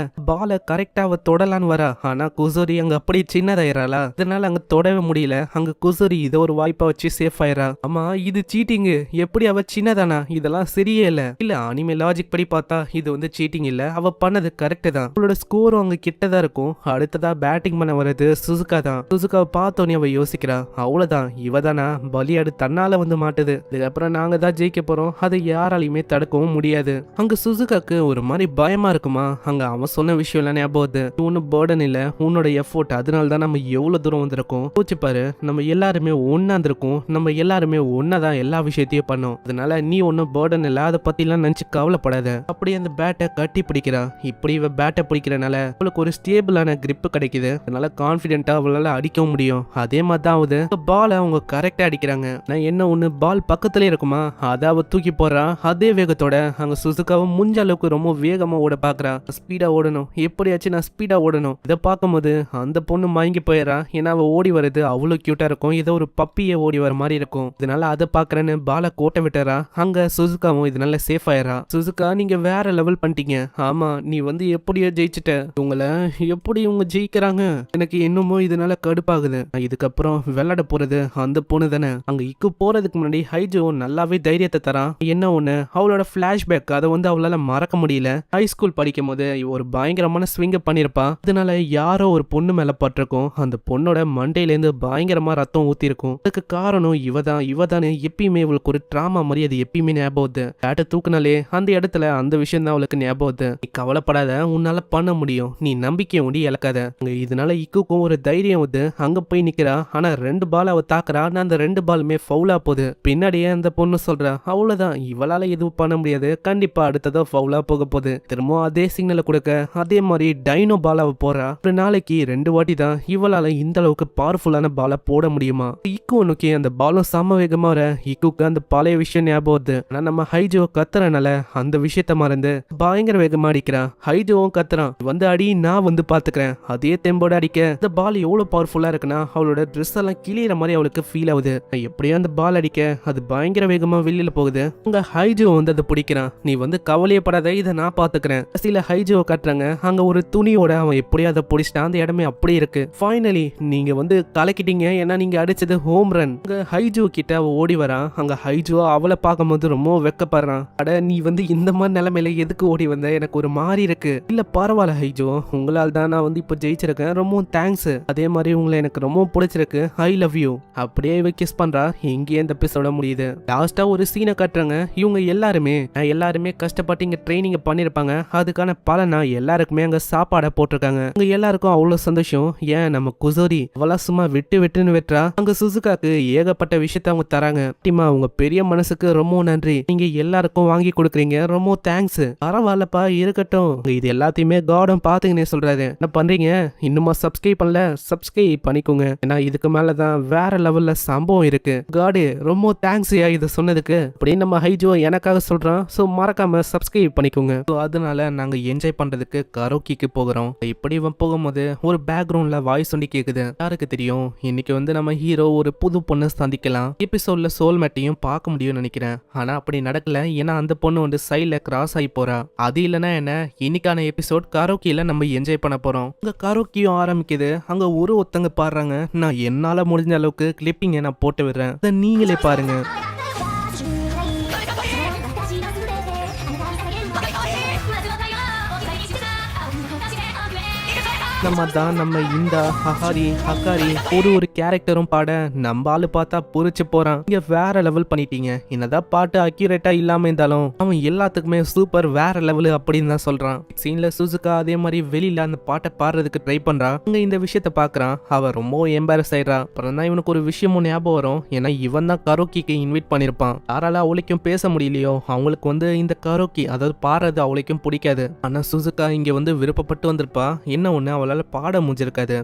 பால கரெக்டா அவ தொடலான்னு வரா. ஆனா குசோரி அங்க அப்படி சின்னதாயிராளா. இதனால அங்க தொடவே முடியல. அங்க குசோரி இதை ஒரு வாய்ப்பா வச்சு சேஃப் ஆயிரா. ஆமா, இது சீட்டிங். எப்படி அவ சின்னதானா? இதெல்லாம் சரியே இல்ல அனிமே லாஜிக் படி பார்த்தா இது வந்து சீட்டிங் இல்ல. அவ பண்ணது கரெக்ட் தான். அவளோட ஸ்கோரும் அங்க கிட்டதான் இருக்கும். அடுத்ததா பேட்டிங் பண்ண வர்றது சுசுகா தான். சுசுகாவை பார்த்தோன்னே அவ யோசிக்கிறா, அவ்வளவுதான், இவதானா பலியாடு தன்னால வந்து மாட்டுது. இதுக்கப்புறம் நாங்க தான் ஜெயிக்க போறோம். அதை யாராலையுமே தடுக்கவும் முடியாது. அங்க சுசுகாக்கு ஒரு மாதிரி பயமா இருக்குமா. அங்க அவன் சொன்ன விஷயம் எல்லாம் ஞாபகம் வருது. ஒன்னும் பேர்டன் இல்ல, உன்னோட எஃபோர்ட். அதனால தான் நம்ம எவ்வளவு தூரம் வந்திருக்கோம். யோசிச்சு பாரு, நம்ம எல்லாருமே ஒன்னா இருந்திருக்கோம். நம்ம எல்லாருமே ஒன்னாதான் எல்லா விஷயத்தையும் பண்ணோம். அதனால நீ ஒன்னும் பேர்டன் இல்ல, அதை பத்தி எல்லாம் நினைச்சு கவலைப்படாத. அப்படியே அந்த பேட்டை கட்டி பிடிக்கிறா. இப்படி இவ பேட்டை பிடிக்கிறனால அவளுக்கு ஒரு ஸ்டேபிளான கிரிப் கிடைக்குது. அதனால கான்பிடென்ட்டா அவளால அடிக்கவும் முடியும். அதே மாதிரி தான் ஆகுது. பால் அவங்க கரெக்டா அடிக்கிறாங்க. நான் என்ன ஒண்ணு பால் பக்கத்துல இருக்குமா, அதை அவ தூக்கி போடுறா. அதே வேகத்தோட அங்க சுசுகாவும் முடிஞ்ச அளவுக்கு ரொம்ப வேகமா ஓட பாக்குறா. ஸ்பீடா ஓடணும், எப்படியாச்சும் நான் ஸ்பீடா ஓடணும். இதை பார்க்கும்போது அந்த பொண்ணு மயங்கி போயிடறா. ஏன்னா அவ ஓடி வருது அவ்வளவு கியூட்டா இருக்கும். ஏதோ ஒரு பப்பிய ஓடி வர மாதிரி இருக்கும். இதனால அதை பாக்குறேன்னு பாலை கோட்டை விட்டுறா. அங்க சுசுகாவும் இதனால சேஃப் ஆயிரா. சுசுகா, நீங்க வேற லெவல் பண்ணிட்டீங்க. ஆமா, நீ வந்து எப்படியோ ஜெயிச்சுட்ட. உங்களை எப்படி இவங்க ஜெயிக்கிறாங்க எனக்கு என்னமோ இதனால கடுப்பாகுது. இதுக்கப்புறம் விளையாட போறது அந்த பொண்ணு தானே. அங்க இக்கு போறதுக்கு முன்னாடி ஹைஜோ நல்லாவே தைரியத்தை தரான். என்ன ஒண்ணு, அவளோட பிளாஷ்பேக் அதை வந்து அவளால மறக்க முடியல. ஹை ஸ்கூல் படிக்கும் போது ஒரு பயங்கரமான ஸ்விங்க பண்ணிருப்பா. அதனால யாரோ ஒரு பொண்ணு மேல பட்டிருக்கும். அந்த பொண்ணோட மண்டையில இருந்து பயங்கரமா ரத்தம் ஊத்தி இருக்கும். அதுக்கு காரணம் இவதான் எப்பயுமே இவளுக்கு ஒரு டிராமா மாதிரி அது எப்பயுமே ஞாபகம் வருது. பேட்டை தூக்குனாலே அந்த இடத்துல அந்த விஷயம் தான் அவளுக்கு ஞாபகம் வருது. நீ கவலைப்படாத, உன்னால பண்ண முடியும். நீ நம்பிக்கை ஒண்டி இழக்காத. இதனால இக்குக்கும் ஒரு தைரியம் வந்து அங்க போய் நிக்கிறா. ஆனா 2 பால் அவ தாக்குறா. அந்த 2 பாலுமே ஃபவுலா போகுது. பின்னாடியே அந்த பொண்ணு சொல்றா, அவ்வளவுதான், இவளால எதுவும் பண்ண முடியாது. கண்டிப்பா அடுத்ததா ஃபவுலா போக போகுது. திரும்ப அதே சிக்னலை கொடுக்க அதே மாதிரி டைனோ பால் அவ போறா. ஒரு நாளைக்கு 2 வாட்டி தான் இவளால இந்த அளவுக்கு பவர்ஃபுல்லான பாலை போட முடியுமா. இக்கு நோக்கி அந்த பாலும் சம வேகமா வர இக்குக்கு அந்த பழைய விஷயம் ஞாபகம் வருது. ஆனா நம்ம ஹைஜோ கத்துறனால அந்த விஷயத்த மறந்து பயங்கர வேகமா அடிக்கிறா. ஹைஜோவும் கத்துறான், வந்து அடி, நான் வந்து பாத்துக்கிறேன். அதே தெம்போட அடிக்க இந்த பால் எவ்வளவு பவர்ஃபுல்லா இருக்குன்னா அவளோட ட்ரெஸ் எல்லாம் கிளியற மாதிரி அவளுக்கு ஃபீல் ஆகுது. எப்படியோ அந்த பால் அடிக்க அது பயங்கர வேகமா வெளியில போகுது. உங்க ஹைஜோ வந்து அதை பிடிக்கிறான். நீ வந்து கவலையப்படாத, இதை நான் பாத்துக்கிறேன். சில ஹைஜோ காட்டுறாங்க. அங்க ஒரு துணியோட அவன் எப்படியோ அதை பிடிச்சிட்டான். அந்த இடமே அப்படியே இருக்கு. ஃபைனலி நீங்க வந்து கலக்கிட்டீங்க. ஏன்னா நீங்க அடிச்சது ஹோம் ரன். அங்க ஹைஜோ கிட்ட அவ ஓடி வரான். அங்க ஹைஜோ அவளை பார்க்கும்போது ரொம்ப வெக்கப்படுறான். அட, நீ வந்து இந்த மாதிரி நிலைமையில எதுக்கு ஓடி வந்த, எனக்கு ஒரு மாதிரி இருக்கு. இல்ல பரவாயில்ல ஹைஜோ, உங்களால் தான் நான் வந்து இப்போ ஜெயிச்சிருக்கேன். ரொம்ப தேங்க்ஸ். அதே மாதிரி உங்களை எனக்கு ரொம்ப பிடிச்சிருக்கு. I love you. அப்படியே இவ கிஸ் பண்றா. இங்கேயே இந்த எபிசோட முடியுது. லாஸ்டா ஒரு சீனை காட்டுறாங்க. இவங்க எல்லாருமே கஷ்டப்பட்டு இங்க ட்ரைனிங் பண்ணிருப்பாங்க. அதுக்கான பலனா எல்லாருக்குமே அங்க சாப்பாடை போட்டிருக்காங்க. அங்க எல்லாருக்கும் அவ்வளவு சந்தோஷம். ஏன் நம்ம குசோரி அவளா சும்மா விட்டுன்னு வெட்டுறா. அங்க சுசுகாக்கு ஏகப்பட்ட விஷயத்த அவங்க தராங்க. உங்க பெரிய மனசுக்கு ரொம்ப நன்றி. நீங்க எல்லாருக்கும் வாங்கி கொடுக்குறீங்க. ரொம்ப தேங்க்ஸ். பரவாயில்லப்பா, இருக்கட்டும். இது எல்லாத்தையுமே கார்டன் பாத்துங்கன்னே சொல்றாரு. என்ன பண்றீங்க, இன்னுமா சப்ஸ்கிரைப் பண்ணல? சப்ஸ்கிரைப் பண்ணிக்கோங்க. ஏன்னா இதுக்கு மேலதான் வேற லெவல்ல சம்பவம் இருக்கு. காடு ரொம்ப தேங்க்ஸ் இதை சொன்னதுக்கு அப்படின்னு நம்ம ஹைஜோ எனக்காக சொல்றான். சோ மறக்காம சப்ஸ்கிரைப் பண்ணிக்கோங்க. அதனால நாங்க என்ஜாய் பண்றதுக்கு கரோக்கிக்கு போகிறோம். இப்படி போகும்போது ஒரு பேக்ரவுண்ட்ல வாய்ஸ் ஒண்டி கேக்குது. யாருக்கு தெரியும், இன்னைக்கு வந்து நம்ம ஹீரோ ஒரு புது பொண்ணு சந்திக்கலாம். எபிசோட்ல சோல்மேட்டையும் பார்க்க முடியும்னு நினைக்கிறேன். ஆனா அப்படி நடக்கல. ஏன்னா அந்த பொண்ணு வந்து சைட்ல கிராஸ் ஆகி போறா. அது இல்லைன்னா என்ன, இன்னைக்கான எபிசோட் கரோக்கியில நம்ம என்ஜாய் பண்ண போறோம். அங்க கரோக்கியும் ஆரம்பிக்குது. அங்க ஒருத்தங்க பாடுறாங்க. நான் என்னால முடிஞ்ச அளவுக்கு கிளிப்பிங்க நான் போட்டு விடுறேன். அதை நீங்களே பாருங்க. நம்ம தான் நம்ம இந்த ஹக்காரி ஒரு கேரக்டரும் பாட நம்ம ஆளு பார்த்தா புரிச்சு போறான். இங்க வேற லெவல் பண்ணிட்டீங்க. என்னதான் பாட்டு அக்யூரேட்டா இல்லாம இருந்தாலும் அவன் எல்லாத்துக்குமே சூப்பர் வேற லெவல் அப்படின்னு தான் சொல்றான். சீன்ல சுசுகா அதே மாதிரி வெளியில அந்த பாட்டை பாடுறதுக்கு ட்ரை பண்றான். அங்க இந்த விஷயத்த பாக்குறான். அவ ரொம்ப எம்பாரஸ் ஆயிடுறா. அப்புறம் தான் இவனுக்கு ஒரு விஷயமும் ஞாபகம் வரும். ஏன்னா இவன் தான் கரோக்கிக்கு இன்வைட் பண்ணிருப்பான். யாரால அவளுக்கும் பேச முடியலையோ அவங்களுக்கு இந்த கரோக்கி அதாவது பாடுறது அவளுக்கும் பிடிக்காது. ஆனா சுசுகா இங்க விருப்பப்பட்டு வந்திருப்பா. என்ன ஒண்ணு அவளால பாட முடிஞ்சிருக்காது.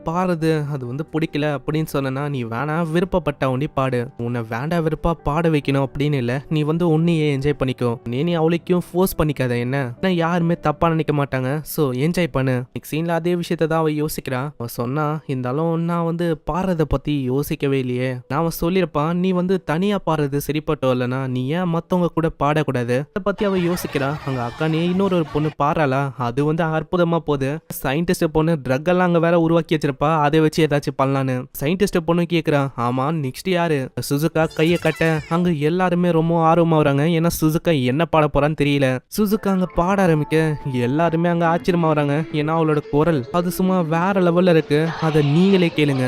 பாடுறது அது பிடிக்கல அப்படின்னு சொன்னா நீ வேணா விருப்பப்பட்ட ஒண்டி பாடு. உன்னை வேண்டா விருப்பா பாட வைக்கணும் அப்படின்னு இல்ல. நீ உன்னையே என்ஜாய் பண்ணிக்கோ. நீ அவளுக்கும் ஃபோர்ஸ் பண்ணிக்காத. என்ன யாருமே தப்பா நினைக்க மாட்டாங்க. சோ என்ஜாய் பண்ணு. சீன்ல அதே விஷயத்த தான் அவ யோசிக்கிறான். அவன் சொன்னா இருந்தாலும் நான் பாடுறத பத்தி யோசிக்கவே இல்லையே. நான் சொல்லிருப்பான் நீ தனியா பாடுறது சரிப்பட்டோ இல்லனா நீ ஏன் மத்தவங்க கூட பாடக்கூடாது. அதை பத்தி அவ யோசிக்கிறான். அங்க அக்கா நீ இன்னொரு பொண்ணு பாடுறாளா அது அற்புதமா போகுது. சயின்டிஸ்ட் பொண்ணு ட்ரக் எல்லாம் அங்க வேற உருவாக்கி வச்சிருப்பா. அதை வச்சு ஏதாச்சும் பண்ணலான்னு சயின்டிஸ்ட் பொண்ணு கேக்குறான். ஆமா நெக்ஸ்ட் யாரு? சுசுகா கைய கட்ட அங்க எல்லாருமே ரொம்ப ஆர்வமா வராங்க. ஏன்னா சுசுகா என்ன பாட போறான்னு தெரியல. சுசுகா அங்க பாட ஆரம்பிக்க எல்லாருமே அங்க ஆச்சரியமா வராங்க. ஏன்னா அவளோட குரல் அது சும்மா வேற லெவல்ல இருக்கு. அதை நீங்களே கேளுங்க.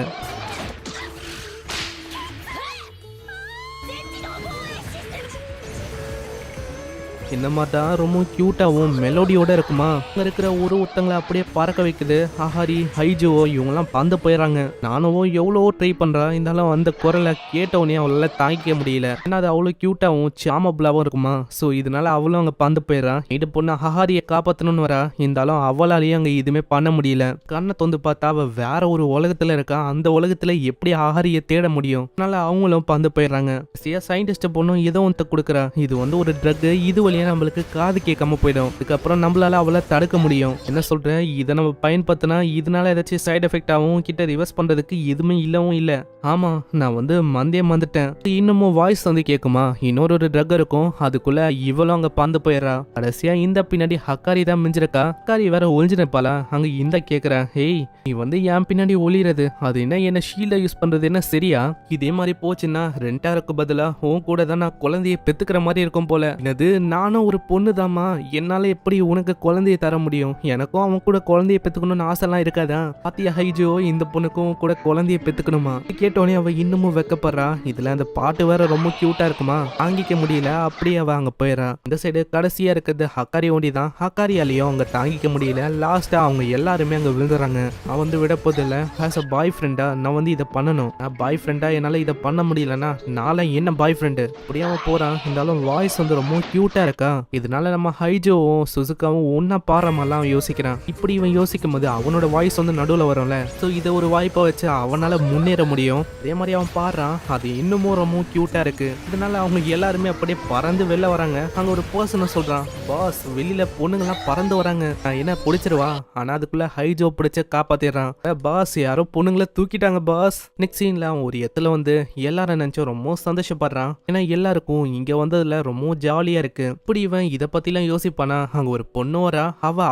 இந்த மாதிரி தான் ரொம்ப கியூட்டாகவும் மெலோடியோட இருக்குமா. அங்க இருக்கிற ஒருத்தங்களை அப்படியே பறக்க வைக்குது. ஹஹாரி ஹைஜோ இவங்கெல்லாம் பந்து போயிடறாங்க. நானும் எவ்வளவோ ட்ரை பண்றா. இருந்தாலும் அந்த குரலை கேட்டவுடனே அவளால தாங்கிக்க முடியல. ஏன்னா அது அவ்வளோ கியூட்டாகவும் சாமபுலாவும் இருக்குமா. ஸோ இதனால அவளும் அங்கே பந்து போயிடறான். இது பொண்ணு ஹஹாரியை காப்பாற்றணும்னு வரா. இருந்தாலும் அவளாலேயும் அங்கே எதுவுமே பண்ண முடியல. கண்ணை தொந்து பார்த்தா அவ வேற ஒரு உலகத்துல இருக்கா. அந்த உலகத்துல எப்படி ஹஹாரியை தேட முடியும். அதனால அவங்களும் பந்து போயிடுறாங்க. சயின்டிஸ்ட் பொண்ணும் ஏதோ ஒன்று கொடுக்குறா. இது ஒரு ட்ரக். இது வழியா நம்மளுக்கு காது கேட்காம போயிடும். அதுக்கப்புறம் நம்மளால அவளை தடுக்க முடியும். என்ன சொல்றேன் இதை நம்ம பயன்படுத்தினா இதனால ஏதாச்சும் சைடு எஃபெக்ட் ஆகும். கிட்ட ரிவர்ஸ் பண்றதுக்கு எதுவுமே இல்லவும் இல்ல. ஆமா நான் மந்தே வந்துட்டேன். இன்னமும் வாய்ஸ் கேட்குமா. இன்னொரு ட்ரக் இருக்கும். அதுக்குள்ள இவளும் அங்க பந்து போயிடுறா. கடைசியா இந்த பின்னாடி ஹக்காரி தான் மிஞ்சிருக்கா. ஹக்காரி வேற ஒளிஞ்சிருப்பாளா. அங்க இந்த கேக்குறா. ஹேய் நீ என் பின்னாடி ஒளிறது அது என்ன ஷீல்ட யூஸ் பண்றது என்ன சரியா? இதே மாதிரி போச்சுன்னா ரெண்டாருக்கு பதிலா உன் கூட தான் நான் குழந்தைய பெத்துக்கிற மாதிரி இருக்கும் போல. என்னது நானும் ஒரு பொண்ணு தாமா. என்னால எப்படி உனக்கு குழந்தைய தர முடியும்? எனக்கும் அவன் கூட குழந்தைய பெத்துக்கணும்னு ஆசைலாம் இருக்காதா? பாத்தியா ஹைஜோ இந்த பொண்ணுக்கும் கூட குழந்தைய பெத்துக்கணுமா? கேட்டோடனே அவ இன்னமும் வெக்கப்படுறா. இதுல அந்த பாட்டு வேற ரொம்ப கியூட்டா இருக்குமா. தாங்கிக்க முடியல. அப்படியே அவ அங்க போயிடறா. இந்த சைடு கடைசியா இருக்கிறது ஹக்காரி ஓண்டி தான். ஹக்காரியாலையும் அவங்க தாங்கிக்க முடியல. லாஸ்டா அவங்க எல்லாருமே அங்க விழுந்துறாங்க. நான் விட போதில்ல. ஆஸ் அ பாய் ஃப்ரெண்டா நான் இதை பண்ணணும். நான் பாய் ஃப்ரெண்டா என்னால இதை பண்ண முடியலன்னா நாளை என்ன பாய் ஃப்ரெண்டு அப்படியே அவன் போறான். இருந்தாலும் வாய்ஸ் ரொம்ப கியூட்டா இருக்கா. இதனால நம்ம ஹைஜோவும் சுசுகாவும் ஒன்னா பாடுறமெல்லாம் யோசிக்கிறான். இப்படி இவன் யோசிக்கும் போது அவனோட வாய்ஸ் நடுவில் வரும்ல. ஸோ இதை ஒரு வாய்ப்பை வச்சு அவனால முன்னேற முடியும். அதே மாதிரி அவன் பாடுறான். அது இன்னமும் ரொம்ப கியூட்டா இருக்கு. இதனால அவங்க எல்லாருமே அப்படியே பறந்து வெளில வராங்க. அங்க ஒரு பர்சனை சொல்றான். பாஸ் வெளியில பொண்ணுங்கெல்லாம் பறந்து வராங்க. நான் என்ன பிடிச்சிருவா? ஆனா அதுக்குள்ள ஹைஜோ பிடிச்ச காப்பாத்திடுறான். பாஸ் யாரோ பொண்ணுங்களை தூக்கிட்டாங்க பாஸ். நெக்ஸ்ட் சீன்ல அவன் ஒரு இடத்துல எல்லாரும் நினைச்சு ரொம்ப சந்தோஷப்படுறான். ஏன்னா எல்லாருக்கும் இங்க வந்ததுல ரொம்ப ஜாலியா இருக்கு. இப்படி இவன் இதை பத்திலாம் யோசிப்பானா. அங்க ஒரு பொண்ணு வரா.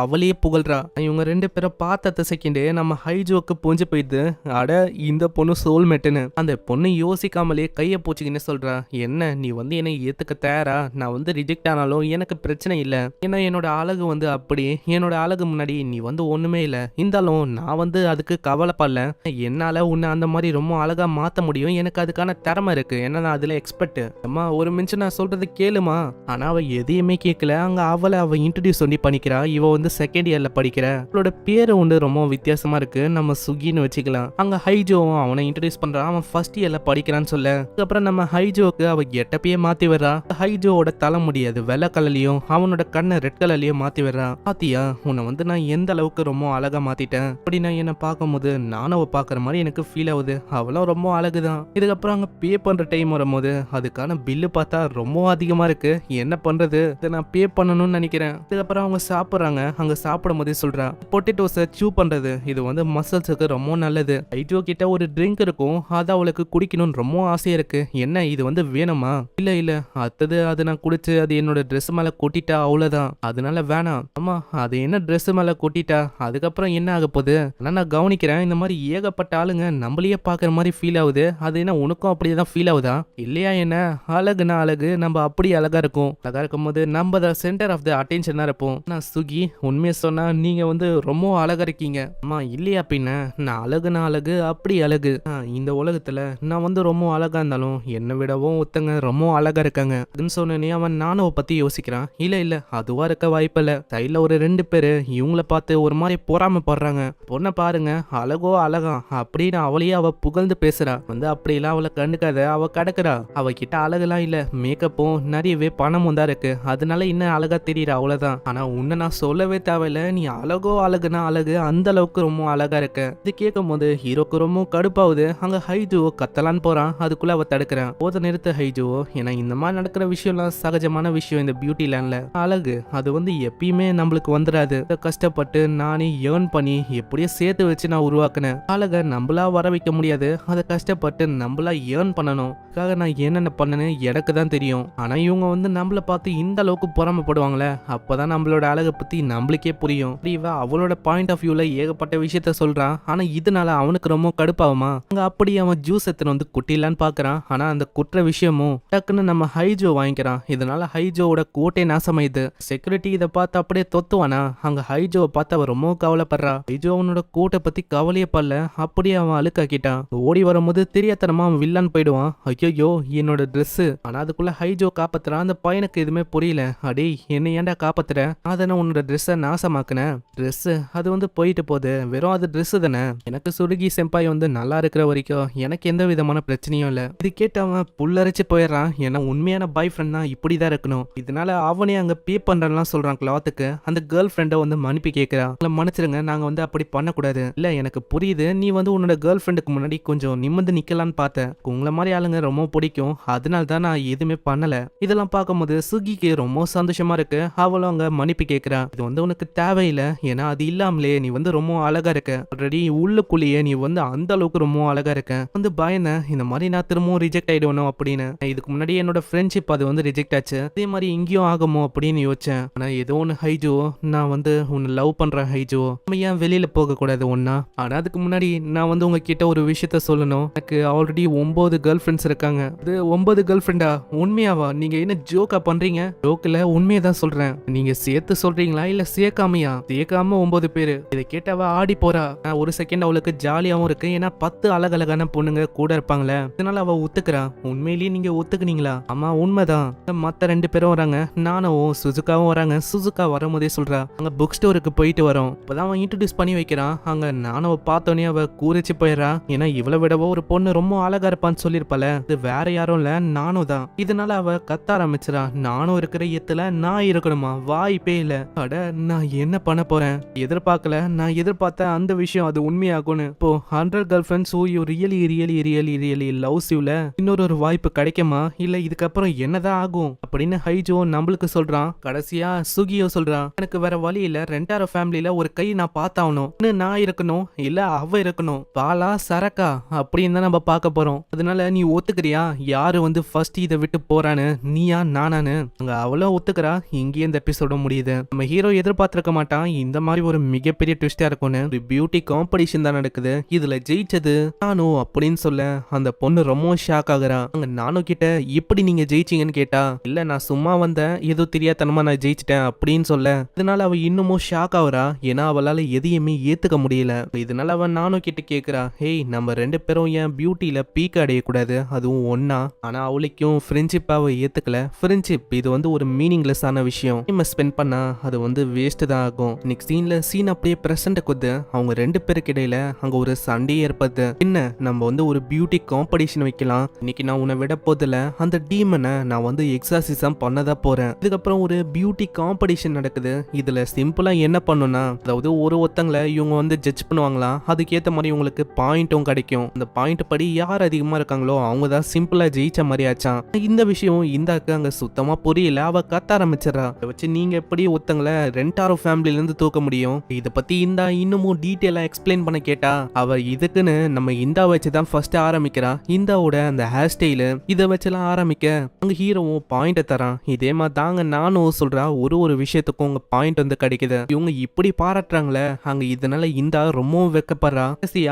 அவளையே புகழ்றா. இவங்க ரெண்டு பேரும் பார்த்த செகண்டே நம்ம ஹைஜோக்கு புரிஞ்சு போயிடுது. அட இந்த பொண்ணு சோல்மேட்டுன்னு. அந்த பொண்ணு யோசிக்காமலே கைய பூச்சிக்கின்னு சொல்றா. என்ன நீ என்னை ஏத்துக்க தயாரா? நான் ரிஜெக்ட் ஆனாலும் எனக்கு பிரச்சனை இல்ல. ஏன்னா என்னோட அழகு அப்படி. என்னோட அழகு முன்னாடி நீ ஒண்ணுமே இல்ல. இருந்தாலும் நான் அதுக்கு கவலைப்படல. என்னால உன்னை அந்த மாதிரி ரொம்ப அழகா மாத்த முடியும். எனக்கு அதுக்கான திறமை இருக்கு. ஏன்னா நான் அதுல எக்ஸ்பர்ட். அம்மா ஒரு நிமிஷம் நான் சொல்றது கேளுமா. ஆனா அவ எதையுமே கேட்கல. அங்க அவ இன்ட்ரடியூஸ் பண்ணிக்கிறா. இவ செகண்ட் இயர்ல படிக்கிற. அவளோட பேரு ரொம்ப வித்தியாசமா இருக்கு. நம்ம சுகின்னு வச்சுக்கலாம். அங்க ஹைஜோவும் அவனை இன்ட்ரடியூஸ் பண்றான். அவன் ஃபர்ஸ்ட் இயர்ல படிக்கிறான்னு சொல்ல. அதுக்கப்புறம் நம்ம ஹைஜோக்கு அவ எட்டப்பயே மாத்தி வர்றா. ஹைஜோவோட தலை முடியாது வெள்ளை கலர்லயும் அவனோட கண்ணை ரெட் கலர்லயும் மாத்தி வர்றா. பாத்தியா உன்னை நான் எந்த அளவுக்கு ரொம்ப அழகா மாத்திட்டேன். அப்படி நான் என்ன பார்க்கும்போது நானும் அவ பாக்குற மாதிரி எனக்கு ஃபீல் ஆகுது. அவளும் ரொம்ப அழகுதான். இதுக்கப்புறம் அங்க பே பண்ற டைம் வரும்போது அதுக்கான பில்லு பார்த்தா ரொம்ப அதிகமா இருக்கு. என்ன பண்றது? இதை நான் பே பண்ணணும்னு நினைக்கிறேன். இதுக்கப்புறம் அவங்க சாப்பிடுறாங்க. அங்க சாப்பிடும் போதே சொல்றா பொட்டேட்டோஸை சூ பண்றது இது மசில்ஸுக்கு ரொம்ப நல்லது. ஐஜோ கிட்ட ஒரு ட்ரிங்க் இருக்கும். அது அவளுக்கு குடிக்கணும்னு ரொம்ப ஆசையா இருக்கு. என்ன இது வேணுமா? இல்ல அடுத்தது அது நான் குடிச்சு அது என்னோட ட்ரெஸ் மேல கொட்டிட்டா அவ்வளவுதான். அதனால வேணாம். ஆமா அது என்ன ட்ரெஸ் மேல கொட்டிட்டா அதுக்கப்புறம் என்ன ஆக போகுது? ஆனா நான் கவனிக்கிறேன் இந்த மாதிரி ஏகப்பட்ட ஆளுங்க நம்மளையே பாக்குற மாதிரி ஃபீல் ஆகுது. அது என்ன உனக்கும் அப்படியேதான் ஃபீல் ஆகுதா? இல்லையா? என்ன அழகுனா அழகு நம்ம அப்படி அழகா இருக்கும். அழகா இருக்க பார்க்கும்போது நம்ம த சென்டர் ஆஃப் த அட்டென்ஷனா இருப்போம். நான் சுகி உண்மையை சொன்னா நீங்க வந்து ரொம்ப அழகா இருக்கீங்க. அம்மா இல்லையா பின்ன நான் அழகுனா அழகு அப்படி அழகு. இந்த உலகத்துல நான் வந்து ரொம்ப அழகா இருந்தாலும் என்னை விடவும் ஒருத்தங்க ரொம்ப அழகா இருக்காங்க அப்படின்னு சொன்னே அவன் நானும் பத்தி யோசிக்கிறான். இல்ல அதுவா இருக்க வாய்ப்பில்ல. சைட்ல ஒரு 2 பேரு இவங்கள பார்த்து ஒரு மாதிரி பொறாமப்படுறாங்க. பொண்ணை பாருங்க அழகோ அழகா அப்படின்னு அவளையே அவ புகழ்ந்து பேசுறா. வந்து அப்படிலாம் அவளை கண்டுக்காத, அவ கிடக்குறா. அவகிட்ட அழகுலாம் இல்ல, மேக்கப்பும் நிறையவே பணமும் தான் இருக்கு, அதனால இன்னும் அழகா தெரியற அவ்வளவுதான். ஆனா உன்னை நான் சொல்லவே தேவையில்ல, நீ அழகோ அழகுனா அழகு, அந்த அளவுக்கு ரொம்ப அழகா இருக்க. இது கேட்கும் போது ஹீரோக்கு ரொம்ப கடுப்பாவுது. அங்க ஹைஜுவோ கத்தலான்னு போறான், அதுக்குள்ள அவ தடுக்கிறான். போத நிறுத்த ஹைஜுவோ, ஏன்னா இந்த மாதிரி நடக்கிற விஷயம்லாம் சகஜமான விஷயம் இந்த பியூட்டி லேண்ட்ல. அழகு அது வந்து எப்பயுமே நம்மளுக்கு வந்துடாது. கஷ்டப்பட்டு நானே ஏர்ன் பண்ணி எப்படியோ சேர்த்து வச்சு நான் உருவாக்குனேன். அழகை நம்மளா வர வைக்க முடியாது, அதை கஷ்டப்பட்டு நம்மளா ஏர்ன் பண்ணணும். நான் என்னென்ன பண்ணனு எனக்கு தான் தெரியும். ஆனா இவங்க வந்து நம்மள பார்த்து இந்த அளவுக்கு பொறாமப்படுவாங்களே, அப்பதான் நம்மளோட அழகை பத்தி நம்மளுக்கே புரியும். இவ அவளோட பாயிண்ட் ஆஃப் வியூல ஏகப்பட்ட விஷயத்த சொல்றான். ஆனா இதனால அவனுக்கு ரொம்ப கடுப்பாகுமா. அங்க அப்படி அவன் ஜூஸ் எத்தனை வந்து குட்டிலான்னு பாக்குறான். ஆனா அந்த குற்ற விஷயமும் டக்குன்னு நம்ம ஹைஜோ வாங்கிக்கிறான். இதனால ஹைஜோவோட கோட்டை நாசமாயிது. செக்யூரிட்டி இதை பார்த்து அப்படியே தொத்துவானா. அங்க ஹைஜோவை பார்த்து அவ ரொம்ப கவலைப்படுறா. ஹைஜோ அவனோட கோட்டை பத்தி கவலையே படல, அப்படியே அவன் அழுக்காக்கிட்டான். ஓடி வரும்போது தெரியாதனமா அவன் வில்லான் போயிடுவான். ஐயோ என்னோட ட்ரெஸ். ஆனா அதுக்குள்ள ஹைஜோ காப்பாத்துறான். அந்த பையனுக்கு எதுவுமே புரியல. அடே என்ன ஏன்டா காப்பாத்துற, அதான உன்னோட ட்ரெஸ்ஸை நாசமாக்குன. ட்ரெஸ் அது வந்து போயிட்டு போகுது, வெறும் அது ட்ரெஸ் தானே. எனக்கு சுருகி செம்பாய் வந்து நல்லா இருக்கிற வரைக்கும் எனக்கு எந்த விதமான பிரச்சனையும் இல்ல. இது கேட்டு அவன் புல்லரைச்சு போயிடுறான். ஏன்னா உண்மையான பாய் ஃப்ரெண்ட் தான் இப்படிதான் இருக்கணும். இதனால அவனே அங்க பே பண்றேன்லாம் சொல்றான் கிளாத்துக்கு. அந்த கேர்ள் ஃப்ரெண்டை வந்து மன்னிப்பு கேட்கிறான். மன்னிச்சிருங்க, நாங்க வந்து அப்படி பண்ணக்கூடாது. இல்ல எனக்கு புரியுது, நீ வந்து உன்னோட கேர்ள் ஃப்ரெண்டுக்கு முன்னாடி கொஞ்சம் நிமிர்ந்து நிக்கலான்னு பார்த்தேன். உங்களை மாதிரி ஆளுங்க ரொம்ப பிடிக்கும், அதனால தான் நான் எதுவுமே பண்ணல. இதெல்லாம் பார்க்கும்போது சுகிக்கு ரொம்ப சந்தோஷமா இருக்கு. அவளும் அங்க மன்னிப்பு கேட்கிறா. இது வந்து உனக்கு தேவையில்லை, ஏன்னா அது இல்லாமலே நீ வந்து ரொம்ப அழகா இருக்க. ஆல்ரெடி உள்ளுக்குள்ளேயே நீ வந்து அந்த அளவுக்கு ரொம்ப அழகா இருக்க. வந்து பயந்தேன் இந்த மாதிரி நான் திரும்பவும் ரிஜெக்ட் ஆயிடுவேணும் அப்படின்னு. இதுக்கு முன்னாடி என்னோட ஃப்ரெண்ட்ஷிப் அது வந்து ரிஜெக்ட் ஆச்சு, அதே மாதிரி இங்கேயும் ஆகுமோ அப்படின்னு யோசிச்சேன். ஆனா ஏதோ ஒன்று ஹைஜோ, நான் வந்து உன்னை லவ் பண்றேன் ஹைஜோ, நம்ம ஏன் வெளியில போக கூடாது ஒன்னா. ஆனா அதுக்கு முன்னாடி நான் வந்து உங்ககிட்ட ஒரு விஷயத்த சொல்லணும். எனக்கு ஆல்ரெடி 9 கேர்ள் ஃப்ரெண்ட்ஸ் இருக்காங்க. இது 9 கேர்ள் ஃப்ரெண்டா? உண்மையாவா? நீங்க என்ன ஜோக்கா பண்றீங்க? ஜோக்ல உண்மையை தான் சொல்றேன். நீங்க சேர்த்து சொல்றீங்களா இல்ல சேர்க்காமையா? சேர்க்காம 9 பேரு. இதை கேட்டவ ஆடி போறா. ஒரு செகண்ட் அவளுக்கு ஜாலியாவும் இருக்கு, ஏன்னா 10 அழகழகான பொண்ணுங்க கூட இருப்பாங்களே, அதனால அவ ஒத்துக்கிறா. உண்மையிலேயே நீங்க ஒத்துக்குனீங்களா? ஆமா உண்மைதான். மத்த 2 பேரும் வராங்க, நானும் சுசுகாவும் வராங்க. சுசுகா வரும்போதே சொல்றா அங்க புக் ஸ்டோருக்கு போயிட்டு வரோம். இப்பதான் அவன் இன்ட்ரோடியூஸ் பண்ணி வைக்கிறான். அங்க நானும் பார்த்தோன்னே அவ கூரிச்சு போயிடறா. ஏன்னா இவளை விடவோ ஒரு பொண்ணு ரொம்ப அழகா இருப்பான்னு சொல்லிருப்பால, இது வேற யாரும் இல்ல நானும் தான். இதனால அவ கத்த ஆரம்பிச்சிடா. நானும் இருக்கிற இடத்துல நான் இருக்கணுமா? வாய்ப்பே இல்ல. அட நான் என்ன பண்ண போறேன்? எதிர்பார்க்கல, நான் எதிர்பார்த்த அந்த விஷயம் அது உண்மையாகும்னு. இப்போ 100 girl friends who you really really really really loves யூல இன்னொரு வாய்ப்பு கிடைக்குமா இல்ல இதுக்கப்புறம் என்னதான் ஆகும் அப்படின்னு ஹைஜோ நம்மளுக்கு சொல்றான். கடைசியா சுகியோ சொல்றான், எனக்கு வேற வழி இல்ல, ரெண்டாரோ ஃபேமிலியில ஒரு கை நான் பார்த்தாகணும். நான் இருக்கணும் இல்ல அவ இருக்கணும், பாலா சரக்கா அப்படின்னு தான் நம்ம பார்க்க போறோம். அதனால நீ ஒத்துக்கிறியா? யாரு வந்து ஃபர்ஸ்ட் இதை விட்டு போறான்னு, நீயா நானானு? அங்க அவளோ ஒத்துக்கிறா. இங்கேயே இந்த எபிசோட முடியுது. நம்ம ஹீரோ எதிர்பார்த்திருக்க மாட்டான் இந்த மாதிரி ஒரு மிகப்பெரிய ட்விஸ்டா இருக்கும்னு. ஒரு பியூட்டி காம்படிஷன் தான் நடக்குது, இதுல ஜெயிச்சது நானு அப்படின்னு சொல்ல அந்த பொண்ணு ரொம்ப ஷாக் ஆகுறா. அங்க நானு கிட்ட எப்படி நீங்க ஜெயிச்சீங்கன்னு கேட்டா, இல்ல நான் சும்மா வந்தேன், ஏதோ தெரியாதனமா நான் ஜெயிச்சிட்டேன் அப்படின்னு சொல்ல. இதனால அவ இன்னமும் ஷாக் ஆகுறா, ஏன்னா அவளால எதையுமே ஏத்துக்க முடியல. இதனால அவன் நானும் கிட்ட கேக்குறா, ஹேய் நம்ம 2 பேரும் ஏன் பியூட்டில பீக் அடையக்கூடாது, அதுவும் ஒன்னா? ஆனா அவளுக்கும் ஃப்ரெண்ட்ஷிப் அவ ஏத்துக்கல. ஃப்ரெண்ட்ஷிப் இது வந்து ஒரு மீனிங்லெஸ் ஆன விஷயம், டைம் ஸ்பெண்ட் பண்ணா அது வந்து வேஸ்ட் தான் ஆகும். நெக்ஸ்ட் சீன் அப்படியே பிரசன்ட் குது. அவங்க 2 பேருக்கு இடையில அங்க ஒரு சண்டே ஏற்படுது. என்ன நம்ம வந்து ஒரு பியூட்டி காம்படிஷன் வைக்கலாம், இன்னைக்கு நான் உன்னை விட போதில்ல, அந்த டீமனை நான் வந்து எக்ஸாசிசம் பண்ணதா போறேன். இதுக்கப்புறம் ஒரு பியூட்டி காம்படிஷன் நடக்குது. இதுல சிம்பிளா என்ன பண்ணுனா, அதாவது ஒருத்தங்களை இவங்க வந்து ஜட்ஜ் பண்ணுவாங்களாம், அதுக்கேற்ற மாதிரி உங்களுக்கு பாயிண்ட்டும் கிடைக்கும். அந்த பாயிண்ட் படி யார் அதிகமா இருக்காங்களோ அவங்க தான் சிம்பிளா ஜெயிச்ச மாதிரி ஆச்சான். இந்த விஷயம் இந்தாக்கு அங்க சுத்தமா புரியல. அவ கத்த ஆரம்பிச்சிடறா, இதை வச்சு நீங்க எப்படி ஒருத்தங்களை ரெண்டாரோ ஃபேமிலில இருந்து தூக்க முடியும்? இதை பத்தி இந்தா இன்னமும் டீட்டெயிலா எக்ஸ்பிளைன் பண்ண கேட்டா, அவ இதுக்குன்னு நம்ம இந்தா வச்சுதான் ஃபர்ஸ்ட் ஆரம்பிக்கிறா. இந்தாவோட அந்த ஹேர் ஸ்டைலு இதை வச்செல்லாம் ஆரம்பிக்க அங்க ஹீரோவும் பாயிண்ட் தரான். இதே மாதிரி தாங்க நானும் சொல்றா, ஒரு விஷயத்துக்கும் உங்க பாயிண்ட் வந்து கிடைக்குது. இவங்க இப்படி பாராட்டுறாங்களே, அங்க இதனால இந்த ரொம்பவும் வெக்கப்படுறா.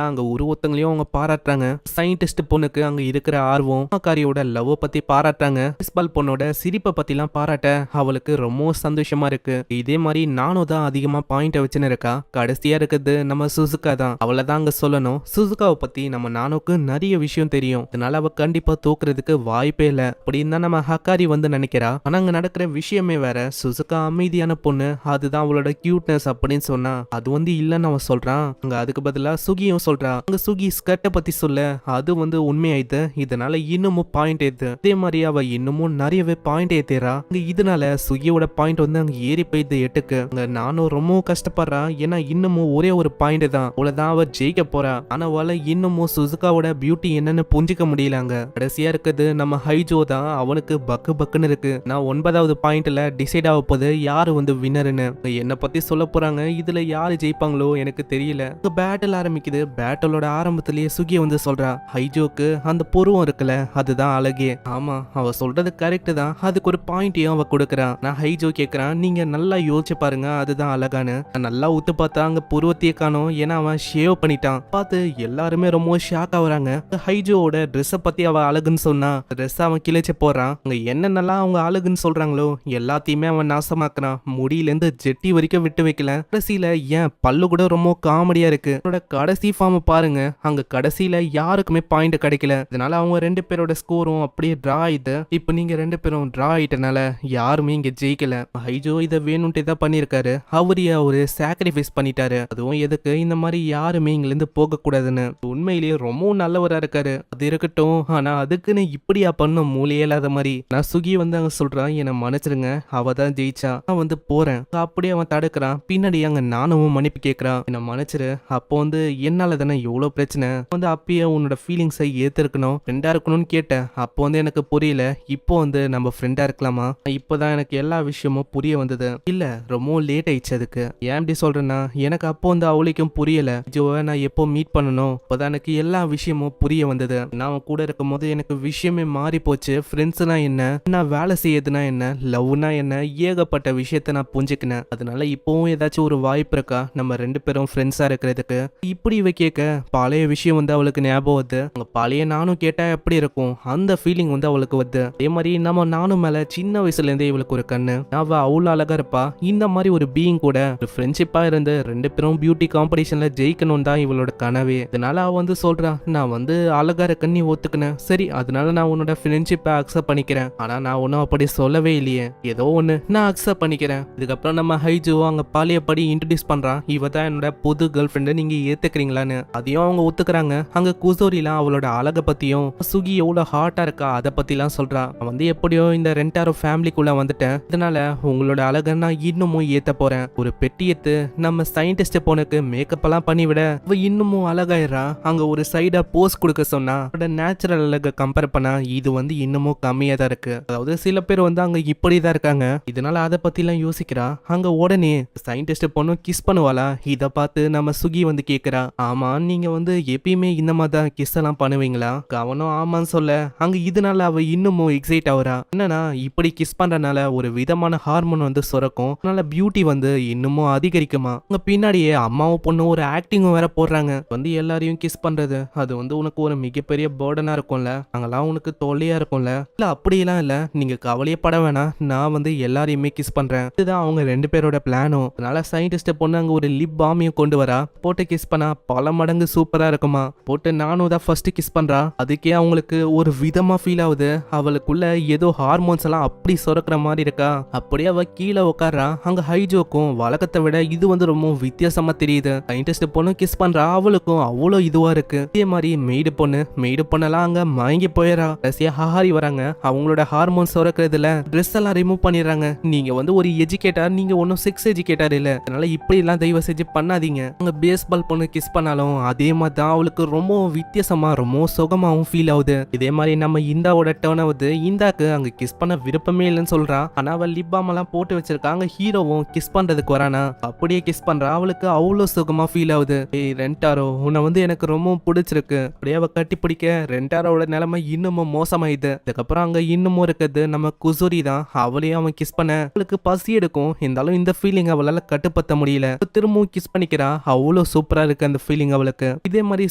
அங்க ஒருத்தங்களையும் அவங்க பாராட்டுறாங்க. சயின்டிஸ்ட் பொண்ணுக்கு அங்க இருக்கிற ஆர்வம், காரியோட லவ் பத்தி பாராட்டுறாங்க. பேஸ்பால் பொண்ணோட சிரிப்பை பத்தி இப்படிலாம் பாராட்ட அவளுக்கு ரொம்ப சந்தோஷமா இருக்கு. இதே மாதிரி நானும் தான் அதிகமா பாயிண்ட வச்சுன்னு இருக்கா. கடைசியா இருக்குது நம்ம சுசுகா தான். அவளை தான் அங்க சொல்லணும். சுசுகாவை பத்தி நம்ம நானுக்கு நிறைய விஷயம் தெரியும், அதனால அவ கண்டிப்பா தோக்குறதுக்கு வாய்ப்பே இல்ல அப்படின்னு தான் நம்ம ஹக்காரி வந்து நினைக்கிறா. ஆனா அங்க நடக்கிற விஷயமே வேற. சுசுகா அமைதியான பொண்ணு, அதுதான் அவளோட கியூட்னஸ் அப்படின்னு சொன்னா அது வந்து இல்லன்னு அவன் சொல்றான். அங்க அதுக்கு பதிலா சுகியும் சொல்றா. அங்க சுகி ஸ்கர்ட்டை பத்தி சொல்ல அது வந்து உண்மையாயிது. இதனால இன்னமும் பாயிண்ட் ஏத்து. அதே மாதிரி அவ இன்னமும் நிறையவே பாயிண்ட் ஏத்துறா. இதனால சுகியோட பாயிண்ட் வந்து அங்க ஏறி போயிது 8க்கு. அங்க நானும் ரொம்ப கஷ்டப்படுறா. ஏன்னா இன்னமும் ஒரே ஒரு பாயிண்ட் தான், அவ்வளவுதான் அவ ஜெயிக்க போறா. ஆனா அவள இன்னமும் சுசுகாவோட பியூட்டி என்னன்னு புரிஞ்சிக்க முடியலங்க. கடைசியா இருக்குது நம்ம ஹைஜோ தான். அவனுக்கு பக்கு பக்குன்னு இருக்கு. நான் 9வது பாயிண்ட்ல டிசைட் ஆக போது யாரு வந்து வின்னர்னு. என்ன பத்தி சொல்ல போறாங்க. இதுல யாரு ஜெயிப்பாங்களோ எனக்கு தெரியல. பேட்டில் ஆரம்பிக்குது. பேட்டிலோட ஆரம்பத்திலேயே சுகி வந்து சொல்றா, ஹைஜோக்கு அந்த புருவம் இருக்குல்ல அதுதான் அழகே. ஆமா அவ சொல்றது கரெக்ட் தான். அதுக்கு ஒரு பாயிண்டையும் அவ கொடுக்கறான். நான் ஹைஜோ கேக்குறான், நீங்க நல்லா யோசிச்சு பாருங்க அதுதான் அழகானு. நல்லா ஊத்து பார்த்தா அங்க புருவத்தையே காணோம். ஏன்னா அவன் ஷேவ் பண்ணிட்டான். பார்த்து எல்லாருமே ரொம்ப ஷாக் ஆகுறாங்க. ஹைஜோவோட ட்ரெஸ்ஸை பத்தி அவ அழகுன்னு சொன்னா ட்ரெஸ் அவன் கிழிச்சு போறான். அங்க என்னென்னலாம் அவங்க அழகுன்னு சொல்றாங்களோ எல்லாத்தையுமே அவன் நாசமாக்குறான். முடியிலேருந்து ஜெட்டி வரைக்கும் விட்டு வைக்கல. கடைசியில ஏன் பல்லு கூட ரொம்ப காமெடியா இருக்கு. கடைசி ஃபார்ம் பாருங்க. அங்க கடைசியில யாருக்குமே பாயிண்ட் கிடைக்கல. இதனால அவங்க 2 பேரோட ஸ்கோரும் அப்படியே டிரா ஆயிட்டு. இப்ப நீங்க 2 பேரும் டிரா ஆயிட்டனால யாருமே இங்க ஜெயிக்கல. ஹைஜோ இதை வேணும்ட்டே தான் பண்ணிருக்காரு. அவரைய ஒரு சாக்ரிஃபைஸ் பண்ணிட்டாரு. அதுவும் எதுக்கு, இந்த மாதிரி யாருமே இங்க இருந்து போக கூடாதுன்னு. உண்மையிலேயே ரொம்ப நல்லவரா இருக்காரு. அது இருக்கட்டும், ஆனா அதுக்குன்னு இப்படியா பண்ணும் மூலையே இல்லாத மாதிரி. நான் சுகி வந்து அங்க சொல்றான், என்னை மன்னிச்சிருங்க அவ தான் ஜெயிச்சா, நான் வந்து போறேன். அப்படியே அவன் தடுக்கிறான். பின்னாடி அங்க நானும் மன்னிப்பு கேட்கறான், என்னை மன்னிச்சிரு. அப்போ வந்து என்னால தானே எவ்வளவு பிரச்சனை வந்து அப்பயே உன்னோட ஃபீலிங்ஸை ஏத்திருக்கணும், ஃப்ரெண்டா இருக்கணும்னு கேட்டேன். அப்போ வந்து எனக்கு புரியல. இப்போ வந்து நம்ம ஃப்ரெண்டா இருக்கலாமா? இப்போதான் எனக்கு எல்லா விஷயமும் புரிய வந்தது. இல்ல ரொம்ப லேட் ஆயிடுச்சு. அதுக்கு ஏன் இப்படி சொல்றேன்னா, எனக்கு அப்போ வந்து அவளுக்கும் புரியல. ஜோவை நான் எப்போ மீட் பண்ணணும் அப்போதான் எனக்கு எல்லா விஷயமும் புரிய வந்தது. நான் அவன் கூட இருக்கும் போது எனக்கு விஷயமே மாறி போச்சு. ஃப்ரெண்ட்ஸ்னா என்ன, நான் வேலை செய்யறதுனா என்ன, லவ்னா என்ன, ஏகப்பட்ட விஷயத்த நான் புரிஞ்சுக்கினேன். அதனால இப்போவும் ஏதாச்சும் ஒரு வாய்ப்பு இருக்கா நம்ம 2 பேரும் ஃப்ரெண்ட்ஸா இருக்கிறதுக்கு? இப்படி இவ கேட்க பழைய விஷயம் வந்து அவளுக்கு ஞாபகம் வருது. அங்க பழைய நானும் கேட்டா எப்படி இருக்கும் அந்த ஃபீலிங் வந்து அவளுக்கு வருது. அதே மாதிரி நம்ம நானும் மேல சின்ன வயசுல இருந்தே இவளுக்கு ஒரு கண்ணு. அவ அவ்வளவு அழகா இருப்பா. இந்த மாதிரி ஒரு பீயிங் கூட ஒரு ஃப்ரெண்ட்ஷிப்பா இருந்து 2 பேரும் பியூட்டி காம்படிஷன்ல ஜெயிக்கணும் தான் இவளோட கனவே. இதனால அவ வந்து சொல்றா, நான் வந்து அழகா இருக்கன்னு நீ ஒத்துக்கினேன், சரி அதனால நான் உன்னோட ஃப்ரெண்ட்ஷிப்பை அக்செப்ட் பண்ணிக்கிறேன். ஆனா நான் ஒன்னும் அப்படி சொல்லவே இல்லையே, ஏதோ ஒண்ணு நான் அக்செப்ட் பண்ணிக்கிறேன். இதுக்கப்புறம் நம்ம ஹைஜோ அங்க பழையபடி இன்ட்ரோடியூஸ் பண்றான், இவ தான் என்னோட புது கேர்ள் ஃப்ரெண்டு, நீங்க ஏத்துக்கிறீங்களான்னு. அதையும் அவங்க ஒத்துக்கிறாங்க. அங்க குசோரிலாம் அவளோட அழகை பத்தியும் சுகி எவ்வளவு ஹார்ட்டா இருக்கா அதை பத்திலாம் சொல்றா. வந்து எப்படியோ இந்த ரெண்டாரோ ஃபேமிலிக்குள்ள வந்துட்டேன், இதனால உங்களோட அழகை நான் இன்னமும் ஏத்த போறேன். ஒரு பெட்டி எடுத்து நம்ம சயின்டிஸ்ட் பொண்ணுக்கு மேக்கப் எல்லாம் பண்ணி விட அவ இன்னமும் அழகாயிரா. அங்க ஒரு சைடா போஸ் கொடுக்க சொன்னா நேச்சுரல் அழகை கம்பேர் பண்ணா இது வந்து இன்னமும் கம்மியா தான் இருக்கு. அதாவது சில பேர் வந்து அங்க இப்படிதான் இருக்காங்க. இதனால அதை பத்தி எல்லாம் யோசிக்கிறா. அங்க உடனே சயின்டிஸ்ட் பொண்ணு கிஸ் பண்ணுவாளா, இத பார்த்து நம்ம சுகி வந்து கேக்குறா, ஆமா நீங்க வந்து எப்பயுமே இந்த மாதிரி தான் கிஸ் எல்லாம் பண்ணுவீங்களா? அவனும் ஆமான்னு சொல்ல அங்க இதனால அவ இன்னமும் எக்ஸைட் ஆகுறா. என்னன்னா இப்படி கிஸ் பண்றதுனால ஒரு விதமான ஹார்மோன் வந்து சுரக்கும், அதனால பியூட்டி வந்து இன்னமும் அதிகரிக்குமா. அங்க பின்னாடியே அம்மாவும் பொண்ணு ஒரு ஆக்டிங்கும் வேற போடுறாங்க. வந்து எல்லாரையும் கிஸ் பண்றது அது வந்து உனக்கு ஒரு மிகப்பெரிய பேர்டனா இருக்கும்ல, அங்கெல்லாம் உனக்கு தொல்லையா இருக்கும்ல. இல்ல அப்படியெல்லாம் இல்ல, நீங்க கவலையே பட வேணாம், நான் வந்து எல்லாரையுமே கிஸ் பண்றேன். இதுதான் அவங்க 2 பேரோட பிளானும். அதனால சயின்டிஸ்ட் பொண்ணு அங்க ஒரு லிப் பாமையும் கொண்டு வரா. போட்டு கிஸ் பண்ணா பல மடங்கு சூப்பரா இருக்குமா. போட்டு நானும் தான் ஃபர்ஸ்ட் கிஸ் பண்றா. அதுக்கே அவங்களுக்கு ஒரு விதமா ஃபீல் ஆகுது. அவளுக்குள்ள ஏதோ ஹார்மோன்ஸ் எல்லாம் அப்படி சுரக்கிற மாதிரி இருக்கா. அப்படியே அவ கீழே உட்கார்றா. அங்க ஹைஜோக்கும் வழக்கத்தை விட இது வந்து ரொம்ப வித்தியாசமா தெரியுது. சயின்டிஸ்ட் பொண்ணு கிஸ் பண்றா, அவளுக்கும் அவ்வளோ இதுவா இருக்கு. இதே மாதிரி மெய்டு பொண்ணெல்லாம் அங்க மயங்கி போயிடறா. கடைசியா ஹஹாரி வராங்க. அவங்களோட ஹார்மோன்ஸ் சுரக்கிறதுல ட்ரெஸ் எல்லாம் ரிமூவ் பண்ணிடுறாங்க. நீங்க வந்து ஒரு எஜுகேட்டர், நீங்க ஒன்னும் செக்ஸ் எஜுகேட்டர் இல்ல, அதனால இப்படி எல்லாம் தயவு செஞ்சு பண்ணாதீங்க. அங்க பேஸ்பால் பொண்ணு கிஸ் பண்ணாலும் அதே மாதிரி தான் அவளுக்கு ரொம்ப வித்தியாசமா ரொம்ப சுகமாவும் ஃபீல் ஆகுது. இதே மாதிரி நம்ம இந்தாவோட டர்ன் ஆகுது. இந்தாக்கு அங்க கிஸ் பண்ண விருப்பமே இல்லைன்னு சொல்றா. ஆனா அவள் லிப் பாம் எல்லாம் போட்டு வச்சிருக்கா. அங்க ஹீரோவும் கிஸ் பண்றதுக்கு வரானா. அப்படியே கிஸ் பண்றா. அவளுக்கு அவ்வளவு சுகமா ஃபீல் ஆகுது. ஏய் ரெண்டாரோ, உன்னை வந்து எனக்கு ரொம்ப பிடிச்சிருக்கு. அப்படியே அவ கட்டி பிடிக்க ரெண்டாரோட நிலைமை இன்னமும் மோசமாயிது. அதுக்கப்புறம் அங்க இன்னமும் இருக்குது நம்ம குசுரி தான். அவளையும் அவன் கிஸ் பண்ண அவளுக்கு பசி எடுக்கும். இருந்தாலும் இந்த ஃபீலிங் அவளால கட்டுப்படுத்த முடியல. திரும்பவும் கிஸ் பண்ணிக்கிறா. அவ்வளவு சூப்பரா இருக்கு அந்த ஃபீலிங் அவளுக்கு. இதே மாதிரி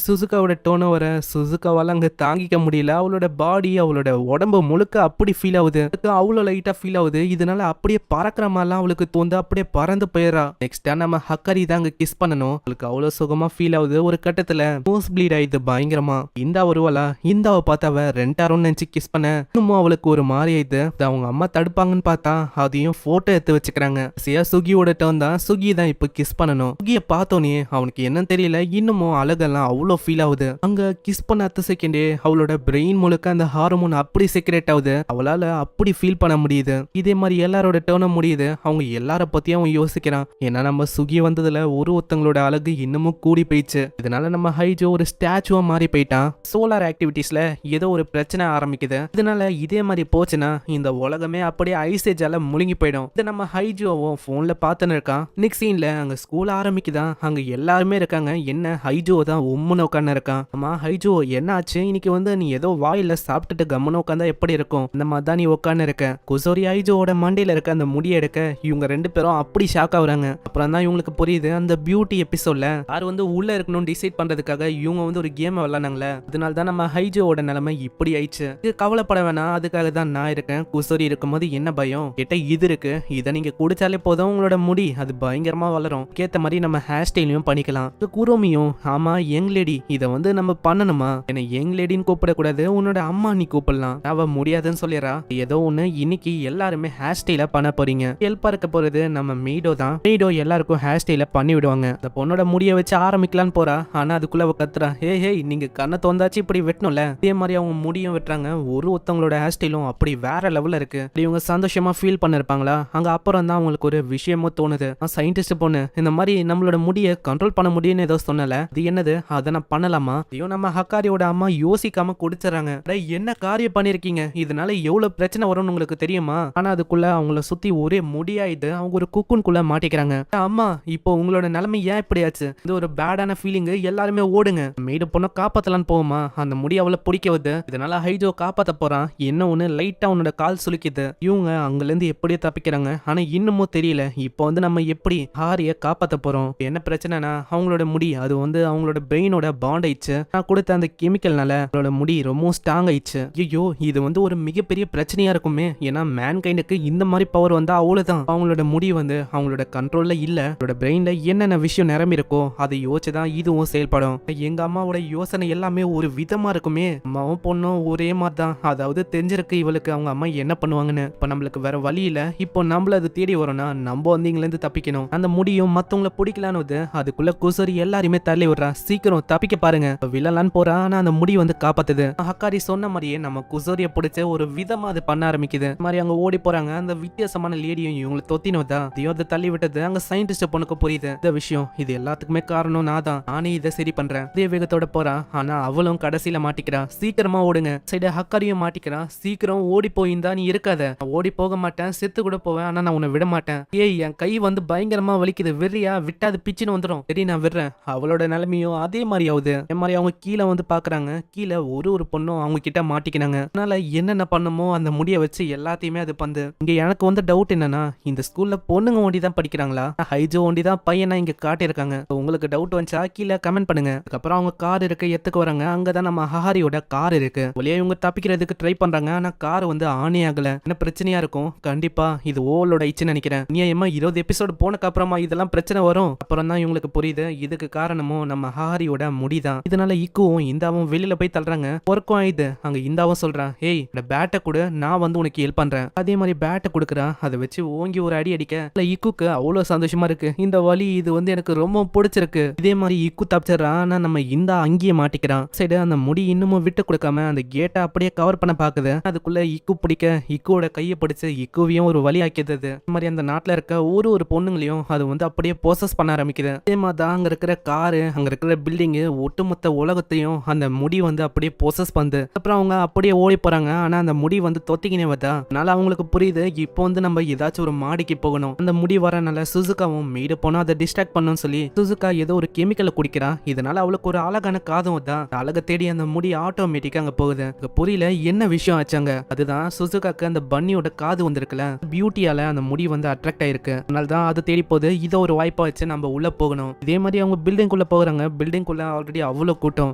சுசுகாவோட டோன வர சுசுகாவால அங்க தாங்கிக்க முடியல. அவளோட பாடி அவளோட உடம்பு முழுக்க அப்படி ஃபீல் ஆகுது. அவ்வளவு லைட்டா ஃபீல் ஆகுது. இதனால அப்படியே பறக்கிற மாதிரிலாம் அவளுக்கு தோந்து அப்படியே பறந்து போயிடறா. நெக்ஸ்ட் நம்ம ஹக்காரி தான் அங்க கிஸ் பண்ணணும். அவளுக்கு அவ்வளவு சுகமா ஃபீல் ஆகுது. ஒரு கட்டத்துல நோஸ் ப்ளீட் ஆயிடுது பயங்கரமா. இந்த ஒருவளா இந்தாவை பார்த்து அவ ரெண்டாரும் நினைச்சு கிஸ் பண்ண இன்னமும் அவளுக்கு ஒரு மாதிரி ஆயிடுது. அவங்க அம்மா தடுப்பாங்கன்னு பார்த்தா அதையும் போட்டோ எடுத்து வச்சுக்கிறாங்க. சியா சுகியோட டர்ன் தான். சுகி தான் இப்ப கிஸ் பண்ணணும். சுகிய பார்த்தோன்னே அவனுக்கு என்னன்னு தெரியல, இன்னமும் அழகெல்லாம் அவ்வளோ ஃபீல் ஆகுது. அங்க கிஸ் பண்ண அடுத்த செகண்டே அவளோட பிரெயின் முழுக்க அந்த ஹார்மோன் அப்படி செக்ரேட் ஆகுது. அவளால அப்படி ஃபீல் பண்ண முடியுது. இதே மாதிரி எல்லாரோட டேர்னும் முடியுது. அவங்க எல்லார பத்தியும் அவன் யோசிக்கிறான். ஏன்னா நம்ம சுகி வந்ததுல ஒருத்தங்களோட அழகு இன்னமும் கூடி போயிடுச்சு. இதனால நம்ம ஹைஜோ ஒரு ஸ்டாச்சுவா மாறி போயிட்டான். சோலார் ஆக்டிவிட்டிஸ்ல ஏதோ ஒரு பிரச்சனை ஆரம்பிக்குது. இதனால இதே மாதிரி போச்சுன்னா இந்த உலகமே அப்படியே ஐசேஜால முழுங்கி போயிடும். இதை நம்ம ஹைஜோவும் போன்ல பார்த்துன்னு இருக்கான். நெக்ஸ்ட் சீன்ல அங்க ஸ்கூல் ஆரம்பிக்குதான். அங்க எல்லாருமே இருக்காங்க. என்ன ஹைஜோ தான் உம்முன்னு உட்காந்து இருக்கான். ஆமா ஹைஜோ என்ன ஆச்சு இன்னைக்கு வந்து நீ ஏதோ வாயில சாப்பிட்டுட்டு கம்முன்னு உட்காந்தா எப்படி இருக்கும்? இந்த மாதிரி தான் நீ உட்காந்து இருக்க. குசோரி ஹைஜோவோட மண்டையில இருக்க அந்த முடியை எடுக்க இவங்க ரெண்டு பேரும் அப்படி ஷாக் ஆகுறாங்க. அப்புறம் தான் இவங்களுக்கு புரியுது அந்த பியூட்டி எபிசோட்ல யார் வந்து உள்ள இருக்கணும்னு டிசைட் பண்றதுக்காக இவங்க வந்து ஒரு கேம் விளையாடுனாங்களே. அதனால தான் நம்ம ஹைஜோவோட நிலைமை இப்படி ஆயிடுச்சு. இது கவலைப்பட வேணாம், அதுக்காக தான் நான் இருக்கேன். குசோரி இருக்கும்போது என்ன பயம்? கிட்ட இது இருக்கு, இதை நீங்க குடிச்சாலே போதும் உங்களோட முடி அது பயங்கரமா வளரும். கேத்த மாதிரி நம்ம ஹேர் ஸ்டைலையும் பண்ணிக்கலாம். குரோமியும் ஆமா யங் லேடி இதை வந்து நம்ம பண்ணணுமா? என்ன யங் லேடின்னு கூப்பிடக்கூடாது, உன்னோட அம்மா நீ கூப்பிடலாம். அவ முடியாதுன்னு சொல்லிடுறா. ஏதோ ஒண்ணு இன்னைக்கு எல்லாருமே ஹேர் ஸ்டைல பண்ண போறீங்க. ஹெல்ப்பா இருக்க போறது நம்ம மீடோ தான். மீடோ எல்லாருக்கும் ஹேர் ஸ்டைல பண்ணி விடுவாங்க. அந்த பொண்ணோட முடிய வச்சு ஆரம்பிக்கலான்னு போறா. ஆனா அதுக்குள்ள அவ கத்துறா, ஹே நீங்க கண்ணை தோந்தாச்சு இப்படி வெட்டணும்ல. இதே மாதிரி அவங்க முடியும் வெட்டுறாங்க. ஒருத்தவங்களோட ஹேர் ஸ்டைலும் அப்படி வேற லெவல்ல இருக்கு. இவங்க சந்தோஷமா ஃபீல் பண்ணிருப்பாங்களா? அங்க அப்புறம் தான் அவங்களுக்கு ஒரு விஷயமும் தோணுது. சயின்டிஸ்ட் பொண்ணு இந்த மாதிரி நம்மளோட முடிய கண்ட்ரோல் பண்ண முடியும்னு ஏதோ சொன்னல, அது என்னது? அதை நான் பண்ணலாமா? இதையும் நம்ம ஹக்காரியோட அம்மா யோசிக்காம குடிச்சிடறாங்க. என்ன காரியம் பண்ணிருக்கீங்க? இதனால எவ்வளவு பிரச்சனை வரும்னு உங்களுக்கு தெரியுமா? ஆனா அதுக்குள்ள அவங்கள சுத்தி ஒரே முடியாயிட்டு அவங்க ஒரு குக்குன்குள்ள மாட்டிக்கிறாங்க. அம்மா இப்போ உங்களோட நிலைமை ஏன் இப்படி ஆச்சு? இது ஒரு பேடான ஃபீலிங். எல்லாருமே ஓடுங்க. மேடு பொண்ணை காப்பாத்தலான்னு போவோமா? அந்த முடி அவளை பிடிக்க வருது. இதனால ஹைஜோ காப்பாத்த போறான். என்ன ஒண்ணு லைட்டா அவனோட கால் சுலுக்கிது. இவங்க அங்கில இருந்து எப்படியே தப்பிக்கிறாங்க. ஆனா இன்னமும் தெரியல இப்போ வந்து நம்ம எப்படி ஹாரிய காப்பாத்த போறோம். என்ன பிரச்சனைனா அவங்களோட முடி அது வந்து அவங்களோட பிரெயினோட பாண்ட் ஆயிடுச்சு. நான் கொடுத்த அந்த கெமிக்கல்னால அவங்களோட முடி ரொம்ப ஸ்ட்ராங் ஆயிடுச்சு. ஐயோ இது வந்து ஒரு மிகப்பெரிய பிரச்சனையா இருக்குமே. ஏன்னா மேன் கைண்டுக்கு இந்த மாதிரி பவர் வந்தா அவ்வளவுதான். அவங்களோட முடி வந்து அவங்களோட கண்ட்ரோல்ல இல்ல. அவங்களோட பிரெயின்ல என்னென்ன விஷயம் நிரம்பி இருக்கோ அதை யோசிச்சுதான் இதுவும் செயல்படும். எங்க அம்மாவோட யோசனை எல்லாமே ஒரு விதமா இருக்குமே. அம்மாவும் பொண்ணும் ஒரே மாதிரி தான். அதாவது தெரிஞ்சிருக்கு இவளுக்கு அவங்க அம்மா என்ன பண்ணுவாங்கன்னு. இப்ப நம்மளுக்கு வேற வழி இல்ல. இப்போ நம்மள அது தேடி வரோம்னா நம்ம வந்து இங்க இருந்து தப்பிக்கணும். அந்த முடியும் மத்தவங்களை பிடிக்கலான்னு அதுக்குள்ள குசரி எல்லாருமே தள்ளி விடுறா. சீக்கிரம் தப்பிக்க பாருங்க. விழலான்னு போறா. ஆனா அந்த முடி வந்து காப்பாத்துது. ஹக்காரி சொன்ன மாதிரியே நம்ம குசோரிய பிடிச்ச ஒரு விதமா அது பண்ண ஆரம்பிக்குது. மாதிரி அங்க ஓடி போறாங்க. அந்த வித்தியாசமான லேடியும் இவங்களை தொத்தினதா அதையும் அதை தள்ளி விட்டது. அங்க சயின்டிஸ்ட் பொண்ணுக்கு புரியுது இந்த விஷயம். இது எல்லாத்துக்குமே காரணம் நான் தான். நானே இதை சரி பண்றேன். அதே வேகத்தோட போறா. ஆனா அவளும் கடைசியில மாட்டிக்கிறா. சீக்கிரமா ஓடுங்க. சைடு ஹக்காரியும் மாட்டிக்கிறா. சீக்கிரம் ஓடி போயிருந்தா நீ இருக்காத. ஓடி போக மாட்டேன், செத்து கூட போவேன். ஆனா நான் உன்னை விட மாட்டேன். ஏய் என் கை வந்து பயங்கரமா வலிக்குது, விடுறியா? விட்டாது பிச்சுன்னு வந்துடும். சரி நான் விடுறேன். அவளோட நிலைமையும் அதே மாதிரி ஆகுது. அதே மாதிரி அவங்க கீழே வந்து பாக்குறாங்க. கீழே ஒரு பொண்ணும் அவங்க கிட்ட மாட்டிக்கிறாங்க. அதனால என்னென்ன பண்ணுமோ அந்த முடிய வச்சு எல்லாத்தையுமே அது பந்து. இங்க எனக்கு வந்து டவுட் என்னன்னா, இந்த ஸ்கூல்ல பொண்ணுங்க ஒண்டி தான் படிக்கிறாங்களா, ஹைஜோ ஒண்டி தான் பையனா இங்க காட்டியிருக்காங்க? உங்களுக்கு டவுட் வந்துச்சா கீழே கமெண்ட் பண்ணுங்க. அதுக்கப்புறம் அவங்க கார் இருக்க எத்துக்கு வராங்க. அங்கதான் நம்ம ஹஹாரியோட கார் இருக்கு. வழியா இவங்க தப்பிக்கிறதுக்கு ட்ரை பண்றாங்க. ஆனா கார் வந்து ஆனே ஆகல. என்ன பிரச்சனையா இருக்கும்? கண்டிப்பா இது ஓவலோட ஆயிடுச்சுன்னு நினைக்கிறேன். நியாயமா 20 எபிசோடு போனக்கு அப்புறமா இதெல்லாம் பிரச்சனை வரும். அப்புறம் தான் இவங்களுக்கு புரியுது இதுக்கு காரணமும் நம்ம ஹஹாரியோட முடிதான். இதனால இக்குவும் இந்தாவும் வெளியில போய் தள்ளுறாங்க. ஒர்க்கும் ஆயுது. அங்க இந்தாவும் சொல்றான், ஏய் இந்த பேட்டை கூட நான் வந்து உனக்கு ஹெல்ப் பண்றேன். அதே மாதிரி பேட்டை கொடுக்குறான். அதை வச்சு ஓங்கி ஒரு அடி அடிக்க இக்குக்கு அவ்வளவு சந்தோஷமா இருக்கு. இந்த வலி இது வந்து எனக்கு ரொம்ப பிடிச்சிருக்கு. இதே மாதிரி இக்கு தப்பிச்சிடறான். ஆனா நம்ம இந்தா அங்கேயே மாட்டிக்கிறான். சைடு அந்த முடி இன்னமும் விட்டு கொடுக்காம அந்த கேட்டை அப்படியே கவர் பண்ண பாக்குது. அதுக்குள்ள இக்கு பிடிக்க இக்குவோட கையை பிடிச்சு இக்குவையும் ஒரு வழி ஆக்கியது. இந்த மாதிரி அந்த நாட்டுல இருக்க ஒரு பொண்ணுங்களையும் அது வந்து அப்படியே ப்ரோசஸ் பண்ண ஆரம்பிக்குது. அதே மாதிரி தான் அங்க இருக்கிற காரு, அங்க இருக்கிற பில்டிங்கு, ஒட்டுமொத்த உலகத்தையும் அந்த முடி வந்து அப்படியே ப்ரோசஸ் பண்ணுது. அப்புறம் அவங்க அப்படியே ஓடி போறாங்க. ஆனா அந்த முடி வந்து தொத்திக்கினே வருதா. அதனால அவங்களுக்கு புரியுது இப்போ வந்து நம்ம ஏதாச்சும் ஒரு மாடிக்கு போகணும். அந்த முடி வரனால சுசுகாவும் மீடு போனா அதை டிஸ்ட்ராக்ட் பண்ணணும்னு சொல்லி சுசுகா ஏதோ ஒரு கெமிக்கலை குடிக்கிறா. இதனால அவளுக்கு ஒரு அழகான காதும் தான். அழகை தேடி அந்த முடி ஆட்டோமேட்டிக்கா அங்க போகுது. புரியல என்ன விஷயம் ஆச்சாங்க. அதுதான் சுசுகாக்கு அந்த பன்னியோட காது வந்திருக்குல, பியூட்டியால அந்த முடி வந்து அட்ராக்ட் ஆயிருக்கு. அதனால தான் அது தேடி போகுது. இதை ஒரு வாய்ப்பா வச்சு நம்ம உள்ள போகணும். இதே மாதிரி அவங்க பில்டிங் குள்ள போகிறாங்க. பில்டிங் குள்ள ஆல்ரெடி அவ்வளவு கூட்டம்.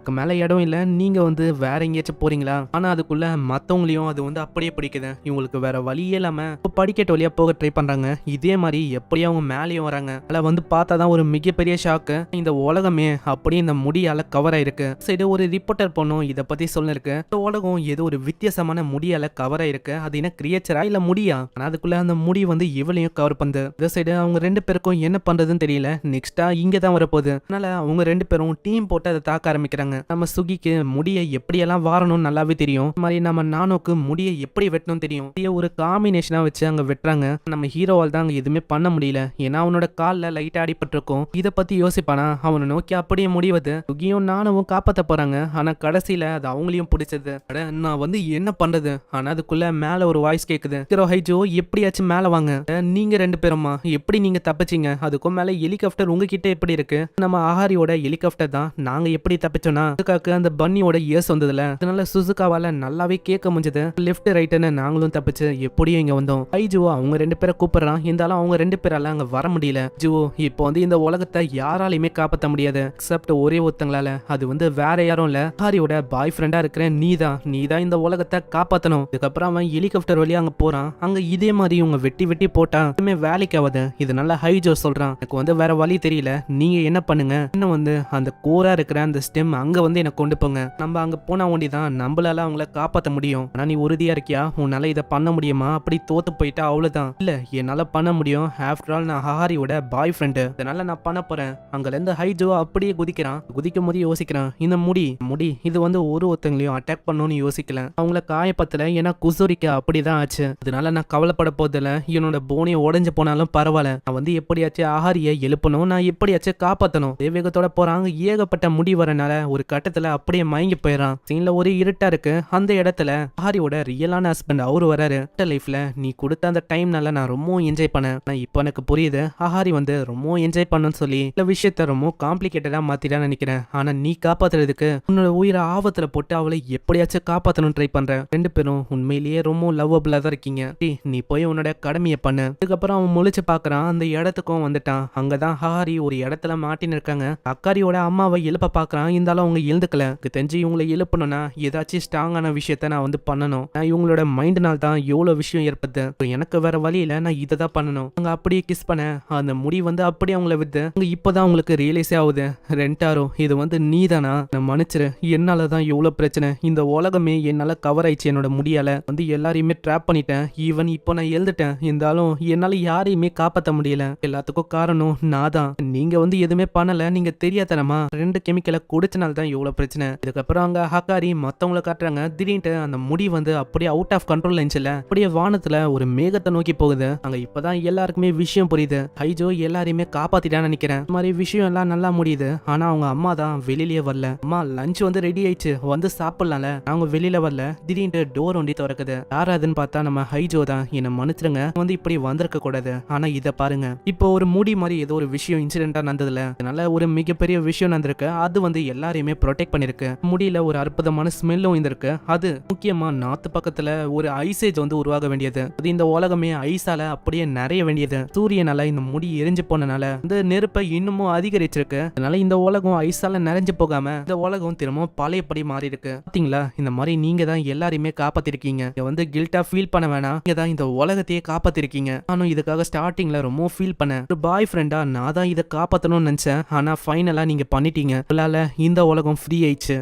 மேல இடம் இல்ல. நீங்க வந்து வேற எங்கேயாச்சும் போறீங்களா? ஆனா அதுக்குள்ள மத்தவங்களையும் அது வந்து அப்படியே பிடிக்குது. முடியாது. இவங்களுக்கு வேற வழியே இல்லாம படிக்கட்டு வழியா போக ட்ரை பண்றாங்க. இதே மாதிரி எப்படியும் அவங்க மேலேயும் வராங்க. அதுல வந்து பார்த்தாதான் ஒரு மிகப்பெரிய ஷாக்கு. இந்த உலகமே அப்படியே இந்த முடியால கவர் ஆயிருக்கு. சைடு ஒரு ரிப்போர்ட்டர் பொண்ணும் இதை பத்தி சொல்லிருக்கு. இந்த உலகம் ஏதோ ஒரு வித்தியாசமான முடியால கவர் ஆயிருக்கு. அது என்ன கிரியேச்சரா இல்ல முடியா? ஆனா அதுக்குள்ள அந்த முடி வந்து இவளையும் கவர் பண்ணுது. இந்த சைடு அவங்க ரெண்டு பேருக்கும் என்ன பண்றதுன்னு தெரியல. நெக்ஸ்டா இங்க தான் வரப்போகுது. அதனால அவங்க ரெண்டு பேரும் டீம் போட்டு அதை தாக்க ஆரம்பிக்கிறாங்க. நம்ம சுகிக்கு முடியை எப்படியெல்லாம் வாரணும்னு நல்லாவே தெரியும். இந்த மாதிரி நம்ம நானோக்கு முடியை எப்படி வெட்டணும் தெரியும். ஒரு காம்பினேஷனா வச்சு அங்க வெட்டுறாங்க. நம்ம ஹீரோவால் தான் அங்க எதுவுமே பண்ண முடியல. ஏன்னா அவனோட கால்ல லைட்டா அடிபட்டிருக்கும். இதை பத்தி யோசிப்பானா? அவனை நோக்கி அப்படியே முடிவது. சுகியும் நானும் காப்பாத்த போறாங்க. ஆனா கடைசியில அது அவங்களையும் பிடிச்சது. நான் வந்து என்ன பண்றது? ஆனா அதுக்குள்ள மேல ஒரு வாய்ஸ் கேக்குது. ஹீரோ ஹைஜோ எப்படியாச்சும் மேல வாங்க. நீங்க ரெண்டு பேருமா எப்படி நீங்க தப்பிச்சீங்க? அதுக்கும் மேல ஹெலிகாப்டர் உங்ககிட்ட எப்படி இருக்கு? நம்ம ஆஹாரியோட ஹெலிகாப்டர் தான். நாங்க எப்படி தப்பிச்சோம்னா சுசுகாக்கு அந்த பன்னியோட இயர்ஸ் வந்ததுல அதனால சுசுகாவால நல்லாவே கேட்க முடிஞ்சது. லெஃப்ட் ரைட்னு நாங்களும் தப்பிச்சு எப்படியும் இங்க வந்தோம். ஹைஜோ அவங்க ரெண்டு பேரை கூப்பிடுறான். இருந்தாலும் அவங்க ரெண்டு பேரால அங்க வர முடியல. ஜுவோ இப்போ வந்து இந்த உலகத்தை யாராலையுமே காப்பாற்ற முடியாது எக்ஸப்ட் ஒரே ஒருத்தங்களால. அது வந்து வேற யாரும் இல்ல, ஹாரியோட பாய் ஃப்ரெண்டா இருக்கிற நீதான் இந்த உலகத்தை காப்பாத்தணும். இதுக்கப்புறம் அவன் ஹெலிகாப்டர் வழியா அங்க போறான். அங்க இதே மாதிரி இவங்க வெட்டி வெட்டி போட்டா எதுவுமே வேலைக்கு ஆகாது. இதனால ஹைஜோ சொல்றான், எனக்கு வந்து வேற வழி தெரியல, நீங்க என்ன பண்ணுங்க, இன்னும் வந்து அந்த கோரா இருக்கிற அந்த ஸ்டெம் அங்க வந்து என்ன கொண்டு போங்க. நம்ம அங்க போனா ஒண்டிதான் நம்மளால அவங்கள காப்பாற்ற முடியும். ஆனா நீ உறுதியா இருக்கியா? உன்னால இதை பண்ண முடியுமா? அப்படி தோத்து போயிட்டா அவ்வளவுதான். இல்ல என்னால பண்ண முடியும். ஆஃப்டர் ஆல் நான் ஹாரியோட பாய் ஃப்ரெண்டு, அதனால நான் பண்ண போறேன். அங்க இருந்து ஹைஜோ அப்படியே குதிக்கிறான். குதிக்கும் போது யோசிக்கிறான், இந்த முடி இது வந்து ஒருத்தங்களையும் அட்டாக் பண்ணணும்னு யோசிக்கல. அவங்கள காயப்பத்தல. ஏன்னா குசோரிக்கு அப்படிதான் ஆச்சு. அதனால நான் கவலைப்பட போதில்ல. என்னோட போனியை உடஞ்சு போனாலும் பரவாயில்ல. நான் வந்து எப்படியாச்சும் ஆஹாரியை எழுப்பணும். நான் எப்படியாச்சும் காப்பாத்தணும். வேகத்தோட போறாங்க. ஏகப்பட்ட முடி வரனால ஒரு கட்டத்துல அப்படியே மயங்கி போயிடறான். சீன்ல ஒரு இருட்டா இருக்கு. அந்த இடத்துல ஆஹாரியோட ரியலான ஹஸ்பண்ட் அவரு வராரு. லைஃப்ல நீ கொடுத்த அந்த டைம்னால நான் ரொம்ப என்ஜாய் பண்ணேன். நான் இப்போ எனக்கு புரியுது ஆஹாரி வந்து ரொம்ப என்ஜாய் பண்ணணும்னு சொல்லி இந்த விஷயத்த ரொம்ப காம்ப்ளிகேட்டடா மாத்திட்டா நினைக்கிறேன். ஆனா நீ காப்பாத்துறதுக்கு உன்னோட உயிரை ஆபத்துல போட்டு அவளை எப்படியாச்சும் காப்பாத்தணும் ட்ரை பண்ற. ரெண்டு பேரும் உண்மையிலேயே ரொம்ப லவ்வபிளா தான் இருக்கீங்க. நீ போய் உன்னோட கடமையை பண்ணு. அதுக்கப்புறம் அவன் முழிச்சு பாக்குறான். அந்த இடத்துக்கும் வந்துட்டான். அங்கதான் ஹாரி ஒரு இடத்துல மாட்டின்னு இருக்காங்க. அக்காரியோட அம்மாவை எழுப்ப பாக்குறான். இருந்தாலும் அவங்க எழுந்துக்கல. தெரிஞ்சு இவங்களை எழுப்பணும்னா ஏதாச்சும் ஸ்ட்ராங்கான விஷயத்த நான் வந்து பண்ணணும். நான் இவங்களோட மைண்ட்னால தான் எவ்வளவு விஷயம் ஏற்படுது. எனக்கு வேற வழியில நான் இதை தான் பண்ணணும். அங்க அப்படியே கிஸ் பண்ண அந்த முடி வந்து அப்படியே அவங்கள வித்து அங்க இப்பதான் அவங்களுக்கு ரியலைஸே ஆகுது. ரெண்டாரோ இது வந்து நீதானா? நான் மன்னிச்சிரு. என்னாலதான் எவ்வளவு பிரச்சனை. இந்த உலகமே என்னால கவர் ஆயிடுச்சு. என்னோட முடியால வந்து எல்லாரையுமே ட்ராப் பண்ணிட்டேன். ஈவன் இப்போ நான் எழுந்துட்டேன். இருந்தாலும் என்னால யாரையுமே காப்பாற்ற முடியல. எல்லாத்துக்கும் காரணம் நான் தான். நீங்க வந்து எதுவுமே பண்ணல. நீங்க தெரியாதனமா 2 கெமிக்கலை குடிச்சனால தான் எவ்வளவு பிரச்சனை. இதுக்கப்புறம் அங்க ஹக்காரி மத்தவங்களை காட்டுறாங்க. திடீர்னு அந்த முடி வந்து அப்படியே அவுட் ஆஃப் கண்ட்ரோல் இருந்துச்சுல. அப்படியே வானத்துல ஒரு மேகத்தை நோக்கி போகுது. அங்க இப்பதான் எல்லாருக்குமே விஷயம் புரியுது. ஹைஜோ எல்லாரையுமே காப்பாத்திட்டான்னு நினைக்கிறேன். இந்த மாதிரி விஷயம் எல்லாம் நல்லா முடியுது. ஆனா அவங்க அம்மா தான் வெளியிலேயே வரல. அம்மா லஞ்ச் வந்து ரெடி ஆயிடுச்சு, வந்து சாப்பிடலாம்ல. அவங்க வெளியில வரல. திடீர்னு டோர் ஒண்டி திறக்குது. யாராதுன்னு பார்த்தா நம்ம ஹைஜோ தான். என்ன மன்னிச்சிருங்க, வந்து இப்படி வந்திருக்க கூடாது. ஆனா இத பாருங்க, இப்போ ஒரு முடி மாதிரி ஏதோ ஒரு விஷயம் இன்சிடென்டா நடந்ததுல. அதனால ஒரு மிகப்பெரிய விஷயம் நடந்திருக்கு. அது வந்து எல்லாரையுமே ப்ரொடெக்ட் பண்ணிருக்கு. முடியல ஒரு அற்புதமான ஸ்மெல்லும் இருந்திருக்கு. அது முக்கியமா நாத்து பக்கத்துல ஒரு ஐசேஜ் வந்து உருவாக வேண்டியது. அது இந்த உலகமே ஐஸால அப்படியே நிறைய வேண்டியது. சூரியனால இந்த முடி எரிஞ்சு போனனால இந்த நெருப்பை இன்னமும் அதிகரிச்சிருக்கு. அதனால இந்த உலகம் ஐஸால நிறைஞ்சு போகாம இந்த உலகம் திரும்ப பழையபடி மாறி இருக்கு. பாத்தீங்களா? இந்த மாதிரி நீங்க தான் எல்லாரையுமே காப்பாத்திருக்கீங்க. வந்து கில்ட்டா ஃபீல் பண்ண வேணாம். நீங்க தான் இந்த உலகத்தையே காப்பாத்திருக்கீங்க. நானும் இதுக்காக ஸ்டார்டிங்ல ரொம்ப ஃபீல் பண்ணேன். ஒரு பாய் ஃப்ரெண்டா நான் தான் இதை காப்பாத்தணும்னு நினைச்சேன். ஆனா ஃபைனலா நீங்க பண்ணிட்டீங்க. உங்களால இந்த உலகம் ஃப்ரீ ஆயிடுச்சு.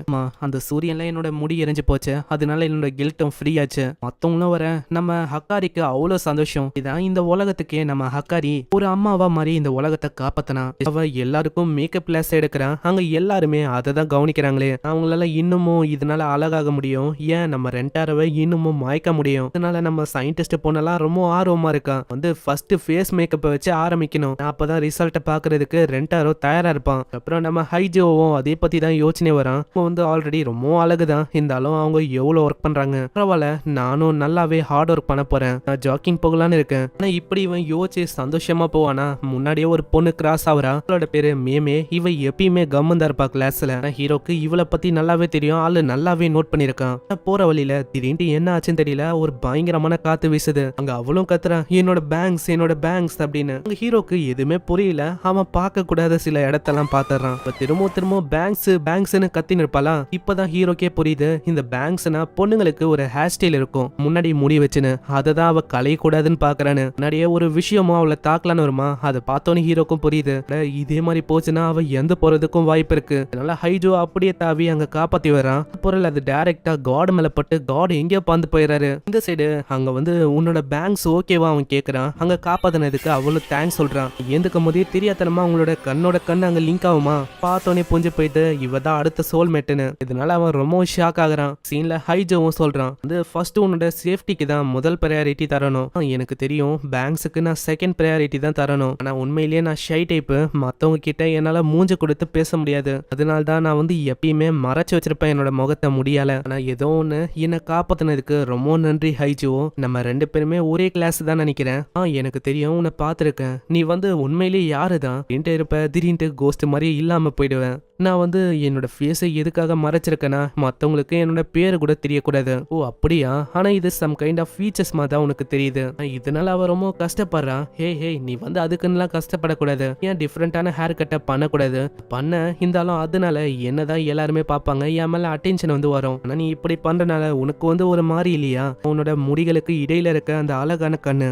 அந்த சூரியன்ல என்னோட முடி எரிஞ்சு போச்சு. அதனால என்னோட கில்ட்டும் ஃப்ரீ ஆச்சு. மத்தவங்களும் வர நம்ம ஹக்காரிக்கு அவ்வளவு சந்தோஷம். இதான் இந்த உலகத்துக்கே நம்ம ஹக்காரி ஒரு அம்மாவா மாதிரி இந்த உலகத்தை காப்பாத்தனா. அவ எல்லாருக்கும் மேக்கப் கிளாஸ் எடுக்கிறான். அங்க எல்லாருமே அதை தான் கவனிக்கிறாங்களே. அவங்களால இன்னமும் இதனால அழகாக முடியும். ஏன் நம்ம ரெண்டாரவை இன்னமும் மயக்க முடியும். அதனால நம்ம சயின்டிஸ்ட் பொண்ணெல்லாம் ரொம்ப ஆர்வமா இருக்கான். வந்து ஃபர்ஸ்ட் ஃபேஸ் மேக்கப்பை வச்சு ஆரம்பிக்கணும். அப்பதான் ரிசல்ட்டை பாக்குறதுக்கு ரெண்டாரோ தயாரா இருப்பான். அப்புறம் நம்ம ஹைஜோவும் அதே பத்தி தான் யோசனை வரான். அவங்க வந்து ஆல்ரெடி ரொம்ப அழகுதான். இருந்தாலும் அவங்க எவ்வளவு ஒர்க் பண்றாங்க. பரவாயில்ல, நானும் நல்லாவே ஹார்ட் ஒர்க் பண்ண போறேன். நான் ஜாக்கிங் போகலான்னு இருக்கேன். ஆனா இப்படி இவன் யோசிச்சு சந்தோஷமா போவானா? முன்னாடியே ஒரு பொண்ணு கிராஸ் ஆகுறா. அவளோட பேரு மேமே. இவ எப்பயுமே கம்மந்தா இருப்பா கிளாஸ்ல. ஹீரோக்கு இவளை பத்தி நல்லாவே தெரியும். ஆளு நல்லாவே நோட் பண்ணிருக்கான். போற வழியில திடீர்னு என்ன ஆச்சுன்னு தெரியல, ஒரு பயங்கரமான காத்து வீசுது. அங்க அவளும் கத்துறான், என்னோட பேங்க்ஸ் அப்படின்னு. அங்க ஹீரோக்கு எதுவுமே புரியல. அவன் பார்க்க கூடாத சில இடத்தெல்லாம் பாத்துறான். திரும்ப பேங்க்ஸ்னு கத்தின்னு இருப்பாளா. இப்பதான் ஹீரோக்கே புரியுது, இந்த பேங்க்ஸ்னா பொண்ணுங்களுக்கு ஒரு ஹேர் ஸ்டைல் இருக்கும். முன்னாடி முடி வச்சுன்னு அதை தான் அவ கலையக்கூடாதுன்னு பாக்குறான்னு முன்னாடியே ஒரு விஷயமும் அவளை தாக்கலான்னு வருமா. அதை பார்த்தோன்னு ஹீரோக்கும் புரியுது, இதே மாதிரி போச்சுன்னா அவ எந்த போறதுக்கும் வாய்ப்பு இருக்கு. அதனால ஹைஜோ அப்படியே தாவி அங்க காப்பாத்தி வரான். பொருள் அது டைரக்டா காட் மேல பட்டு காட் எங்கேயோ பாந்து போயிடுறாரு. இந்த சைடு அங்க உன்னோட பேங்க்ஸ் ஓகேவா அவன் கேக்குறான். அங்க காப்பாத்தினதுக்கு அவ்வளவு தேங்க்ஸ் சொல்றான். எந்துக்கும் போதே தெரியாதனமா அவங்களோட கண்ணோட கண்ணு அங்க லிங்க் ஆகுமா. பார்த்தோன்னே புரிஞ்சு போயிட்டு இவதான் அடுத்த சோல்மேட்டுன்னு. இதனால அவன் ரொம்ப ஷாக் ஆகுறான். சீன்ல ஹைஜோவும் சொல்றான், ஃபர்ஸ்ட் உன்னோட சேஃப்டிக்கு தான் முதல் ப்ரையாரிட்டி தரணும். எனக்கு தெரியும் பேங்க்ஸுக்கு நான் செகண்ட் ப்ரையாரிட்டி தான் தரணும். ஆனா உண்மையிலேயே நான் ஷை டைப்பு, மத்தவங்க கிட்ட என்னால மூஞ்ச கொடுத்து பேச முடியாது. அதனால தான் நான் எப்பயுமே மறைச்சு வச்சிருப்பேன் என்னோட முகத்தை முடியால. ஆனா ஏதோ ஒண்ணு என்னை காப்பாத்தினதுக்கு ரொம்ப நன்றி ஹைஜோ. நம்ம ரெண்டு பேருமே ஒரே கிளாஸ் தான் நினைக்கிறேன். எனக்கு தெரியும், உன்னை பார்த்திருக்கேன். நீ உண்மையிலேயே யாருதான் இருப்ப, திடீர்னு கோஸ்ட் மாதிரி இல்லாம போயிடுவேன். நான் என்னோட ஃபேஸை எதுக்காக மறைச்சிருக்கேன்னா மற்றவங்களுக்கு என்னோட பேரு கூட தெரியக்கூடாது. ஓ அப்படியா? ஆனா இது சம் கைண்ட் ஆஃப் ஃபீச்சர்ஸ் மாதிரி தான் உனக்கு தெரியுது. இதனால அவ ரொம்ப கஷ்டப்படுறான். ஹே நீ அதுக்குன்னுலாம் கஷ்டப்படக்கூடாது. ஏன் டிஃப்ரெண்டான ஹேர் கட்டை பண்ணக்கூடாது? பண்ண இருந்தாலும் அதனால என்னதான் எல்லாருமே பார்ப்பாங்க, என் மேல அட்டென்ஷன் வரும். ஆனா நீ இப்படி பண்றனால உனக்கு ஒரு மாதிரி இல்லையா? உன்னோட முடிகளுக்கு இடையில இருக்க அந்த அழகான கண்ணு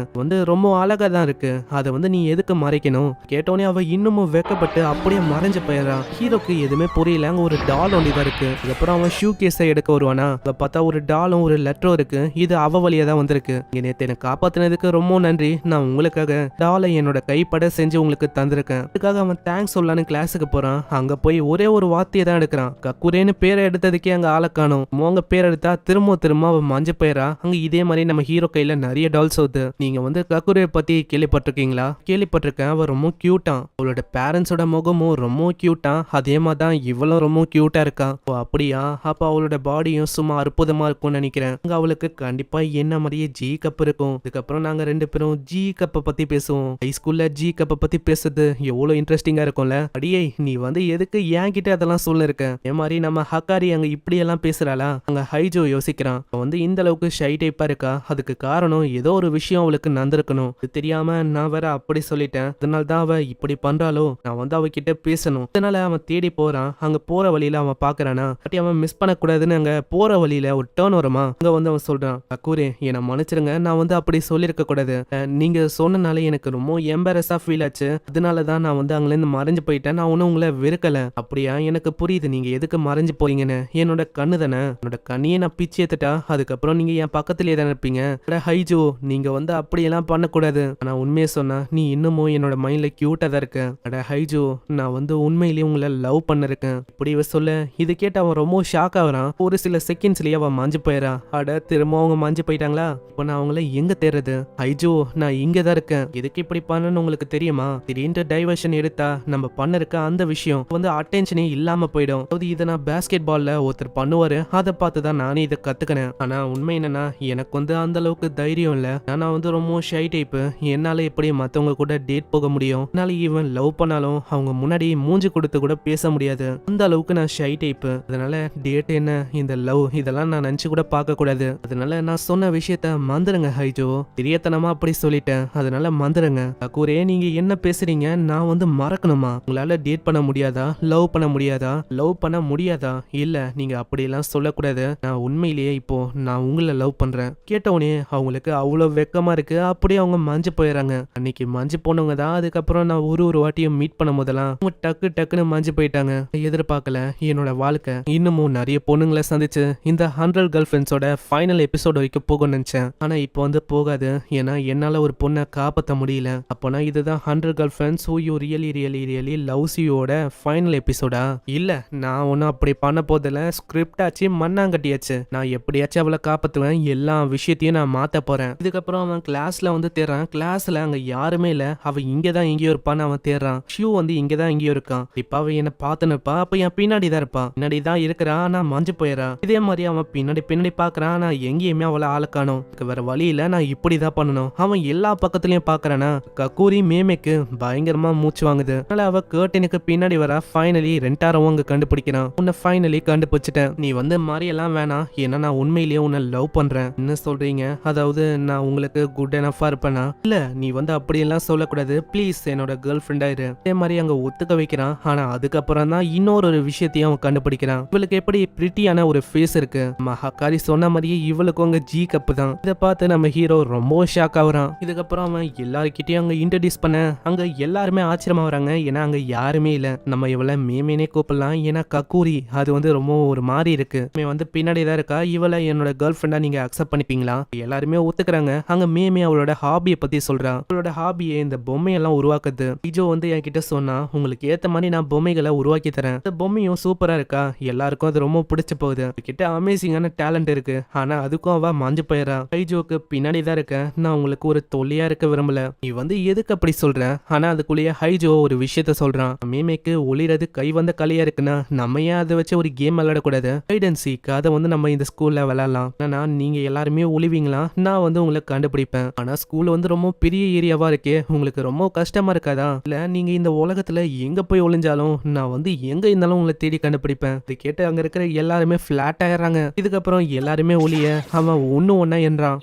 ரொம்ப அழகா தான் இருக்கு. அதை நீ எதுக்கு மறைக்கணும்? கேட்டோன்னே அவ இன்னமும் வெக்கப்பட்டு அப்படியே மறைஞ்சு போயிடறான். ஹீரோக்கு எதுவுமே புரியல. அங்க ஒரு டால் ஒண்டிதான் இருக்கு. அதுக்கப்புறம் அவன் ஷூ கேஸை எடுக்க வருவானா, அதை பார்த்தா ஒரு டாலும் ஒரு லெட்டரும் இருக்கு. இது அவ வழியா தான் வந்திருக்கு. நேற்று என்னை காப்பாத்தினதுக்கு ரொம்ப நன்றி. நான் உங்களுக்காக டாலை என்னோட கைப்பட செஞ்சு உங்களுக்கு தந்திருக்கேன். அதுக்காக அவன் தேங்க்ஸ் சொல்லலான்னு கிளாஸுக்கு போறான். அங்க போய் ஒரே ஒரு வார்த்தையை தான் எடுக்கிறான். கக்குரேன்னு பேரை எடுத்ததுக்கே அங்க ஆளை காணும். அவங்க பேர் எடுத்தா திரும்ப அவன் மஞ்ச போயிடா. அங்க இதே மாதிரி நம்ம ஹீரோ கையில நிறைய டால்ஸ் வருது. நீங்க கக்குரே பத்தி கேள்விப்பட்டிருக்கீங்களா? கேள்விப்பட்டிருக்கேன். அவ ரொம்ப கியூட்டா, அவளோட பேரண்ட்ஸோட முகமும் ரொம்ப கியூட்டா, அதே மாதிரி தான் இவ்வளவு ரொம்ப கியூட்டா இருக்கா. ஓ அப்படியா? அப்ப அவளோட பாடியும் சும்மா அற்புதமா இருக்கும்னு நினைக்கிறேன். அங்க அவளுக்கு கண்டிப்பா என்ன மாதிரியே ஜி கப் இருக்கும். இதுக்கப்புறம் நாங்க ரெண்டு பேரும் ஜி கப்பை பத்தி பேசுவோம். ஹைஸ்கூல்ல ஜி கப்பை பத்தி பேசுறது எவ்வளவு இன்ட்ரெஸ்டிங்கா இருக்கும்ல. அடியே நீ எதுக்கு என் கிட்ட அதெல்லாம் சொல்ல இருக்க? ஏ மாதிரி நம்ம ஹக்காரி அங்க இப்படி எல்லாம் பேசுறாளா? அங்க ஹைஜோ யோசிக்கிறான். இந்த அளவுக்கு ஷை டைப்பா இருக்கா. அதுக்கு காரணம் ஏதோ ஒரு விஷயம் அவளுக்கு நடந்திருக்கணும். இது தெரியாம நான் வேற அப்படி சொல்லிட்டேன். அதனால தான் அவ இப்படி பண்றாளோ. நான் அவகிட்ட பேசணும். அதனால அவன் தேடி போறான். அங்க போற வழியில அவன் பாக்குறானா, பட் அவன் மிஸ் பண்ணக்கூடாதுன்னு அங்க போற வழியில ஒரு டேர்ன் வருமா. அங்க அவன் சொல்றான், அக்கூரே என்னை மன்னிச்சிருங்க, நான் அப்படி சொல்லிருக்க கூடாது. நீங்க சொன்னனால எனக்கு ரொம்ப எம்பரஸா ஃபீல் ஆச்சு. அதனாலதான் நான் அங்க இருந்து மறைஞ்சு போயிட்டேன். நான் ஒன்னும் உங்களை வெறுக்கல. அப்படியா? எனக்கு புரியுது நீங்க எதுக்கு மறைஞ்சு போறீங்கன்னு. என்னோட கண்ணு தானே, என்னோட கண்ணியே நான் பிச்சு ஏத்துட்டா அதுக்கப்புறம் நீங்க என் பக்கத்திலேயே தானே இருப்பீங்க. ஹைஜோ நீங்க அப்படியெல்லாம் பண்ணக்கூடாது. ஆனா உண்மையை சொன்னா நீ இன்னமும் என்னோட மைண்ட்ல கியூட்டா தான் இருக்க. அட ஹைஜோ நான் உண்மையிலேயே உங்களை லவ் பண்ணிருக்கேன். இப்படி சொல்ல இது கேட்டு அவன் ரொம்ப ஷாக் ஆகுறான். ஒரு சில செகண்ட்ஸ்லயே அவன் மாஞ்சு போயிடறான். அட திரும்ப அவங்க மாஞ்சு போயிட்டாங்களா? இப்ப நான் அவங்கள எங்க தேடுறது? ஐஜோ நான் இங்கதான் இருக்கேன். எதுக்கு இப்படி பண்ணணும்னு உங்களுக்கு தெரியுமா? திடீர்னு டைவர்ஷன் எடுத்தா நம்ம பண்ண இருக்க அந்த விஷயம் அட்டென்ஷனே இல்லாம போயிடும். இதை நான் பேஸ்கெட் பால்ல ஒருத்தர் பண்ணுவாரு, அதை பார்த்துதான் நானே இதை கத்துக்கினேன். ஆனா உண்மை என்னன்னா எனக்கு அந்த அளவுக்கு தைரியம் இல்ல. நான் ரொம்ப ஷை டைப்பு. என்னால எப்படி மத்தவங்க கூட டேட் போக முடியும்? என்னால ஈவன் லவ் பண்ணாலும் அவங்க முன்னாடி மூஞ்சி கொடுத்து கூட பேச முடியாது. அந்த அளவுக்கு நான் ஷை டைப்பு. அதனால டேட் என்ன, இந்த லவ் இதெல்லாம் நான் நினைச்சு கூட பார்க்க கூடாது. அதனால நான் சொன்ன விஷயத்த மறந்துருங்க ஹைஜோ. தெரியத்தனமா அப்படி சொல்லிட்டேன். அதனால மறந்துருங்க. அக்கூரே நீங்க என்ன பேசுறீங்க? நான் மறக்கணுமா? உங்களால டேட் பண்ண முடியாதா? லவ் பண்ண முடியாதா? லவ் பண்ண முடியாதா? இல்ல நீங்க அப்படியெல்லாம் சொல்லக்கூடாது. நான் உண்மையிலேயே இப்போ நான் உங்களை லவ் பண்றேன். கேட்டவுடனே அவங்களுக்கு அவ்வளவு வெக்கமா இருக்கு. அப்படியே அவங்க மஞ்சு போயிடறாங்க. அன்னைக்கு மஞ்சு போனவங்க தான் அதுக்கப்புறம் நான் ஒரு வாட்டியும் மீட் பண்ண போதெல்லாம் அவங்க டக்குன்னு மஞ்சு போயிட்டாங்க. எதிர்பார்க்கல என்னோட வாழ்க்கை இன்னமும் நிறைய பொண்ணுங்களை சந்திச்சு இந்த 100 கேர்ள் ஃப்ரெண்ட்ஸோட ஃபைனல் எபிசோட் வரைக்கும் போகணும்னு நினைச்சேன். ஆனா இப்போ போகாது. ஏன்னா என்னால ஒரு பொண்ணை காப்பாற்ற முடியல. அப்போனா இதுதான் 100 girl friends who you really loves யூவோட ஃபைனல் எபிசோடா? இல்ல நான் ஒன்னும் அப்படி பண்ண போதில்ல. ஸ்கிரிப்ட் ஆச்சு, மண்ணாங்கட்டியாச்சு. நான் எப்படியாச்சும் அவளை காப்பாத்துவேன். எல்லா விஷயத்தையும் நான் மாத்த போறேன். இதுக்கப்புறம் அவன் கிளாஸ்ல தேடுறான். கிளாஸ்ல அங்க யாருமே இல்ல. அவன் இங்கதான் எங்கேயோ இருப்பான்னு அவன் தேடுறான். ஷூ இங்கதான் எங்கேயோ இருக்கான். இப்ப அவன் என்ன பார்த்துன்னு இருப்பா. அப்ப என் பின்னாடி தான் இருப்பான். பின்னாடி தான் இருக்கிறான். ஆனா மஞ்சு போயிடறான். இதே மாதிரி அவன் பின்னாடி பாக்குறான். நான் எங்கேயுமே அவளை ஆளக்கானோம். வேற வழி இல்ல, நான் இப்படிதான் பண்ணணும். அவன் எல்லா பக்கத்துலயும் பாக்குறானா. கக்கூரி மேமேக்கு பயங்கரமா மூச்சு வாங்குது. அதனால அவ கர்டனுக்கு பின்னாடி வர. ஃபைனலி ரெண்டாரவும் அங்க கண்டுபிடிக்கிறான். உன்னை ஃபைனலி கண்டுபிடிச்சிட்டேன். நீ மாதிரி எல்லாம் வேணாம். ஏன்னா நான் உண்மையிலேயே உன்னை லவ் பண்றேன். என்ன சொல்றீங்க? அதாவது நான் உங்களுக்கு குட் எனஃபா இருப்பேனா? இல்ல நீ அப்படியெல்லாம் சொல்லக்கூடாது. ப்ளீஸ் என்னோட கேர்ள் ஃப்ரெண்டா இரு. அதே மாதிரி அங்க ஒத்துக்க வைக்கிறான். ஆனா அதுக்கப்புறம் அப்புறம் தான் இன்னொரு விஷயத்தையும் அவன் கண்டுபிடிக்கிறான். இவளுக்கு எப்படி பிரிட்டியான ஒரு ஃபேஸ் இருக்கு. ஹக்காரி சொன்ன மாதிரியே இவளுக்கு அங்க ஜி கப் தான். இதை பார்த்து நம்ம ஹீரோ ரொம்ப ஷாக் ஆகுறான். இதுக்கப்புறம் அவன் எல்லாருக்கிட்டையும் அங்க இன்ட்ரடியூஸ் பண்ண அங்க எல்லாருமே ஆச்சரியமா வராங்க. ஏன்னா அங்க யாருமே இல்ல. நம்ம இவளை மேமேனே கூப்பிடலாம். ஏன்னா கக்கூரி அது வந்து ரொம்ப ஒரு மாதிரி இருக்கு. வந்து பின்னாடி தான் இருக்கா. இவளை என்னோட கேர்ள் ஃப்ரெண்டா நீங்க அக்செப்ட் பண்ணிப்பீங்களா? எல்லாருமே ஒத்துக்கிறாங்க. அங்க மேமே அவளோட ஹாபியை பத்தி சொல்றான். அவளோட ஹாபியை இந்த பொம்மையெல்லாம் உருவாக்குது. ஐஜோ வந்து என்கிட்ட சொன்னா உங்களுக்கு ஏத்த மாதிரி நான் பொம்மைகளை உருவாக்கி தரேன். இந்த பொம்மையும் சூப்பரா இருக்கா. எல்லாருக்கும் அது ரொம்ப பிடிச்சு போகுது. கிட்ட அமேசிங்கான டேலண்ட் இருக்கு. ஆனா அதுக்கும் அவ மாஞ்சு போயிடறா. ஐஜோக்கு பின்னாடி தான் இருக்க. நான் உங்களுக்கு ஒரு தொல்லையா இருக்க விரும்பல. நீ வந்து எதுக்கு அப்படி சொல்ற? ஆனா அதுக்குள்ளேயே ஹைஜோ ஒரு விஷயத்த சொல்றான். மேமேக்கு ஒளிறது கை வந்த கலையா இருக்குன்னா நம்ம ஏன் அதை வச்சு ஒரு கேம் விளையாடக்கூடாது? ஹைட் அண்ட் சீக் அதை வந்து நம்ம இந்த ஸ்கூல்ல விளையாடலாம். ஆனா நீங்க எல்லாருமே ஒளிவீங்களா? நான் வந்து உங்களை கண்டுபிடிப்பேன். ஆனா ஸ்கூல் வந்து ரொம்ப பெரிய ஏரியாவா இருக்கே, உங்களுக்கு ரொம்ப கஷ்டமா இருக்காதா? இல்ல நீங்க இந்த உலகத்துல எங்க போய் ஒளிஞ்சாலும் நான் வந்து எங்க இருந்தாலும் உங்களை தேடி கண்டுபிடிப்பேன். இது கேட்டு அங்க இருக்கிற எல்லாருமே பிளாட் ஆயிடுறாங்க. இதுக்கப்புறம் எல்லாருமே ஒளிய அவன் ஒண்ணா என்றான்.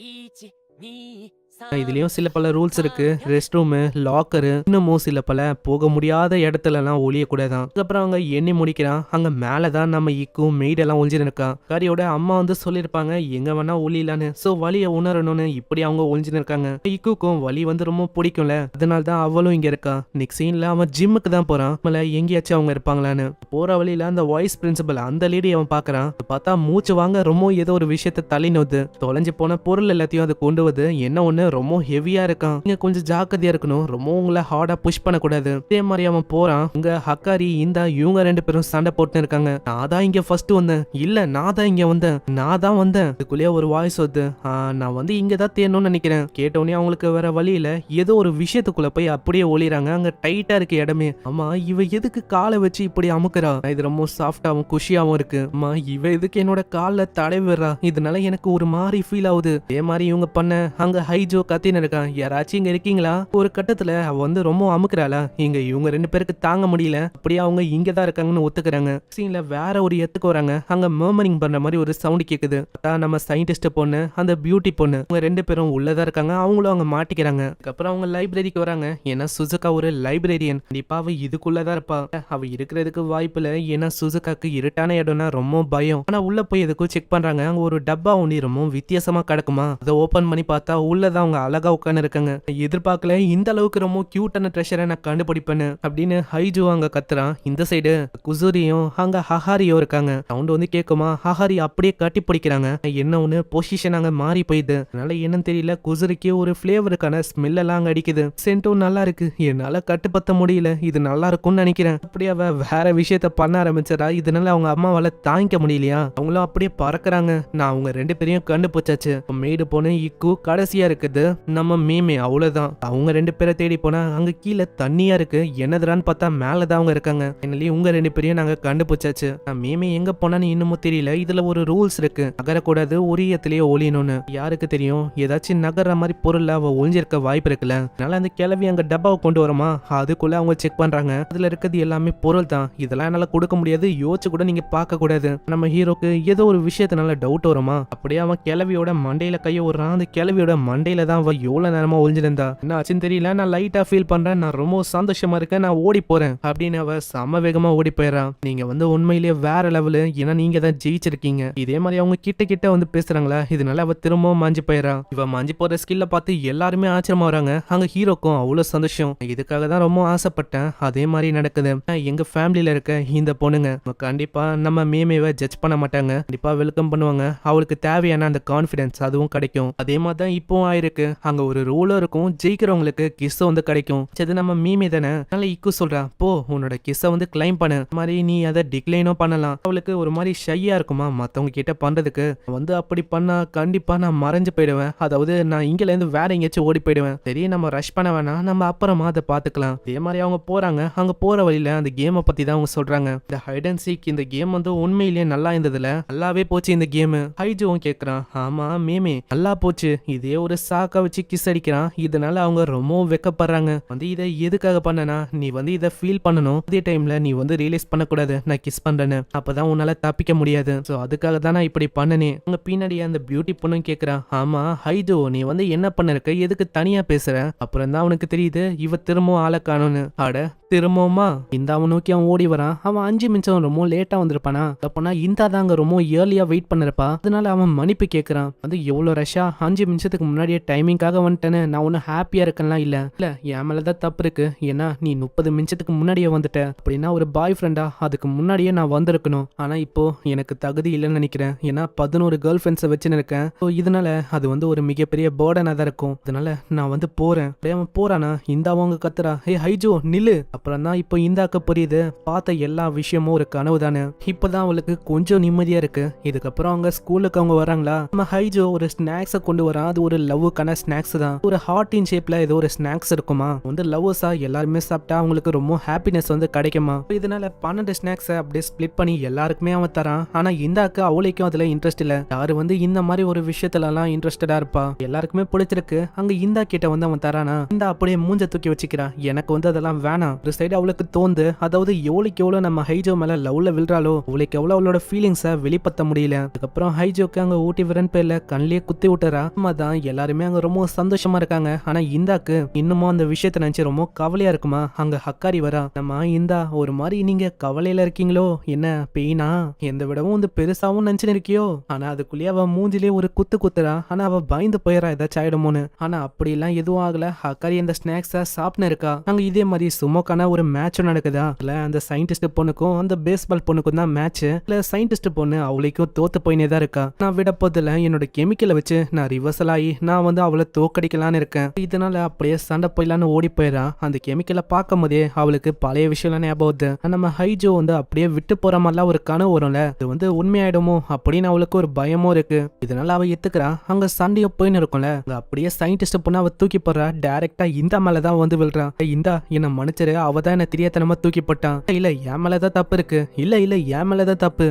இதுலயும் சில பல ரூல்ஸ் இருக்கு. ரெஸ்ட் ரூம், லாக்கரு, இன்னமும் சில பல போக முடியாத இடத்துலலாம் ஒளியக்கூடாதான். அதுக்கப்புறம் அவங்க எண்ணி முடிக்கிறான். அங்க மேலதான் நம்ம இக்கும் மெய்டெல்லாம் ஒளிஞ்சுருக்கா. காரியோட அம்மா வந்து சொல்லியிருப்பாங்க எங்க வேணா ஒளியலான்னு. சோ வலியை உணரணும்னு இப்படி அவங்க ஒளிஞ்சுன்னு இருக்காங்க. இக்குக்கும் வலி வந்து ரொம்ப பிடிக்கும்ல, அதனால தான் அவளும் இங்க இருக்கா. நெக்ஸ்ட் சீன்ல அவன் ஜிம்முக்கு தான் போறான். எங்கேயாச்சும் அவங்க இருப்பாங்களான்னு. போற வழியில அந்த வைஸ் பிரின்சிபல் அந்த லேடி அவன் பாக்குறான். பார்த்தா மூச்சு வாங்க ரொம்ப ஏதோ ஒரு விஷயத்த தள்ளி நோது. தொலைஞ்சு போன பொருள் எல்லாத்தையும் அதை கொண்டு வந்து என்ன ஒண்ணு ரொம்ப ஹெவியா இருக்கான். நீங்க கொஞ்சம் ஜாக்கிரதையா இருக்கணும். ரொம்ப உங்களை ஹார்டா புஷ் பண்ண கூடாது. இதே மாதிரி அவன் போறான். இங்க ஹக்காரி இந்த இவங்க ரெண்டு பேரும் சண்டை போட்டு இருக்காங்க. நான் தான் இங்க ஃபர்ஸ்ட் வந்தேன். இல்ல நான் தான் இங்க வந்தேன். நான் தான் வந்தேன். இதுக்குள்ளேயே ஒரு வாய்ஸ் வருது. நான் வந்து இங்க தான் தேரணும்னு நினைக்கிறேன். கேட்டோடனே அவங்களுக்கு வேற வழியில ஏதோ ஒரு விஷயத்துக்குள்ள போய் அப்படியே ஒளிறாங்க. அங்க டைட்டா இருக்கு இடமே. ஆமா இவ எதுக்கு காலை வச்சு இப்படி அமுக்குறா? இது ரொம்ப சாஃப்டாவும் குஷியாவும் இருக்கு. அம்மா இவ எதுக்கு என்னோட கால தடவிடுறா? இதனால எனக்கு ஒரு மாதிரி ஃபீல் ஆகுது. இதே மாதிரி இவங்க பண்ண அங்க ஹைஜோ கத்தின்னு இருக்கான். யாராச்சும் இங்க இருக்கீங்களா? ஒரு கட்டத்துல அவ வந்து ரொம்ப அமுக்குறாளா. இங்க இவங்க ரெண்டு பேருக்கு தாங்க முடியல. அப்படியே அவங்க இங்க தான் இருக்காங்கன்னு ஒத்துக்கிறாங்க. சீன்ல வேற ஒரு இடத்துக்கு வராங்க. அங்க மர்மரிங் பண்ற மாதிரி ஒரு சவுண்ட் கேக்குது. நம்ம சயின்டிஸ்ட் பொண்ணு அந்த பியூட்டி பொண்ணு அவங்க ரெண்டு பேரும் உள்ளதா இருக்காங்க. அவங்களும் அவங்க மாட்டிக்கிறாங்க. அதுக்கப்புறம் அவங்க லைப்ரரிக்கு வராங்க. ஏன்னா சுசுகா ஒரு லைப்ரரியன். கண்டிப்பா அவ இதுக்குள்ளதான் இருப்பா. அவ இருக்கிறதுக்கு வாய்ப்பு இல்ல. ஏன்னா சுசுகாக்கு இருட்டான இடம்னா ரொம்ப பயம். ஆனா உள்ள போய் எதுக்கும் செக் பண்றாங்க. அங்க ஒரு டப்பா ஒண்ணு ரொம்ப வித்தியாசமா கிடக்குமா. அதை ஓபன் பண்ணி பார்த்தா உள்ளதான் அவங்க அழகா உட்காந்து இருக்காங்க. எதிர்பார்க்கல இந்த அளவுக்கு ரொம்ப கியூட்டான ட்ரெஷரை நான் கண்டுபிடிப்பேன்னு அப்படின்னு ஹைஜு அங்க கத்துறான். இந்த சைடு குசுரியும் அங்க ஹஹாரியும் இருக்காங்க. சவுண்ட் வந்து கேட்குமா. ஹஹாரி அப்படியே கட்டி பிடிக்கிறாங்க. என்ன ஒண்ணு பொசிஷன் அங்க மாறி போயிடுது. அதனால என்னன்னு தெரியல. குசுரிக்கு ஒரு பிளேவருக்கான ஸ்மெல் எல்லாம் அங்க அடிக்குது. சென்ட்டும் நல்லா இருக்கு. என்னால கட்டுப்படுத்த முடியல. இது நல்லா இருக்கும்னு நினைக்கிறேன். அப்படியே அவ வேற விஷயத்த பண்ண ஆரம்பிச்சரா. இதனால அவங்க அம்மாவால தாங்கிக்க முடியலையா. அவங்களும் அப்படியே பறக்குறாங்க. நான் அவங்க ரெண்டு பேரையும் கண்டுபிடிச்சாச்சு. மேடு போன இக்கு கடைசியா இருக்குது நம்ம மேமே. அவ்வளவுதான். அவங்க ரெண்டு பேரை தேடி போனா அங்க கீழே தண்ணியா இருக்கு. என்னதுறான்னு பார்த்தா மேலதான் அவங்க இருக்காங்க. என்னலி உங்க ரெண்டு பேரையும் நாங்க கண்டுபிடிச்சாச்சு. மேமே எங்க போனான்னு இன்னமும் தெரியல. இதுல ஒரு ரூல்ஸ் இருக்கு. நகரக்கூடாது, ஒரு இடத்துலயே ஒளியணும்னு. யாருக்கு தெரியும்? ஏதாச்சும் நகர்ற மாதிரி பொருள் அவ ஒளிஞ்சிருக்க வாய்ப்பு இருக்குல்ல. அதனால அந்த கிளவி அங்க டப்பாவை கொண்டு வரமா. அதுக்குள்ள அவங்க செக் பண்றாங்க. அதுல இருக்கிறது எல்லாமே பொருள் தான். இதெல்லாம் என்னால கொடுக்க முடியாது. யோசிச்சு கூட நீங்க பார்க்க கூடாது. நம்ம ஹீரோக்கு ஏதோ ஒரு விஷயத்தினால டவுட் வருமா. அப்படியே அவன் கிளவியோட மண்டையில கைய விடுறான். அந்த கிளவியோட மண்டையில தான் அவ எவ்வளவு நேரமா ஒளிஞ்சிருந்தா. என்ன ஆச்சுன்னு தெரியல. நான் லைட்டா ஃபீல் பண்றேன். நான் ரொம்ப சந்தோஷமா இருக்கேன். நான் ஓடி போறேன் அப்படின்னு அவ சம வேகமா ஓடி போயிடறான். நீங்க வந்து உண்மையிலேயே வேற லெவலு. ஏன்னா நீங்க தான் ஜெயிச்சிருக்கீங்க. இதே மாதிரி அவங்க கிட்ட கிட்ட வந்து பேசுறாங்களா. இதனால அவ திரும்பவும் மாஞ்சி போயிடறான். இவ மாஞ்சி போற ஸ்கில்ல பார்த்து எல்லாருமே ஆச்சரியமா வராங்க. அங்க ஹீரோக்கும் அவ்வளவு சந்தோஷம். இதுக்காக தான் ரொம்ப ஆசைப்பட்டேன். அதே மாதிரி நடக்குது. எங்க ஃபேமிலியில இருக்க இந்த பொண்ணுங்க கண்டிப்பா நம்ம மேமேவை ஜட்ஜ் பண்ண மாட்டாங்க. கண்டிப்பா வெல்கம் பண்ணுவாங்க. அவளுக்கு தேவையான அந்த கான்பிடன்ஸ் அதுவும் கிடைக்கும். அதே மாதிரி தான் இப்போ ஆயிருக்கு. அங்க ஒரு ரூலும் இருக்கும். ஜெயிக்கிறவங்களுக்கு கிஸ் வந்து கிடைக்கும். சரி நம்ம மீமே தானே. அதனால இக்கு சொல்றா போ உன்னோட கிஸ்ஸை வந்து கிளைம் பண்ணு. மாதிரி நீ அதை டிக்ளைனும் பண்ணலாம். அவளுக்கு ஒரு மாதிரி ஷையா இருக்குமா மத்தவங்க கிட்ட பண்றதுக்கு. வந்து அப்படி பண்ணா கண்டிப்பா நான் மறைஞ்சு போயிடுவேன். அதாவது நான் இங்கல இருந்து வேற எங்கேயாச்சும் ஓடி போயிடுவேன். சரி நம்ம ரஷ் பண்ண வேணாம். நம்ம அப்புறமா அதை பாத்துக்கலாம். இதே மாதிரி அவங்க போறாங்க. அங்க போற வழியில அந்த கேமை பத்தி தான் அவங்க சொல்றாங்க. இந்த ஹைட் அண்ட் சீக் இந்த கேம் வந்து உண்மையிலேயே நல்லா இருந்ததுல. நல்லாவே போச்சு இந்த கேம். ஹைஜுவும் கேக்குறான். ஆமா மேமே நல்லா போச்சு. இதே ஒரு சாக நாக்கா வச்சு கிஸ் அடிக்கிறான். இதனால அவங்க ரொம்ப வெக்கப்படுறாங்க. வந்து இதை எதுக்காக பண்ணனா, நீ வந்து இதை ஃபீல் பண்ணணும், அதே டைம்ல நீ வந்து ரியலைஸ் பண்ணக்கூடாது நான் கிஸ் பண்றேன்னு, அப்பதான் உன்னால தப்பிக்க முடியாது. சோ அதுக்காக தான் நான் இப்படி பண்ணனே. உங்க பின்னாடி அந்த பியூட்டி பொண்ணும் கேக்குறா, ஆமா ஹைஜோ நீ வந்து என்ன பண்ணிருக்க, எதுக்கு தனியா பேசுற? அப்புறம் தான் அவனுக்கு தெரியுது இவ திரும்பவும் ஆளை காணும்னு. அட திரும்பவுமா? இந்த அவன் நோக்கி அவன் ஓடி வரான். அவன் 5 நிமிஷம் ரொம்ப லேட்டா வந்திருப்பானா, அப்பனா இந்த தாங்க ரொம்ப ஏர்லியா வெயிட் பண்ணிருப்பா. அதனால அவன் மன்னிப்பு கேட்கறான். வந்து எவ்வளவு ரஷ்ஷா 5 நிமிஷத்துக்கு முன்னாடியே டைமிங்காக வந்துட்டேன்னு நான் ஒன்னும் ஹாப்பியா இருக்கேன்லாம் இல்ல என் மேலதான் தப்பு இருக்கு. ஏன்னா நீ 30 நிமிஷத்துக்கு முன்னாடியே வந்துட்ட. அப்படின்னா ஒரு பாய் ஃப்ரெண்டா அதுக்கு முன்னாடியே நான் வந்திருக்கணும். ஆனா இப்போ எனக்கு தகுதி இல்லைன்னு நினைக்கிறேன். ஏன்னா 11 கேர்ள் ஃப்ரெண்ட்ஸை வச்சுன்னு இருக்கேன். இதனால அது வந்து ஒரு மிகப்பெரிய பேர்டனா தான் இருக்கும். அதனால நான் வந்து போறேன். அவன் போறானா, இந்த அவங்க கத்துறா, ஹே ஹைஜோ நில்லு. அப்புறம் தான் இப்போ இந்தாக்க புரியுது, பார்த்த எல்லா விஷயமும் ஒரு கனவு தானே. இப்பதான் அவளுக்கு கொஞ்சம் நிம்மதியா இருக்கு. இதுக்கப்புறம் அவங்க ஸ்கூலுக்கு அவங்க வராங்களா, நம்ம ஹைஜோ ஒரு ஸ்நாக்ஸை கொண்டு வரான். அது ஒரு லவ்வுக்கான ஸ்நாக்ஸ் தான். ஒரு ஹார்ட் இன் ஷேப்ல ஏதோ ஒரு ஸ்நாக்ஸ் இருக்குமா, வந்து லவ்வர்ஸா எல்லாருமே சாப்பிட்டா அவங்களுக்கு ரொம்ப ஹாப்பினஸ் வந்து கிடைக்குமா. இதனால 12 ஸ்நாக்ஸை அப்படியே ஸ்பிளிட் பண்ணி எல்லாருக்குமே அவன் தரான். ஆனா இந்தாக்கு அவளுக்கும் அதுல இன்ட்ரெஸ்ட் இல்ல. யாரு வந்து இந்த மாதிரி ஒரு விஷயத்துல எல்லாம் இன்ட்ரெஸ்டடா இருப்பா, எல்லாருக்குமே பிடிச்சிருக்கு. அங்க இந்தா கிட்ட வந்து அவன் தரானா, இந்த அப்படியே மூஞ்ச தூக்கி வச்சுக்கிறா. எனக்கு வந்து அதெல்லாம் வேணாம். ஒரு சைடு அவளுக்கு தோந்து, அதாவது எவ்வளவுக்கு எவ்வளவு நம்ம ஹைஜோ மேல லவ்ல விழுறாளோ அவளுக்கு எவ்வளவு அவளோட ஃபீலிங்ஸை வெளிப்படுத்த முடியல. அதுக்கப்புறம் ஹைஜோக்கு அங்க ஊட்டி விரன் பேர்ல கண்ணிலேயே குத்தி விட்டுறா. தான் எல்லாருமே அங்க ரொம்ப சந்தோஷமா இருக்காங்க. ஆனா இந்தாக்கு இன்னமும் அந்த விஷயத்த நினைச்சு ரொம்ப கவலையா இருக்குமா. அங்க ஹக்காரி வரா, நம்ம இந்தா ஒரு மாதிரி நீங்க கவலையில இருக்கீங்களோ, என்ன பெயினா, எந்த விடவும் வந்து பெருசாவும் நினைச்சுன்னு இருக்கியோ. ஆனா அதுக்குள்ளேயே அவ மூஞ்சிலே ஒரு குத்து குத்துறா. ஆனா அவ பயந்து போயிடறா ஏதாச்சும் ஆயிடுமோன்னு. ஆனா அப்படி எல்லாம் எதுவும் ஆகல. ஹக்காரி அந்த ஸ்நாக்ஸ சாப்பிட்டு இருக்கா. அங்க இதே மாதிரி சுமோக்கான ஒரு மேட்ச் நடக்குதா. இல்ல அந்த சயின்டிஸ்ட் பொண்ணுக்கும் அந்த பேஸ்பால் பொண்ணுக்கும் தான் மேட்ச். இல்ல சயின்டிஸ்ட் பொண்ணு அவளுக்கும் தோத்து போயினே தான் இருக்கா. நான் விட போதில்ல, என்னோட கெமிக்கலை வச்சு நான் ரிவர்சல் ஆகி நான் வந்து அவளை தோக்கடிக்கலான்னு இருக்கேன். இதனால அப்படியே சண்டை போயிடலான்னு ஓடி போயிடா. அந்த கெமிக்கலை பார்க்கும் போதே அவளுக்கு பழைய விஷயம் ஞாபகம் வருது. நம்ம ஹைஜோ வந்து அப்படியே விட்டு போற மாதிரிலாம் ஒரு கனவு வரும்ல, இது வந்து உண்மையாயிடுமோ அப்படின்னு அவளுக்கு ஒரு பயமும் இருக்கு. இதனால அவ எத்துக்கிறா. அங்க சண்டையோ போயின்னு இருக்கும்ல, அப்படியே சயின்டிஸ்ட் பொண்ணு அவ தூக்கி போடுறா. டைரக்டா இந்த மேலதான் வந்து விழுறா. இந்தா என்ன மன்னிச்சிரு, அவ தான் என்ன தெரியாதனமா தூக்கி போட்டான். இல்ல என் மேலதான் தப்பு இருக்கு, இல்ல இல்ல என் மேலதான் தப்பு.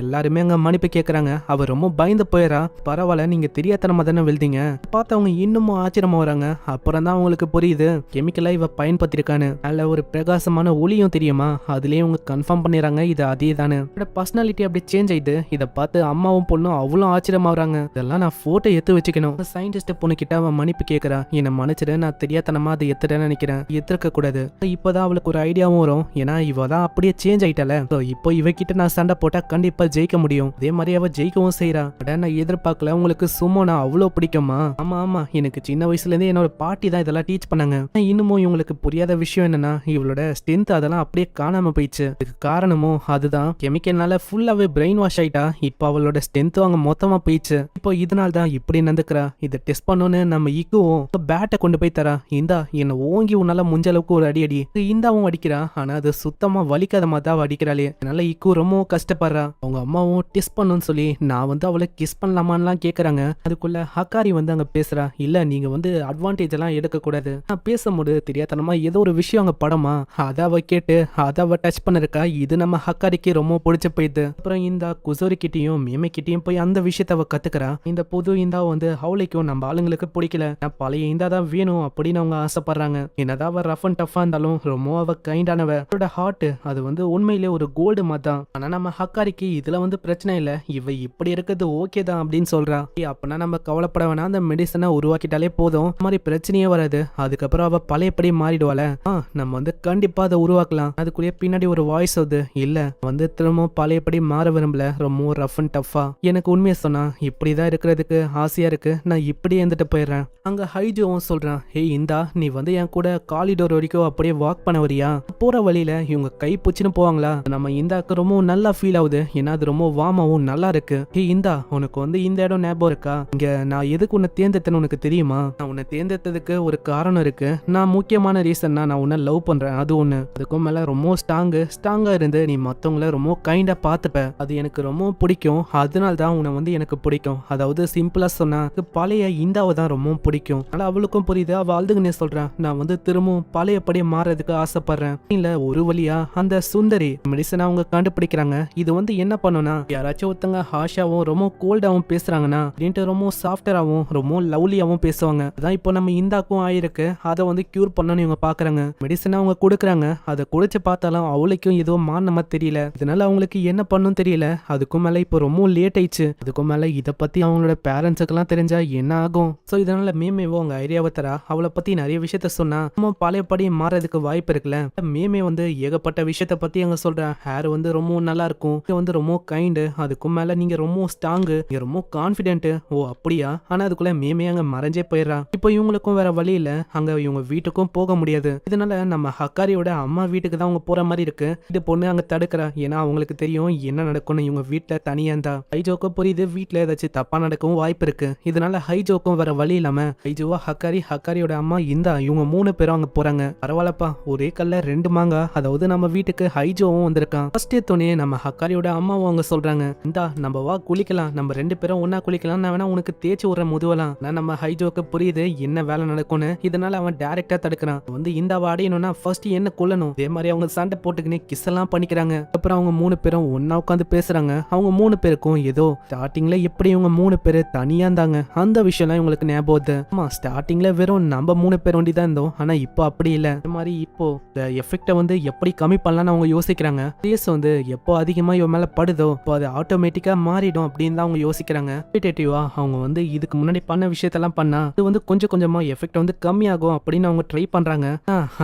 எல்லாருமே அங்க மன்னிப்பு கேக்குறாங்க. அவ ரொம்ப பயந்து போயிடறா. பரவாயில்ல, நீங்க தெரியாதனமா தானே விழுந்தீங்க. பார்த்தவங்க இன்னமும் ஆச்சரியமா வராங்க. அப்புறம் தான் அவங்களுக்கு புரியுது கெமிக்கலா இவ பயன்படுத்திருக்கான்னு. அதுல ஒரு பிரகாசமான ஒளியும் தெரியுமா, அதுலயே அவங்க கன்ஃபார்ம் பண்ணிடுறாங்க இது அதே தானே. பர்சனாலிட்டி அப்படி சேஞ்ச் ஆயிடுது. இதை பார்த்து அம்மாவும் பொண்ணும் அவ்வளோ ஆச்சரியமா வராங்க. இதெல்லாம் நான் போட்டோ எடுத்து வச்சுக்கணும். சயின்டிஸ்ட் பொண்ணு கிட்ட அவன் மன்னிப்பு கேட்கறா. என்னை மன்னிச்சிடு, நான் தெரியாதனமா அதை எத்துறேன்னு நினைக்கிறேன், எத்திருக்க கூடாது. இப்பதான் அவளுக்கு ஒரு ஐடியாவும் வரும். ஏன்னா இவ தான் அப்படியே சேஞ்ச் ஆயிட்டால, இப்போ இவகிட்ட நான் சண்டை போட்டா கண்டிப்பா ஜெயிக்க முடியும். அதே மாதிரி அவ ஜெயிக்கவும் செய்யறா. நான் எதிர்பார்க்கல உங்களுக்கு சுமோனா அவ்வளோ பிடிக்குமா. ஆமா ஆமா, எனக்கு சின்ன வயசுல இருந்தே என்னோட பாட்டி தான் இதெல்லாம் டீச் பண்ணாங்க. இன்னமும் இவங்களுக்கு புரியாத விஷயம் என்னன்னா, இவளோட ஸ்ட்ரென்த் அதெல்லாம் அப்படியே காணாம போயிடுச்சு. இதுக்கு காரணமும் அதுதான், கெமிக்கல்னால ஃபுல்லாவே பிரெயின் வாஷ் ஆயிட்டா. இப்போ அவளோட ஸ்ட்ரென்த்தும் அங்க மொத்தமா போயிடுச்சு. இப்போ இதனால தான் இப்படி நடந்துக்கிறா. இதை டெஸ்ட் பண்ணோன்னு நம்ம இக்குவும் பேட்டை கொண்டு போய் தரா. இந்தா என்ன ஓங்கி உன்னால முடிஞ்ச அளவுக்கு ஒரு அடி அடி. இந்தாவும் அடிக்கிறா. ஆனா அது சுத்தமா வலிக்காத மாதிரி தான் அடிக்கிறாளே. அதனால இக்கு ரொம்ப கஷ்டப்படுறா. அவங்க அம்மாவும் டெஸ்ட் பண்ணுன்னு சொல்லி நான் வந்து அவளை கிஸ் பண்ணலாமான்லாம் கேக்குறாங்க. அதுக்குள்ள ஹக்காரி வந்து அங்க பேசுறா. இல்ல நீங்க வந்து அட்வான்டேஜ் எல்லாம் எடுக்க கூடாது. நான் பேசும்போது தெரியாதனமா ஏதோ ஒரு விஷயம் அங்க படமா, அதை அவ கேட்டு அதை அவ டச் பண்ணிருக்கா. இது நம்ம ஹக்காரிக்கு ரொம்ப பிடிச்சு போயிடுது. அப்புறம் இந்த குசோரி கிட்டையும் மேமை கிட்டையும் போய் அந்த விஷயத்த அவ கத்துக்கிறா. இந்த புது இந்தா வந்து அவளைக்கும் நம்ம ஆளுங்களுக்கு பிடிக்கல, நான் பழைய இந்தா தான் வேணும் அப்படின்னு அவங்க ஆசைப்படுறாங்க. என்னதான் அவ ரஃப் அண்ட் டஃபா இருந்தாலும் ரொம்ப அவ கைண்டானவ. அவளோட ஹார்ட் அது வந்து உண்மையிலே ஒரு கோல்டு மாதிரி தான். ஆனா நம்ம ஹக்காரிக்கு இதுல வந்து பிரச்சனை இல்ல, இவ இப்படி இருக்கிறது ஓகே தான் அப்படின்னு சொல்றா. அப்பனா நம்ம கவலைப்பட வேணாம், அந்த மெடிசனை உருவாக்கிட்டாலே போதும், இந்த மாதிரி பிரச்சனையே வராது. அதுக்கப்புறம் அவ பழையபடி மாறிடுவாள. நம்ம வந்து கண்டிப்பா அதை உருவாக்கலாம். அதுக்குள்ளேயே பின்னாடி ஒரு வாய்ஸ் வருது, இல்ல வந்து திரும்ப பழையபடி மாற விரும்பல, ரொம்ப ரஃப் அண்ட் டஃபா. எனக்கு உண்மையை சொன்னா இப்படிதான் இருக்கிறதுக்கு ஆசையா இருக்கு, நான் இப்படியே இருந்துட்டு போயிடுறேன். அங்க ஹைஜோவும் சொல்றான், ஹே இந்தா நீ வந்து என் கூட காலிடோர் வரைக்கும் அப்படியே வாக் பண்ண வரியா. போற வழியில இவங்க கை பிடிச்சுன்னு போவாங்களா, நம்ம இந்தாக்கு ரொம்ப நல்லா ஃபீல் ஆகுது. ஏன்னா அது ரொம்ப வாமாவும் நல்லா இருக்கு. ஹே இந்தா உனக்கு வந்து இந்த இடம் ஞாபகம் இருக்கா, இங்க நான் எதுக்கு உன்னை தேர்ந்தெடுத்தேன்னு உனக்கு தெரியுமா. நான் உன்னை தேர்ந்தெடுத்ததுக்கு ஒரு காரணம் இருக்கு. நான் முக்கியமான ரீசன்னா நான் உன்னை லவ் பண்றேன், அது ஒண்ணு. அதுக்கும் மேல ரொம்ப ஸ்ட்ராங்கா இருந்து நீ மத்தவங்கள ரொம்ப கைண்டா பாத்துப்ப, அது எனக்கு ரொம்ப பிடிக்கும். அதனால தான் உன்னை வந்து எனக்கு பிடிக்கும். அதாவது சிம்பிளா சொன்னா பழைய இந்தாவை தான் ரொம்ப பிடிக்கும். ஆனா அவளுக்கும் புரியுது. அவ அழுதுங்கன்னு சொல்றான், நான் வந்து திரும்பவும் பழையபடி மாறதுக்கு ஆசைப்படுறேன். இல்ல ஒரு வழியா அந்த சுந்தரி மெடிசன் அவங்க கண்டுபிடிக்கிறாங்க. இது வந்து என்ன பண்ணுனா, யாராச்சும் ஒருத்தங்க ஹாஷாவும் ரொம்ப கோல்டாவும் பேசுறாங்கன்னா அப்படின்ட்டு ரொம்ப சாஃப்டராவும் ரொம்ப லவ்லியாவும் பேசுவாங்க. அதான் இப்போ நம்ம இந்தாக்கும் ஆயிருக்கு, அதை வந்து கியூர் பண்ணணும்னு இவங்க பாக்குறாங்க. மெடிசன் அவங்க கொடுக்குறாங்க, அதை குடிச்சு பார்த்தாலும் அவளுக்கும் ஏதோ மாறின தெரியல. இதனால அவங்களுக்கு என்ன பண்ணும் தெரியல. அதுக்கும் மேல இப்போ ரொம்ப லேட் ஆயிடுச்சு. அதுக்கும் மேல இதை பத்தி அவங்களோட பேரண்ட்ஸுக்கெல்லாம் தெரிஞ்சா என்ன ஆகும்? சோ இதனால மேமேவோ அவங்க ஐடியாவை தரா. அவளை பத்தி நிறைய விஷயத்த சொன்னா நம்ம பழையபடி மாறதுக்கு வாய்ப்பு இருக்குல்ல. மேமே வந்து ஏகப்பட்ட விஷயத்த பத்தி அங்க சொல்றேன். ஹேர் வந்து ரொம்ப நல்லா இருக்கும், வந்து ரொம்ப கைண்டு, அதுக்கும் மேல நீங்க ரொம்ப ஸ்ட்ராங்கு, நீங்க ரொம்ப கான்பிடென்ட். ஓ அப்படியா? ஆனா அதுக்குள்ள மேமே அங்க மறைஞ்சே போயிடுறா. இப்போ இவங்களுக்கும் வேற வழி இல்ல, அங்க இவங்க வீட்டுக்கும் போக முடியாது. இதனால நம்ம ஹக்காரியோட அம்மா வீட்டுக்கு தான் அவங்க போற மாதிரி இருக்கு. இது பொண்ணு அங்க தடுக்கிறா. ஏன்னா அவங்களுக்கு தெரியும் என்ன நடக்கும்னு. இவங்க வீட்டுல தனியா இருந்தா ஹைஜோக்கும் புரியுது வீட்டுல ஏதாச்சும் தப்பா நடக்கவும் வாய்ப்பு இருக்கு. இதனால ஹைஜோக்கும் வேற வழி இல்லாம ஹைஜோவா ஹக்காரியோட அம்மா இந்தா இவங்க 3 பேரும் அங்க போறாங்க. பரவாயில்லப்பா, ஒரே கல்ல 2 மாங்கா. அதாவது நம்ம வீட்டுக்கு ஹைஜோவும் வந்திருக்கான். ஃபர்ஸ்ட் துணி நம்ம ஹக்காரியோட அம்மாவும் அவங்க சொல்றாங்க, இந்தா நம்ம வா குளிக்கலாம், நம்ம 2 பேரும் ஒன்னா குளிக்கலாம், நான் வேணா உனக்கு தேய்ச்சி விடுற முதுவலாம். நம்ம ஹைஜோக்கு புரியுது என்ன வேலை நடக்கும்னு. இதனால அவன் டைரக்டா தடுக்கிறான். வந்து இந்தாவை அடையணும்னா ஃபர்ஸ்ட் என்ன கொல்லணும். அதே மாதிரி அவங்க சண்டை போட்டுக்கினே கிஸ் எல்லாம் பண்ணிக்கிறாங்க. அப்புறம் அவங்க 3 பேரும் ஒன்னா உட்காந்து பேசுறாங்க. அவங்க 3 பேருக்கும் ஏதோ ஸ்டார்டிங்ல எப்படி இவங்க 3 பேரு தனியா இருந்தாங்க அந்த விஷயம்லாம் இவங்களுக்கு ஞாபகம். ஆமா, ஸ்டார்டிங்ல வெறும் நம்ம 3 பேர் ஒண்டி தான் இருந்தோம், ஆனா இப்போ அப்படி இல்ல. இந்த மாதிரி இப்போ எஃபெக்ட வந்து எப்படி கம்மி பண்ணலாம்னு அவங்க யோசிக்கிறாங்க. ரேஸ் வந்து எப்போ அதிகமா இவன் மேல படுதோ இப்போ அது ஆட்டோமேட்டிக்கா மாறிடும் அப்படின்னு தான் அவங்க யோசிக்கிறாங்க. ரிப்பீட்டேட்டிவா அவங்க வந்து இதுக்கு முன்னாடி பண்ண விஷயத்தெல்லாம் பண்ணா இது வந்து கொஞ்சம் கொஞ்சமா எஃபெக்ட் வந்து கம்மியாகும் அப்படின்னு அவங்க ட்ரை பண்றாங்க.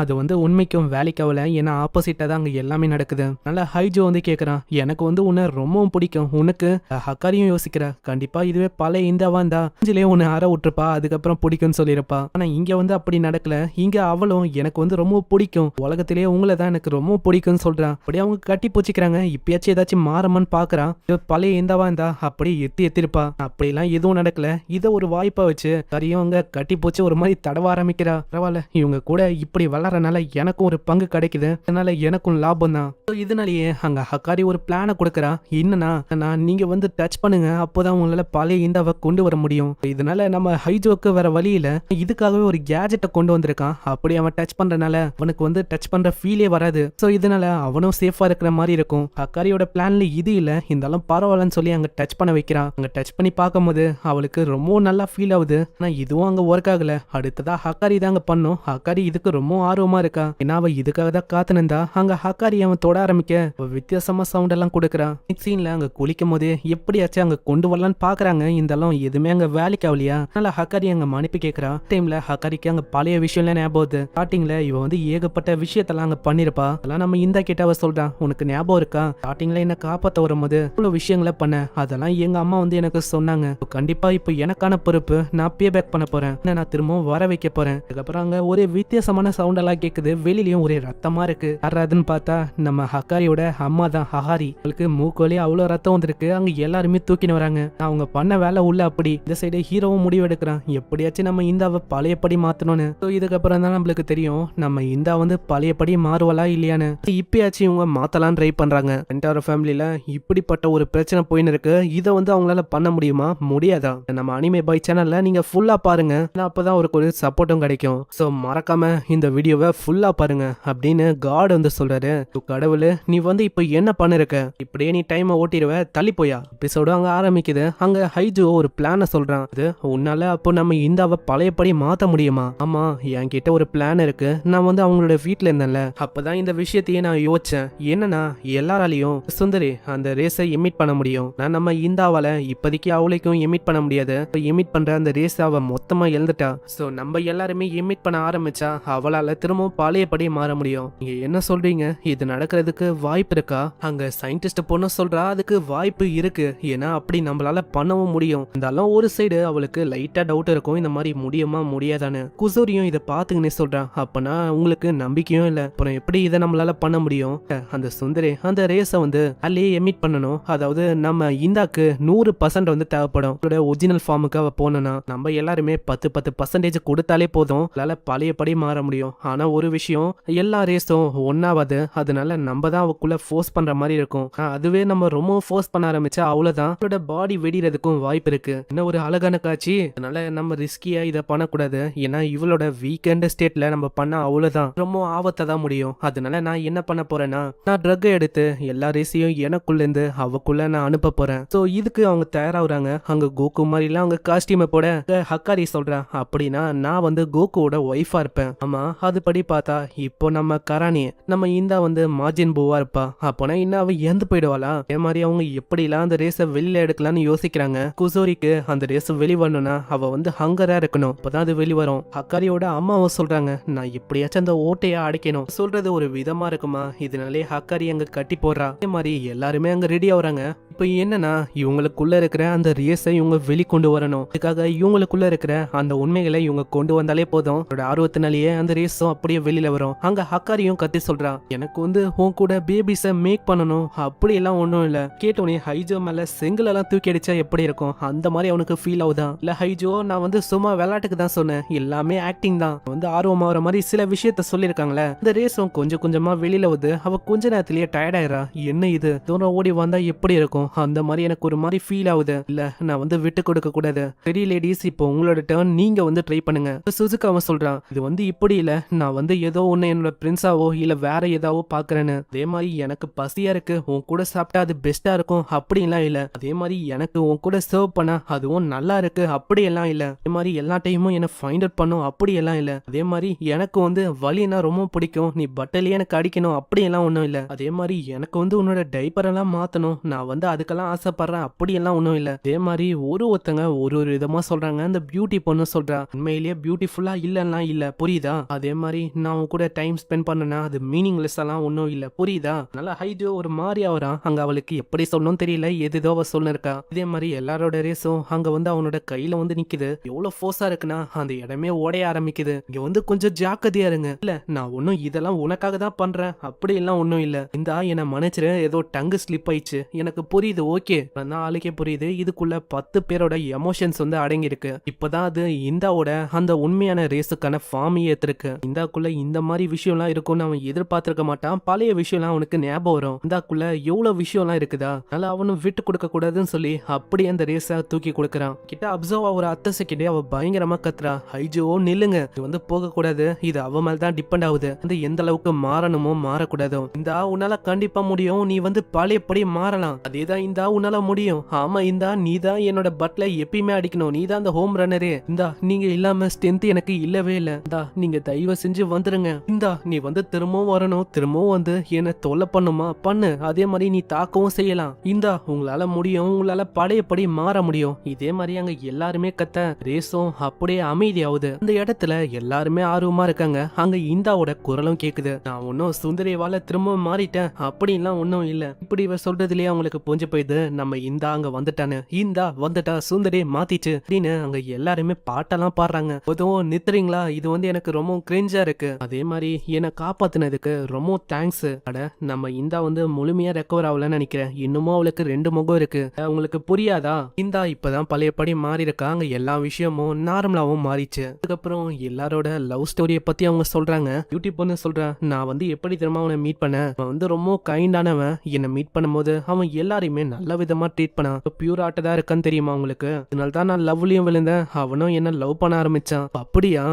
அது வந்து உண்மைக்கும் வேலைக்காவல, ஏன்னா ஆப்போசிட்டா தான் அங்க எல்லாமே நடக்குது. நல்லா ஹைஜோ வந்து கேக்குறான், எனக்கு வந்து உன்னை ரொம்பவும் பிடிக்கும், உனக்கு ஹக்காரியும் யோசிக்கிற, கண்டிப்பா இதுவே பழைய இந்தாவா இருந்தா அஞ்சிலே உன்னை அற விட்டுருப்பா, அதுக்கப்புறம் பிடிக்கும்னு சொல்லிருப்பா. ஆனா இங்க வந்து அப்படி நடக்கல. இங்க அவளும் எனக்கு வந்து ரொம்ப பிடிக்கும், உலகத்திலேயே உங்களை தான் எனக்கு ரொம்ப பிடிக்கும்னு சொல்றான். அப்படியே அவங்க கட்டி போச்சுக்கிறாங்க. இப்பயாச்சும் ஏதாச்சும் மாறமான்னு பாக்குறான். பழைய இந்தாவா இருந்தா அப்படி எத்திருப்பா. அப்படிலாம் எதுவும் நடக்கல. இதை ஒரு வாய்ப்பா வச்சு கரியும் அங்க கட்டி போச்சு ஒரு மாதிரி தடவ ஆரம்பிக்கிறா. பரவாயில்ல, இவங்க கூட இப்படி வளர்றனால எனக்கும் ஒரு பங்கு கிடைக்குது, அதனால எனக்கும் லாபம் தான். இதனாலேயே அங்க ஹக்காரி ஒரு பிளான கொடுக்கறா. என்னன்னா நீங்க வந்து டச் பண்ணுங்க, அப்போதான் உங்களால பழைய இந்தாவை கொண்டு வர முடியும். இதனால நம்ம ஹைஜோக்கு வேற வழியில இதுக்காகவே ஒரு கேஜெட்டை கொண்டு வந்திருக்கான். அப்படி அவன் டச் பண்றனால அவனுக்கு வந்து டச் பண்ற ஃபீலே வராது. சோ இதனால அவனும் சேஃபா இருக்கிற மாதிரி இருக்கும். ஹக்காரியோட பிளான்ல இது இல்ல, இருந்தாலும் பரவாயில்லன்னு சொல்லி அங்க டச் பண்ண வைக்கிறான். அங்க டச் பண்ணி பார்க்கும்போது அவளுக்கு ரொம்ப நல்லா ஃபீல் ஆகுது. ஆனா இதுவும் அங்க ஒர்க் ஆகல. அடுத்ததா ஹக்காரி தாங்க பண்ணும். ஹக்காரி இதுக்கு ரொம்ப ஆர்வமா இருக்கா. ஏன்னா அவ இதுக்காக தான் காத்துனந்தா. அங்க ஹக்காரி அவன் தொட ஆரம்பிக்க வித்தியாசமா சவுண்ட் எல்லாம் கொடுக்கறான். சீன்ல அங்க குளிக்கும் போது எப்படியாச்சும் அங்க கொண்டு வரலான்னு பாக்குறாங்க. இருந்தாலும் எதுவுமே அங்க வேலைக்கு ஆகலையா. அதனால ஹக்காரி அங்க மன்னிப்பு கேட்கறா. டைம்ல ஹக்காரிக்கு அங்க பழைய விஷயம் எல்லாம் ஞாபகம். ஸ்டார்டிங்ல இவ வந்து ஏகப்பட்ட விஷயத்தெல்லாம் அங்க பண்ணிருப்பா. அதெல்லாம் நம்ம இந்த கிட்ட அவ சொல்றான், உனக்கு ஞாபகம் இருக்கா ஸ்டார்டிங்ல என்ன காப்பாத்த வரும்போது இவ்வளவு விஷயங்களை பண்ண, அதெல்லாம் எங்க அம்மா வந்து எனக்கு சொன்னாங்க. கண்டிப்பா இப்போ எனக்கான பொறுப்பு நான் பே பேக் பண்ண போறேன், நான் திரும்பவும் வர வைக்க போறேன். அதுக்கப்புறம் அங்க ஒரே வித்தியாசமான சவுண்ட் எல்லாம் கேக்குது. வெளியிலயும் ஒரே ரத்தமா இருக்கு. யாராதுன்னு பார்த்தா நம்ம ஹக்காரியோட அம்மா தான் ஹஹாரி. அவளுக்கு மூக்கோலயே அவ்வளவு ரத்தம் வந்திருக்கு. அங்க எல்லாருமே தூக்கின்னு வராங்க. அவங்க பண்ண வேலை உள்ள அப்படி. இந்த சைடு ஹீரோவும் முடிவு எடுக்கிறான், எப்படியாச்சும் நம்ம இந்தாவை பழையபடி மாத்தணும்னு. இதுக்கப்புறம் தான் நம்மளுக்கு தெரியும் நம்ம இந்தா வந்து பழையபடி மாறுவலா இல்லையான்னு. இப்பயாச்சும் இவங்க மாத்தலாம் ட்ரை பண்றாங்க. என்டையர் ஃபேமிலில இப்படிப்பட்ட ஒரு பிரச்சனை போயின்னு இருக்கு. இதை வந்து அவங்களால பண்ண முடியுமா, முடியாதா? நம்ம அனிமே பாய் சேனல்ல நீங்க ஃபுல்லா பாருங்க, அப்பதான் ஒரு சப்போர்ட்டும் கிடைக்கும். சோ மறக்காம இந்த வீடியோவை ஃபுல்லா பாருங்க அப்படின்னு காட் வந்து சொல்றாரு. கடவுள், நீ வந்து இப்ப என்ன பண்ணிருக்க, இப்படியே நீ டைம் ஓட்டிடுவ, தள்ளி போயா. எபிசோடு அங்க ஆரம்பிக்குது. அங்க ஹைஜோ ஒரு பிளான சொல்றான். அது உன்னால அப்போ நம்ம இந்தாவை பழையபடி மாத்த முடியுமா? ஆமா, என்கிட்ட ஒரு பிளான் இருக்கு. நான் வந்து அவங்களோட வீட்டுல இருந்தேன்ல, அப்பதான் இந்த விஷயத்தையே நான் யோசிச்சேன். என்னன்னா எல்லாராலையும் சுந்தரி அந்த ரேஸை எமிட் பண்ண முடியும். நான் நம்ம இந்தாவால இப்போதைக்கு அவளைக்கும் எமிட் பண்ண முடியாது. எமிட் பண்ற அந்த ரேஸ் அவ மொத்தமா எழுந்துட்டா. சோ நம்ம எல்லாருமே எமிட் பண்ண ஆரம்பிச்சா அவளால திரும்பவும் பழையபடி மாற முடியும். நீங்க என்ன சொல்றீங்க, இது நடக்கிறதுக்கு வாய்ப்பு இருக்கா? அங்க சயின்டிஸ்ட் பொண்ணு சொல்றா, அதுக்கு வாய்ப்பு இருக்கு. ஏன்னா அப்படி நம்மளால பண்ணவும் முடியும். இருந்தாலும் ஒரு சைடு அவளுக்கு லைட்டா டவுட் இருக்கும், இந்த மாதிரி முடியுமா முடியாதான்னு. குசோரியும் இதை பாத்துங்கன்னு சொல்றான். அப்பனா உங்களுக்கு நம்பிக்கையும் இல்ல, அப்புறம் எப்படி இதை நம்மளால பண்ண முடியும்? அந்த சுந்தரி அந்த ரேஸை வந்து அல்லே எமிட் பண்ணணும். அதாவது நம்ம இந்தாக்கு 100% வந்து தேவைப்படும். ஒரிஜினல் ஃபார்முக்கு அவ போனா நம்ம எல்லாருமே 10% கொடுத்தாலே போதும், பழையபடி மாற முடியும். ஆனா ஒரு விஷயம், எல்லா ரேஸும் ஒன்னாவது, அதனால நம்ம தான் அவக்குள்ள ஃபோர்ஸ் பண்ற மாதிரி இருக்கும். அதுவே நம்ம ரொம்ப ஃபோர்ஸ் பண்ண ஆரம்பிச்சா அவ்வளவுதான், அவளோட பாடி வெடிறதுக்கும் வாய்ப்பு இருக்கு. என்ன ஒரு அழகான காட்சி. அதனால நம்ம ரிஸ்கியா இதை பண்ணக்கூடாது. ஏன்னா இவளோட வீக்கெண்ட் ஸ்டேட்ல நம்ம பண்ண அவ்வளவுதான், ரொம்ப ஆபத்தை தான் முடியும். அதனால நான் என்ன பண்ண போறேன்னா, நான் ட்ரக் எடுத்து எல்லா ரேஸையும் எனக்குள்ள இருந்து அவக்குள்ள நான் அனுப்ப போறேன். சோ இதுக்கு அவங்க தயாராகுறாங்க. அங்க கோகு மாதிரிலாம் அவங்க காஸ்டியூமை போட கூட ஹக்காரி சொல்றான், அப்படின்னா நான் வந்து கோகுவோட ஒய்ஃபா இருப்பேன். ஆமா, அதுபடி பார்த்தா இப்போ நம்ம கரானி நம்ம இந்தா வந்து மாஜின் பூவா இருப்பா. அப்போனா இன்னும் அவ இறந்து போயிடுவாளா? அதே மாதிரி அவங்க எப்படிலாம் அந்த ரேஸை வெளியில எடுக்கலாம்னு யோசிக்கிறாங்க. குசோரிக்கு அந்த ரேஸ் வெளிவரணும்னா அவ வந்து ஹங்கரா இருக்கணும், அப்பதான் அது வெளிவரும். ஹக்காரியோட அம்மாவும் சொல்றாங்க, நான் எப்படியாச்சும் அந்த ஓட்டையா அடைக்கணும். சொல்றது ஒரு விதமா இருக்குமா? இதனாலே ஹக்காரி அங்க கட்டி போடுறா. அதே மாதிரி எல்லாருமே அங்க ரெடி ஆகுறாங்க. இப்போ என்னன்னா இவங்களுக்குள்ள இருக்கிற அந்த ரேஸை இவங்க வெளிக்கொண்டு வரணும். அதுக்காக இவங்களுக்குள்ள இருக்கிற அந்த உண்மைகளை இவங்க கொண்டு வந்தாலே போதும். அவரோட ஆர்வத்தினாலேயே அந்த ரேஸும் அப்படியே வெளியில வரும். அங்க ஹக்காரியும் கத்தி சொல்றா, எனக்கு வந்து உன் கூட பேபிஸை மேக் பண்ணணும். அப்படி எல்லாம் ஒண்ணும் இல்ல. கேட்டோனே ஹைஜோ மேல செங்கல் எல்லாம் தூக்கி அடிச்சா எப்படி இருக்கும் அந்த மாதிரி அவனுக்கு ஃபீல் ஆகுதான். இல்ல ஹைஜோ, நான் வந்து சும்மா விளையாட்டுக்கு தான் சொன்னேன், எல்லாமே ஆக்டிங் தான். வந்து ஆர்வமா வர மாதிரி சில விஷயத்த சொல்லிருக்காங்களே. இந்த ரேஸும் கொஞ்சம் கொஞ்சமா வெளியில வந்து அவ கொஞ்ச நேரத்திலேயே டயர்ட் ஆயிரா. என்ன இது, தூரம் ஓடி வந்தா எப்படி இருக்கும் அந்த மாதிரி எனக்கு ஒரு மாதிரி ஃபீல் ஆகுது. இல்ல நான் வந்து விட்டு கொடுக்க கூடாது. சரி லேடிஸ், இப்போ உங்களோட டர்ன், நீங்க வந்து ட்ரை பண்ணுங்க. சுசுகாவும் சொல்றான், இது வந்து இப்படி இல்ல, நான் வந்து ஏதோ ஒண்ணு என்னோட பிரின்ஸாவோ இல்ல வேற ஏதாவோ பாக்குறேன்னு. அதே மாதிரி எனக்கு பசியா இருக்கு, உன் கூட சாப்பிட்டா அது பெஸ்டா இருக்கும் அப்படின்லாம் இல்ல. அதே மாதிரி எனக்கு உன் கூட சர்வ் பண்ண அதுவும் நல்லா இருக்கு அப்படி எல்லாம் இல்ல. அதே மாதிரி எல்லா டைமும் என்ன ஃபைண்ட் அவுட் பண்ணும் அப்படி எல்லாம் இல்ல. அதே மாதிரி எனக்கு வந்து வலினா ரொம்ப பிடிக்கும், நீ பட்டலையே எனக்கு அடிக்கணும் அப்படி எல்லாம் ஒண்ணும் இல்ல. அதே மாதிரி எனக்கு வந்து உன்னோட டைப்பர் எல்லாம் மாத்தணும், நான் வந்து அதுக்கெல்லாம் ஆசைப்படுறேன் அப்படி எல்லாம் ஒண்ணும் இல்ல. அதே மாதிரி ஒருத்தங்க ஒரு விதமா சொல்றாங்க. அந்த பியூட்டி பொண்ணு சொல்றா, உண்மையிலேயே பியூட்டிஃபுல்லா இல்லன்னா இல்ல, புரியுதா? அதே மாதிரி நான் உன் கூட டைம் ஸ்பெண்ட் பண்ணனா அது மீனிங்லெஸ் எல்லாம் ஒன்னும் இல்ல, புரியுதா? நல்லா ஹைஜோ ஒரு மாதிரி ஆவறான். அங்க அவளுக்கு எப்படி சொல்லணும் தெரியல, ஏதோ அவ சொல்லிருக்கா. இதே மாதிரி எல்லாரோட ரேஸும் அங்க வந்து அவனோட கையில வந்து நிக்குது. எவ்வளவு ஃபோர்ஸா இருக்குன்னா அந்த இடமே ஓடைய ஆரம்பிக்குது. இங்க வந்து கொஞ்சம் ஜாக்கிரதையா இருங்க. இல்ல நான் ஒன்னும் இதெல்லாம் உனக்காக தான் பண்றேன் அப்படி எல்லாம் ஒன்னும் இல்ல. இந்த என்ன மன்னிச்சிரு, ஏதோ டங்கு ஸ்லிப் ஆயிடுச்சு, எனக்கு புரியுது, ஓகே. ஆளுக்கே புரியுது இதுக்குள்ள 10 பேரோட எமோஷன்ஸ் வந்து அடங்கி இருக்கு. இப்பதான் அது இந்தாவோட அந்த உண்மையான ரேஸுக்கான ஃபார்ம் ஏத்திருக்கு. இந்தாக்குள்ள இந்த மாதிரி விஷயம்லாம் இருக்கும்னு அவன் எதிர்பார்த்திருக்க மாட்டான். பழைய விஷயம்லாம் அவனுக்கு ஞாபகம் வரும். இந்தாக்குள்ள எவ்வளவு விஷயம்லாம் இருக்குதா, அதனால அவனும் விட்டு கொடுக்க கூடாதுன்னு சொல்லி அப்படியே அந்த ரேஸ தூக்கி கொடுக்கறான். கிட்ட அப்சர்வ் ஒரு அத்தை செகண்டே அவ பயங்கரமா கத்துறா, ஹைஜோ நில்லுங்க, இது வந்து போக கூடாது, இது அவ மேல தான் டிபெண்ட் ஆகுது. வந்து எந்த அளவுக்கு மாறணுமோ மாறக்கூடாதோ. இந்த உன்னால கண்டிப்பா முடியும், நீ வந்து பழையபடி மாறலாம். அதேதான் இந்த உன்னால முடியும். ஆமா இந்தா, நீ தான் என்னோட பட்ல எப்பயுமே அடிக்கணும், நீ தான் அந்த ஹோம் ரன்னரே. இந்தா நீங்க இல்லாம ஸ்ட்ரென்த் எனக்கு இல்லவே இல்ல. இந்தா நீங்க தயவு செஞ்சு வந்துருங்க. இந்தா நீ வந்து திரும்பவும் வரணும், திரும்பவும் வந்து என்ன தொல்லை பண்ணுமா பண்ணு. அதே மாதிரி நீ தாக்கவும் செய்யலாம். இந்தா உங்களால முடியும், உங்களால பழையபடி மாற முடியும். இதே மாதிரி அங்க எல்லாருமே கத்த ரேஸும் அப்படியே அமைதியாவுது. அந்த இடத்துல எல்லாருமே ஆர்வமா இருக்காங்க. அங்க இந்தாவோட குரலும் கேக்குது, நான் ஒன்னும் சுந்தரேவால திரும்பவும் மாறிட்டேன் அப்படின்லாம் ஒன்னும் இல்ல. இப்படி இவ சொல்றதுலயே அவங்களுக்கு புரிஞ்சு போயிது, நம்ம இந்தா அங்க வந்துட்டானு. இந்தா வந்துட்டா, சுந்தரே மாத்திச்சு அப்படின்னு அங்க எல்லாருமே பாட்டெல்லாம் பாடுறாங்க. எதுவும் நித்துறீங்களா, இது வந்து எனக்கு ரொம்ப கிரிஞ்சா இருக்கு. அதே மாதிரி என்ன காப்பாத்தினதுக்கு ரொம்ப தேங்க்ஸ். அட நம்ம இந்தா வந்து முழுமையா ரெக்கவர் ஆகலன்னு நினைக்கிறேன், இன்னமும் அவளுக்கு 2 முகம் இருக்கு, உங்களுக்கு புரியாதா? இந்தா இப்பதான் பழையபடி மாறி இருக்கா. அங்க எல்லா விஷயமும் நார்மலாவும் மாறிச்சு. அதுக்கப்புறம் எல்லாரோட லவ் ஸ்டோரிய பத்தி அவங்க சொல்றாங்க. பியூட்டி பொண்ணு சொல்றா, நான் வந்து எப்படி தெரியுமா அவனை மீட் பண்ணேன், அவன் வந்து ரொம்ப கைண்டானவன். என்ன மீட் பண்ணும்போது அவன் எல்லாரையுமே நல்ல விதமா ட்ரீட் பண்ணான். பியூர் ஆட்டதா இருக்கான்னு தெரியுமா உங்களுக்கு, அதனால தான் நான் லவ்லயும் விழுந்தேன், அவனும் என்ன லவ் பண்ண ஆரம்பிச்சான். அப்படியா?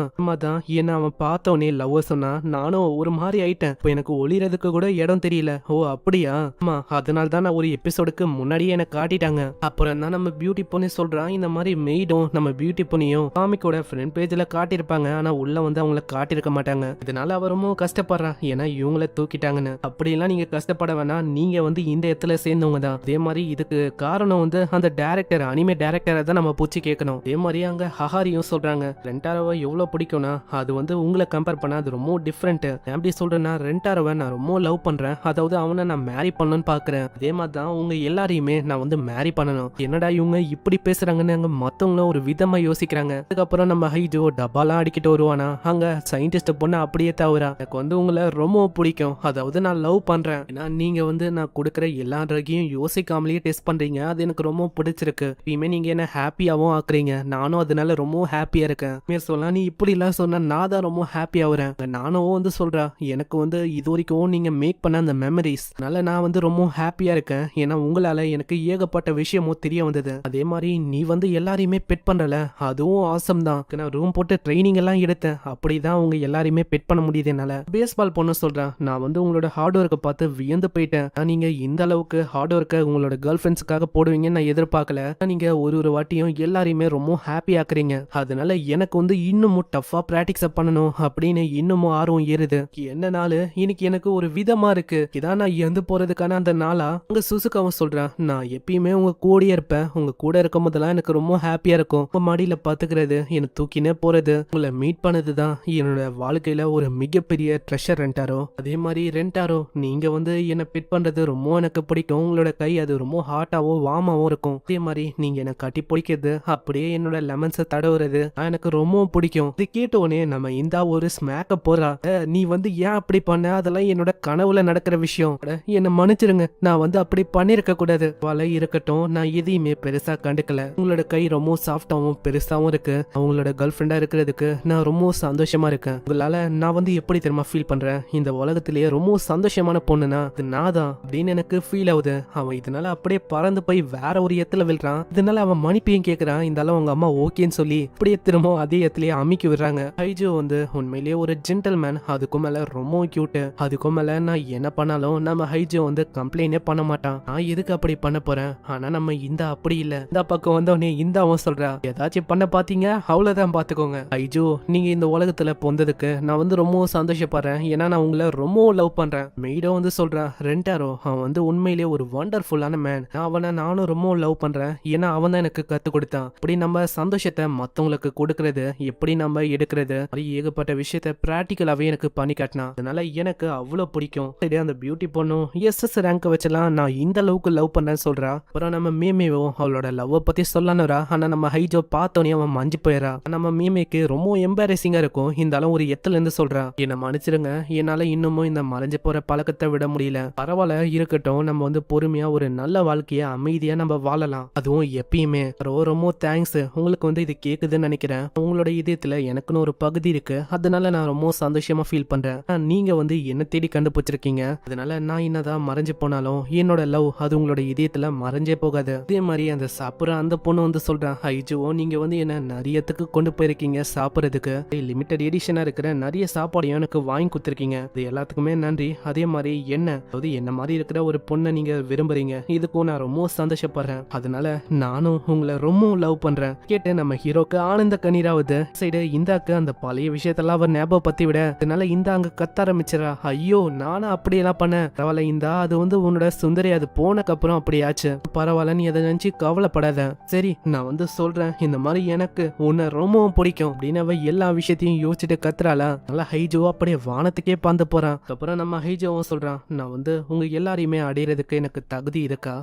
தான் என்ன அவன் பார்த்தவனே லவ் சொன்னா நானும் ஒரு மாதிரி ஆயிட்டேன். இப்போ எனக்கு ஒளிறதுக்கு கூட இடம் தெரியல. ஓ அப்படியா? ஆமா, அதனால தான் நான் ஒரு எபிசோடுக்கு முன்னாடியே எனக்கு காட்டிட்டாங்க. அப்புறம் தான் நம்ம பியூட்டி பொண்ணு சொல்றான், இந்த மாதிரி மெய்டும் நம்ம பியூட்டி பொண்ணையும் காமிக்கோட ஃப்ரண்ட் பேஜ்ல காட்டியிருப்பாங்க, ஆனா உள்ள வந்து அவங்கள காட்டியிருக்க மாட்டாங்க. இதனால அவர் ரொம்ப கஷ்டப்படுறான், ஏன்னா இவங்கள தூக்கிட்டாங்கன்னு. அப்படிலாம் நீங்க கஷ்டப்பட வேணாம், நீங்க வந்து இந்த இடத்துல சேர்ந்தவங்க தான். அதே மாதிரி இதுக்கு காரணம் வந்து அந்த டைரக்டர், அனிமே டைரக்டரை தான் நம்ம பூச்சி கேட்கணும். அதே மாதிரி அங்க ஹஹாரியும் சொல்றாங்க, ரெண்டாரவை எவ்வளவு பிடிக்கும்னா அது வந்து உங்களை கம்பேர் பண்ணா அது ரொம்ப டிஃப்ரெண்ட். எப்படி சொல்றேன்னா, ரெண்டாரவை நான் ரொம்ப லவ் பண்றேன், அதாவது அவனை நான் மேரி பண்ணணும்னு பாக்குறேன். அதே மாதிரி தான் உங்க எல்லாரையுமே நான் வந்து மேரி பண்ணணும். என்னடா இவங்க இப்படி பேசுறாங்கன்னு அங்க மத்தவங்களும் ஒரு விதமா யோசிக்கிறாங்க. அதுக்கப்புறம் நம்ம ஹைஜோ டப்பாலாம் அடிக்கிட்டு வருவானா, அங்க சயின்டிஸ்ட் பொண்ணு அப்படியே தவிர எனக்கு வந்து உங்களை ரொம்ப பிடிக்கும், அதாவது நான் லவ் பண்றேன், ஏன்னா நீங்க வந்து நான் கொடுக்குற எல்லா ட்ரக்கையும் யோசிக்காமலேயே டெஸ்ட் பண்றீங்க, அது எனக்கு ரொம்ப பிடிச்சிருக்கு. இப்பயுமே நீங்க என்ன ஹாப்பியாவும் ஆக்குறீங்க, நானும் அதனால ரொம்ப ஹாப்பியா இருக்கேன். சொல்லலாம், நீ இப்படி எல்லாம் சொன்னா நான் தான் ரொம்ப ஹாப்பியா வரேன். நானும் வந்து சொல்றேன், எனக்கு வந்து இது வரைக்கும் நீங்க மேக் பண்ண அந்த மெமரிஸ், அதனால நான் வந்து ரொம்ப ஹாப்பியா இருக்கேன், ஏன்னா உங்களால எனக்கு ஏகப்பட்ட விஷயமும் தெரிய வந்தது. அதே மாதிரி நீ வந்து எல்லாரையுமே பெட் பண்றல, அதுவும் ஆசம் தான். நான் ரூம் போட்டு ட்ரைனிங் எல்லாம் எடுத்தேன், அப்படிதான் உங்க எல்லாரையுமே பெட் பண்ண முடியுது என்னால. பேஸ்பால் பொண்ணு சொல்றேன், நான் வந்து உங்களோட ஹார்ட் ஒர்க்கை பார்த்து வியந்து போயிட்டேன், நீங்க இந்த அளவுக்கு ஹார்ட் ஒர்க்கை உங்களோட கேர்ள் ஃப்ரெண்ட்ஸுக்காக போடுவீங்கன்னு நான் எதிர்பார்க்கல. நீங்க ஒரு வாட்டியும் எல்லாரையுமே ரொம்ப ஹாப்பி ஆக்குறீங்க. அதனால எனக்கு வந்து இன்னமும் டஃபா பிராக்டிக்ஸ் பண்ணணும் அப்படின்னு இன்னமும் ஆர்வம் ஏறுது. என்ன நாள் இன்னைக்கு எனக்கு ஒரு விதமா இருக்கு. இதான் நான் இறந்து போறதுக்கான அந்த நாளா? உங்க சுசுகாவும் சொல்றேன், நான் எப்பயுமே உங்க கூடயே இருப்பேன். உங்க கூட இருக்கும் போதெல்லாம் எனக்கு ரொம்ப ஹாப்பியா இருக்கும். உங்க மடியில பாத்துக்கிறது, என்ன தூக்கினே போறது, உங்களை மீட் பண்ணதுதான் என்னோட வாழ்க்கையில ஒரு மிகப்பெரிய ட்ரெஷர் ரெண்டாரோ. அதே மாதிரி ரெண்டாரோ, நீங்க வந்து என்ன பிட் பண்றது ரொம்ப எனக்கு பிடிக்கும். உங்களோட கை அது ரொம்ப ஹாட்டாவோ வாமாவும் இருக்கும். அதே மாதிரி நீங்க என்ன கட்டி பிடிக்கிறது, அப்படியே என்னோட லெமன்ஸை தடவுறது எனக்கு ரொம்ப பிடிக்கும். இது கேட்ட உடனே நம்ம இந்த ஒரு ஸ்மேக்க போறா, நீ வந்து ஏன் அப்படி பண்ண, அதெல்லாம் என்னோட கனவுல நடக்கிற விஷயம், என்ன மன்னிச்சிருங்க, நான் வந்து அப்படி பண்ணிருக்க கூடாது. வலை இருக்கட்டும், நான் எதையுமே பெருசா கண்டுக்கல. உங்களோட கை ரொம்ப சாஃப்டாவும் பெருசாவும் இருக்கு. அவங்களோட கேர்ள் ஃப்ரெண்டா இருக்கிறதுக்கு நான் ரொம்ப சந்தோஷமா இருக்கேன். உங்களால நான் வந்து எப்படி தெரியுமா ஃபீல் பண்றேன், இந்த உலகத்திலேயே ரொம்ப சந்தோஷமான பொண்ணுனா அது நான் தான் அப்படின்னு எனக்கு ஃபீல் ஆகுது. அவன் இதனால அப்படியே பறந்து போய் வேற ஒரு இடத்துல விழுறான். இதனால அவன் மன்னிப்பையும் கேட்கறான். இந்த அளவு அவங்க அம்மா ஓகேன்னு சொல்லி அப்படியே திரும்ப அதே இடத்துலயே அமுக்கி விடுறாங்க. ஹைஜோ வந்து உண்மையிலேயே ஒரு ஜென்டல்மேன். அதுக்கும் மேல ரொம்ப கியூட். அதுக்கும் மேல நான் என்ன பண்ணாலும் நம்ம ஹைஜோ வந்து கம்ப்ளைண்டே பண்ண மாட்டான். நான் எதுக்கு அப்படி பண்ண போறேன், ஆனா நம்ம இந்த அப்படி இல்ல. இந்த பக்கம் வந்தவனே இந்த அவன் சொல்றா, ஏதாச்சும் பண்ண பாத்தீங்க அவ்வளவுதான் பாத்துக்கோங்க. ஹைஜோ, நீங்க இந்த உலகத்துல பொந்ததுக்கு நான் வந்து ரொம்ப சந்தோஷப்படுறேன். ஏன்னா நான் உங்களை ரொம்ப லவ் பண்றேன். மெய்டோ வந்து சொல்றான், ரெண்டாரோ அவன் வந்து உண்மையிலேயே ஒரு வண்டர்ஃபுல்லான மேன். அவனை நானும் ரொம்ப லவ் பண்றேன். ஏன்னா அவன் தான் எனக்கு கத்து கொடுத்தான். அப்படி நம்ம சந்தோஷத்தை மத்தவங்களுக்கு கொடுக்கறது, எப்படி நம்ம எடுக்கிறது, ஏகப்பட்ட விஷயத்த பிராக்டிக்கலாவே எனக்கு பண்ணி காட்டினான். அதனால எனக்கு அவ்வளவு பிடிக்கும். அந்த பியூட்டி பொண்ணும் எஸ்எஸ் ரேங்க் வச்சலாம் நான் இந்த அளவுக்கு லவ் பண்றேன்னு சொல்றா. அப்புறம் நம்ம மீமேவோ அவளோட லவ் பத்தி சொல்லணும்ரா. ஆனா நம்ம ஹைஜோ பார்த்தோன்னே அவன் மஞ்சு போயிடா. நம்ம மீமேக்கு ரொம்ப எம்பாரசிங்கா இருக்கும். இந்த அளவு ஒரு எத்துல இருந்து சொல்றா, என்ன மன்னிச்சிருங்க, என்னால இன்னமும் இந்த மறைஞ்சு போற பழக்கத்தை விட முடியல. பரவாயில்ல இருக்கட்டும், நம்ம வந்து பொறுமையா ஒரு நல்ல வாழ்க்கைய அமைதியா நம்ம வாழலாம். அதுவும் எப்பயுமே ரொம்ப தேங்க்ஸ். உங்களுக்கு வந்து இது கேக்குதுன்னு நினைக்கிறேன். உங்களோட இதயத்துல எனக்குன்னு ஒரு பகுதி இருக்கு. அதனால நான் ரொம்ப சந்தோஷமா ஃபீல் பண்றேன். நீங்க வந்து என்ன தேடி கண்டுபிடிச்சிருக்கீங்க. அதனால நான் என்னதான் மறைஞ்சு போனாலும் என்னோட லவ் அது உங்களோட இதயத்துல மறைஞ்சே போகாது. அதே மாதிரி அந்த சாப்பிடுற அந்த பொண்ணு வந்து சொல்றேன், ஐஜோ நீங்க வந்து என்ன நிறையத்துக்கு கொண்டு போயிருக்கீங்க சாப்பிடுறதுக்கு. லிமிட்டட் எடிஷனா இருக்கிற நிறைய சாப்பாடையும் எனக்கு வாங்கி கொடுத்துருக்கீங்க. இது எல்லாத்துக்குமே நன்றி. அதே மாதிரி என்ன, அதாவது என்ன மாதிரி இருக்கிற ஒரு பொண்ணை நீங்க விரும்புறீங்க, இதுக்கும் நான் ரொம்ப சந்தோஷப்படுறேன். அதனால நானும் உங்களை ரொம்ப லவ் பண்றேன். கேட்டு நம்ம ஹீரோக்கு ஆனந்த கண்ணீராவது. சைடு இந்தாக்கு அந்த பழைய விஷயத்தெல்லாம் அவர் ஞாபகம் பத்தி விட, அதனால இந்த அங்க கத்த ஆரம்பிச்சிடா, ஐயோ நானும் அப்படியெல்லாம் பண்ணேன். பரவாயில்ல இந்தா, அது வந்து உன்னோட சுந்தரி, அது போனக்கு அப்புறம் அப்படியாச்சு. பரவாயில்ல, நீ அதை நினைச்சு கவலைப்படாத. சரி நான் வந்து சொல்றேன், இந்த மாதிரி எனக்கு உன்னை ரொம்பவும் பிடிக்கும் அப்படின்னு அவ எல்லா விஷயத்தையும் யோசிச்சுட்டு கத்துறாளா. நல்லா ஹைஜோ அப்படியே வானத்துக்கே பாந்து போறான். அப்புறம் நம்ம ஹைஜோவும் சொல்றான், நான் வந்து உங்க எல்லாரையுமே அடையிறதுக்கு எனக்கு தகுதி இருக்கா?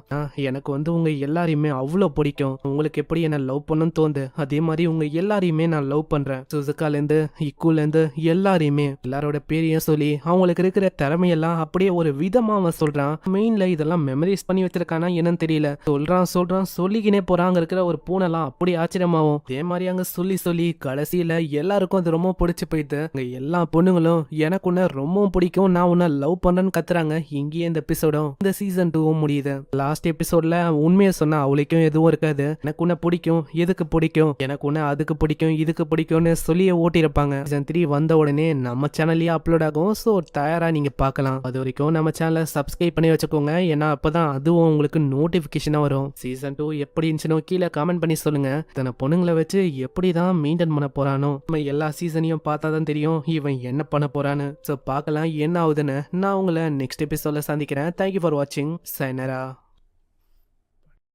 எனக்கு வந்து உங்க எல்லாரையுமே அவ்வளவு பிடிக்கும். உங்களுக்கு எப்படி என்ன லவ் பண்ணணும்னு தோந்து, அதே மாதிரி உங்க எல்லாரையுமே நான் லவ் பண்றேன். சுசுகால இருந்து இக்குல இருந்து எல்லாரையுமே எல்லாரோட பேரையும் சொல்லி அவங்களுக்கு இருக்கிற திறமையெல்லாம் அப்படியே ஒரு விதமா அவன் சொல்றான். மெயின்ல இதெல்லாம் மெமரிஸ் பண்ணி வச்சிருக்கானா என்னன்னு தெரியல. சொல்றான் சொல்லிக்கினே போறாங்க. இருக்கிற ஒரு பூனைலாம் அப்படி ஆச்சரியமாவும். அதே மாதிரி அங்க சொல்லி கடைசியில எல்லாருக்கும் அது ரொம்ப பிடிச்சு போயிட்டு அங்க எல்லா பொண்ணுங்களும் எனக்கு உன்ன ரொம்பவும் பிடிக்கும், நான் உன்னை லவ் பண்றேன்னு கத்துறாங்க. இங்கேயே இந்த எபிசோடும் இந்த சீசன் 2 முடியுது. லாஸ்ட் எபிசோட்ல உண்மையை சொன்னா அவளுக்கும் எதுவும் இருக்காது. எனக்கு உன்னை பிடிக்கும், எதுக்கு பிடிக்கும், எனக்கு உன்னை அதுக்கு பிடிக்கும், இதுக்கு பிடிக்கும்னு சொல்லியே ஓட்டிருப்பாங்க. சீசன் 3 வந்த உடனே நம்ம சேனல்லயே அப்லோட் ஆகும். ஸோ தயாரா நீங்க பார்க்கலாம். அது வரைக்கும் நம்ம சேனலை சப்ஸ்கிரைப் பண்ணி வச்சுக்கோங்க. ஏன்னா அப்பதான் அதுவும் உங்களுக்கு நோட்டிபிகேஷனா வரும். சீசன் 2 எப்படி இருந்துச்சுன்னு கீழே கமெண்ட் பண்ணி சொல்லுங்க. இத்தனை பொண்ணுங்களை வச்சு எப்படிதான் மெயின்டைன் பண்ண போறானோ. நம்ம எல்லா சீசனையும் பார்த்தாதான் தெரியும் இவன் என்ன பண்ண போறான்னு. ஸோ பார்க்கலாம் என்ன ஆகுதுன்னு. நான் உங்களை நெக்ஸ்ட் எபிசோட்ல சந்திக்கிறேன். தேங்க்யூ ஃபார் வாட்சிங். சைனரா.